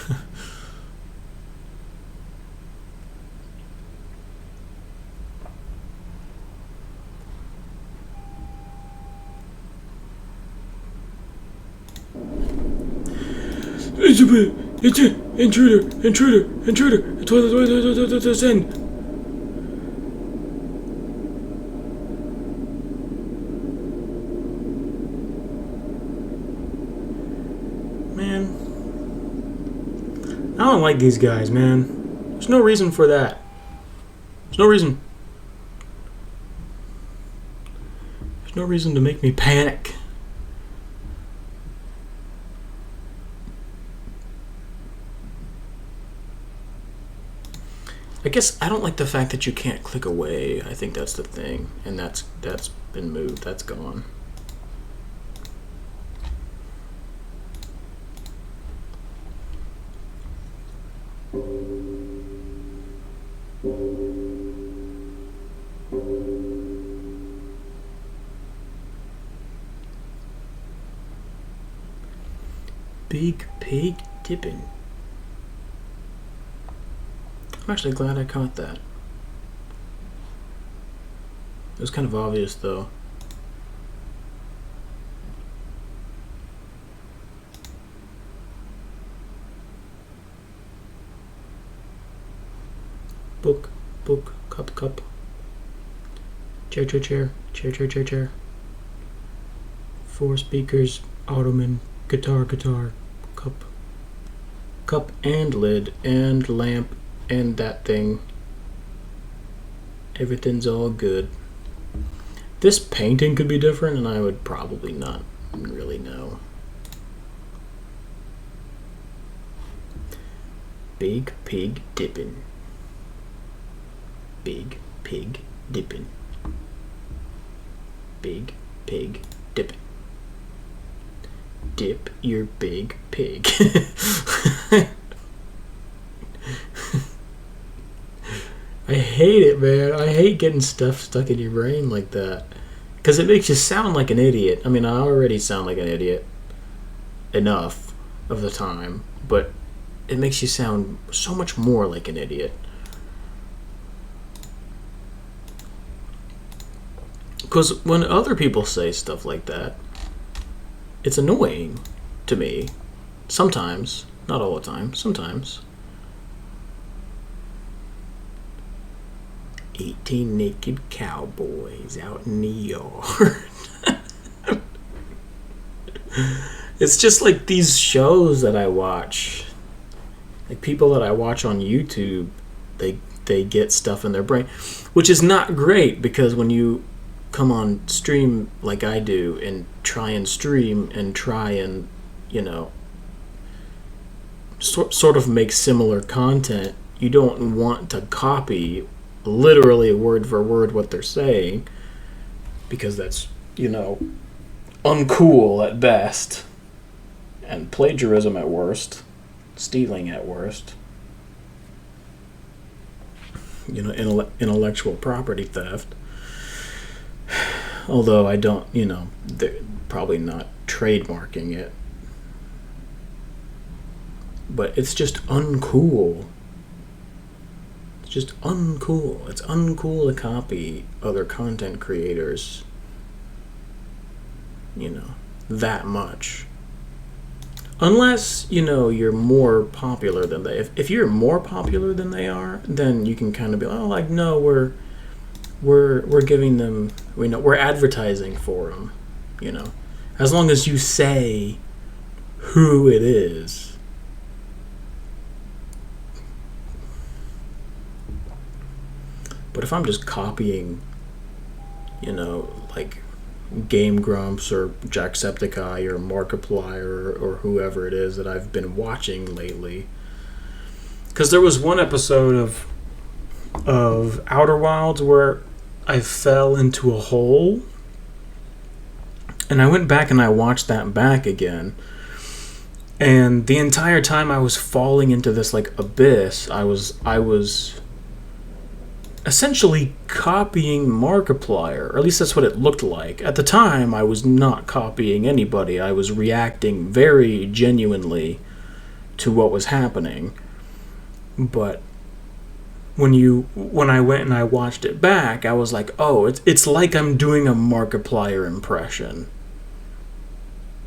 It's an intruder, toilet, in. Man, I don't like these guys, man. There's no reason for that. There's no reason. There's no reason to make me panic. I guess I don't like the fact that you can't click away. I think that's the thing, and that's been moved. That's gone. Big pig dipping. I'm actually glad I caught that. It was kind of obvious though. Book, cup. Chair. 4 speakers, ottoman, guitar, cup and lid and lamp and that thing. Everything's all good. This painting could be different and I would probably not really know. Big pig dipping. Big pig dipping. Big pig dipping. Dip your big pig. I hate it, man. I hate getting stuff stuck in your brain like that. Because it makes you sound like an idiot. I mean, I already sound like an idiot enough of the time, but it makes you sound so much more like an idiot. Because when other people say stuff like that, it's annoying to me. Sometimes. Not all the time. Sometimes. 18 naked cowboys out in the yard. It's just like these shows that I watch. Like people that I watch on YouTube, they get stuff in their brain. Which is not great because when you come on stream like I do and try and stream and try and, you know, sort of make similar content, you don't want to copy literally word for word what they're saying because that's, you know, uncool at best and plagiarism at worst, stealing at worst, you know, intellectual property theft. Although I don't, you know, they're probably not trademarking it. But it's just uncool. It's just uncool. It's uncool to copy other content creators, you know, that much. Unless, you know, you're more popular than they. If you're more popular than they are, then you can kind of be like, oh, like, no, we're giving them, we know, we're advertising for them, you know. As long as you say who it is. But if I'm just copying, you know, like Game Grumps or Jacksepticeye or Markiplier or whoever it is that I've been watching lately. Because there was one episode of Outer Wilds where I fell into a hole, and I went back and I watched that back again. And the entire time I was falling into this like abyss, I was essentially copying Markiplier, or at least that's what it looked like. At the time, I was not copying anybody. I was reacting very genuinely to what was happening. But when I went and I watched it back, I was like, oh, it's like I'm doing a Markiplier impression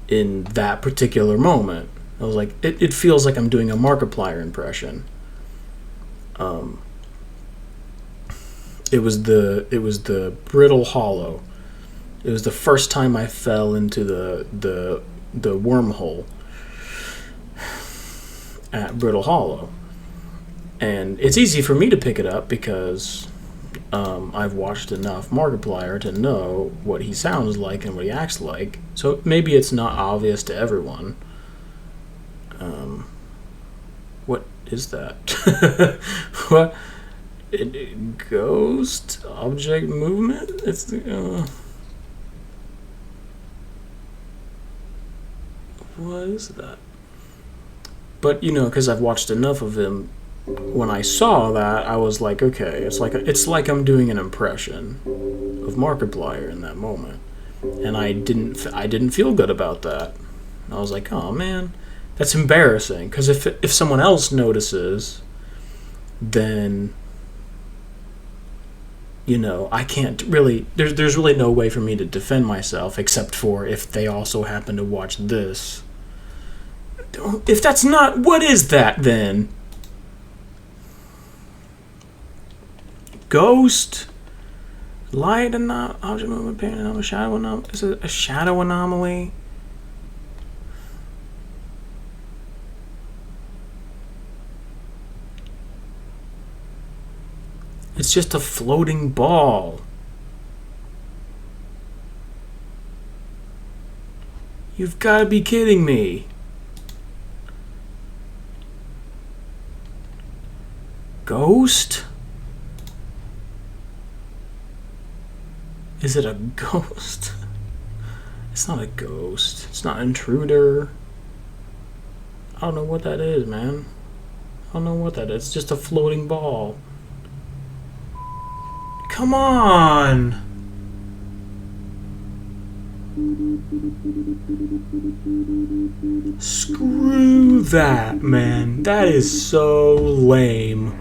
in that particular moment. I was like, it feels like I'm doing a Markiplier impression. It was the Brittle Hollow. It was the first time I fell into the wormhole at Brittle Hollow. And it's easy for me to pick it up because I've watched enough Markiplier to know what he sounds like and what he acts like. So maybe it's not obvious to everyone. What is that? What? Ghost object movement? It's what is that? But because I've watched enough of him, when I saw that, I was like, okay, it's like I'm doing an impression of Markiplier in that moment, and I didn't feel good about that. I was like, oh man, that's embarrassing. Because if someone else notices, then I can't really. There's really no way for me to defend myself except for if they also happen to watch this. If that's not, what is that then? Ghost, light object movement, paint anomaly, shadow anomaly. Is it a shadow anomaly? It's just a floating ball. You've got to be kidding me. Ghost? Is it a ghost? It's not a ghost. It's not an intruder. I don't know what that is, man. I don't know what that is. It's just a floating ball. Come on! Screw that, man. That is so lame.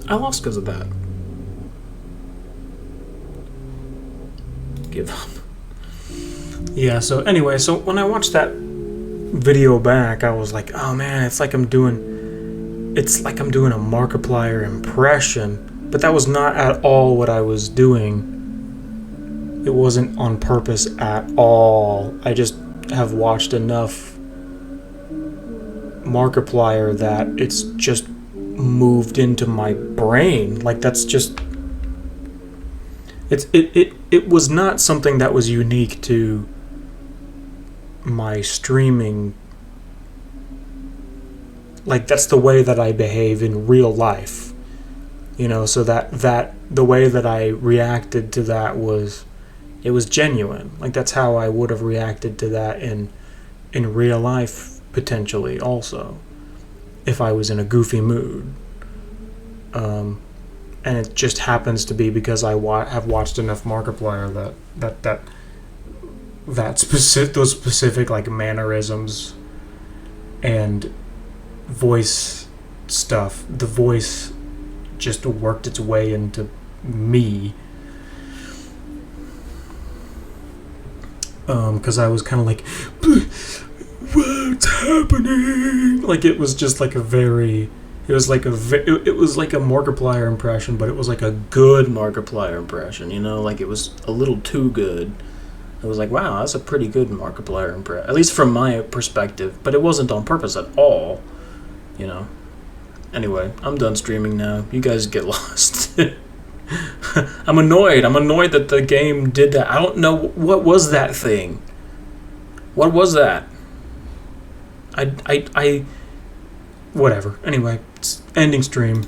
I lost because of that. Give up. Yeah, so anyway, when I watched that video back, I was like, oh man, it's like I'm doing a Markiplier impression. But that was not at all what I was doing. It wasn't on purpose at all. I just have watched enough Markiplier that it's just moved into my brain. Like that's just it was not something that was unique to my streaming. Like that's the way that I behave in real life, so that the way that I reacted to that was genuine. Like that's how I would have reacted to that in real life potentially also, if I was in a goofy mood. And it just happens to be because I have watched enough Markiplier those specific like mannerisms and voice stuff. The voice just worked its way into me. Because I was kind of like, what's happening? Like it was just like it was like a Markiplier impression, but it was like a good Markiplier impression, like it was a little too good. It was like, wow, that's a pretty good Markiplier impression, at least from my perspective, but it wasn't on purpose at all, Anyway, I'm done streaming now. You guys get lost. I'm annoyed. I'm annoyed that the game did that. I don't know. What was that thing? What was that? I whatever. Anyway, ending stream.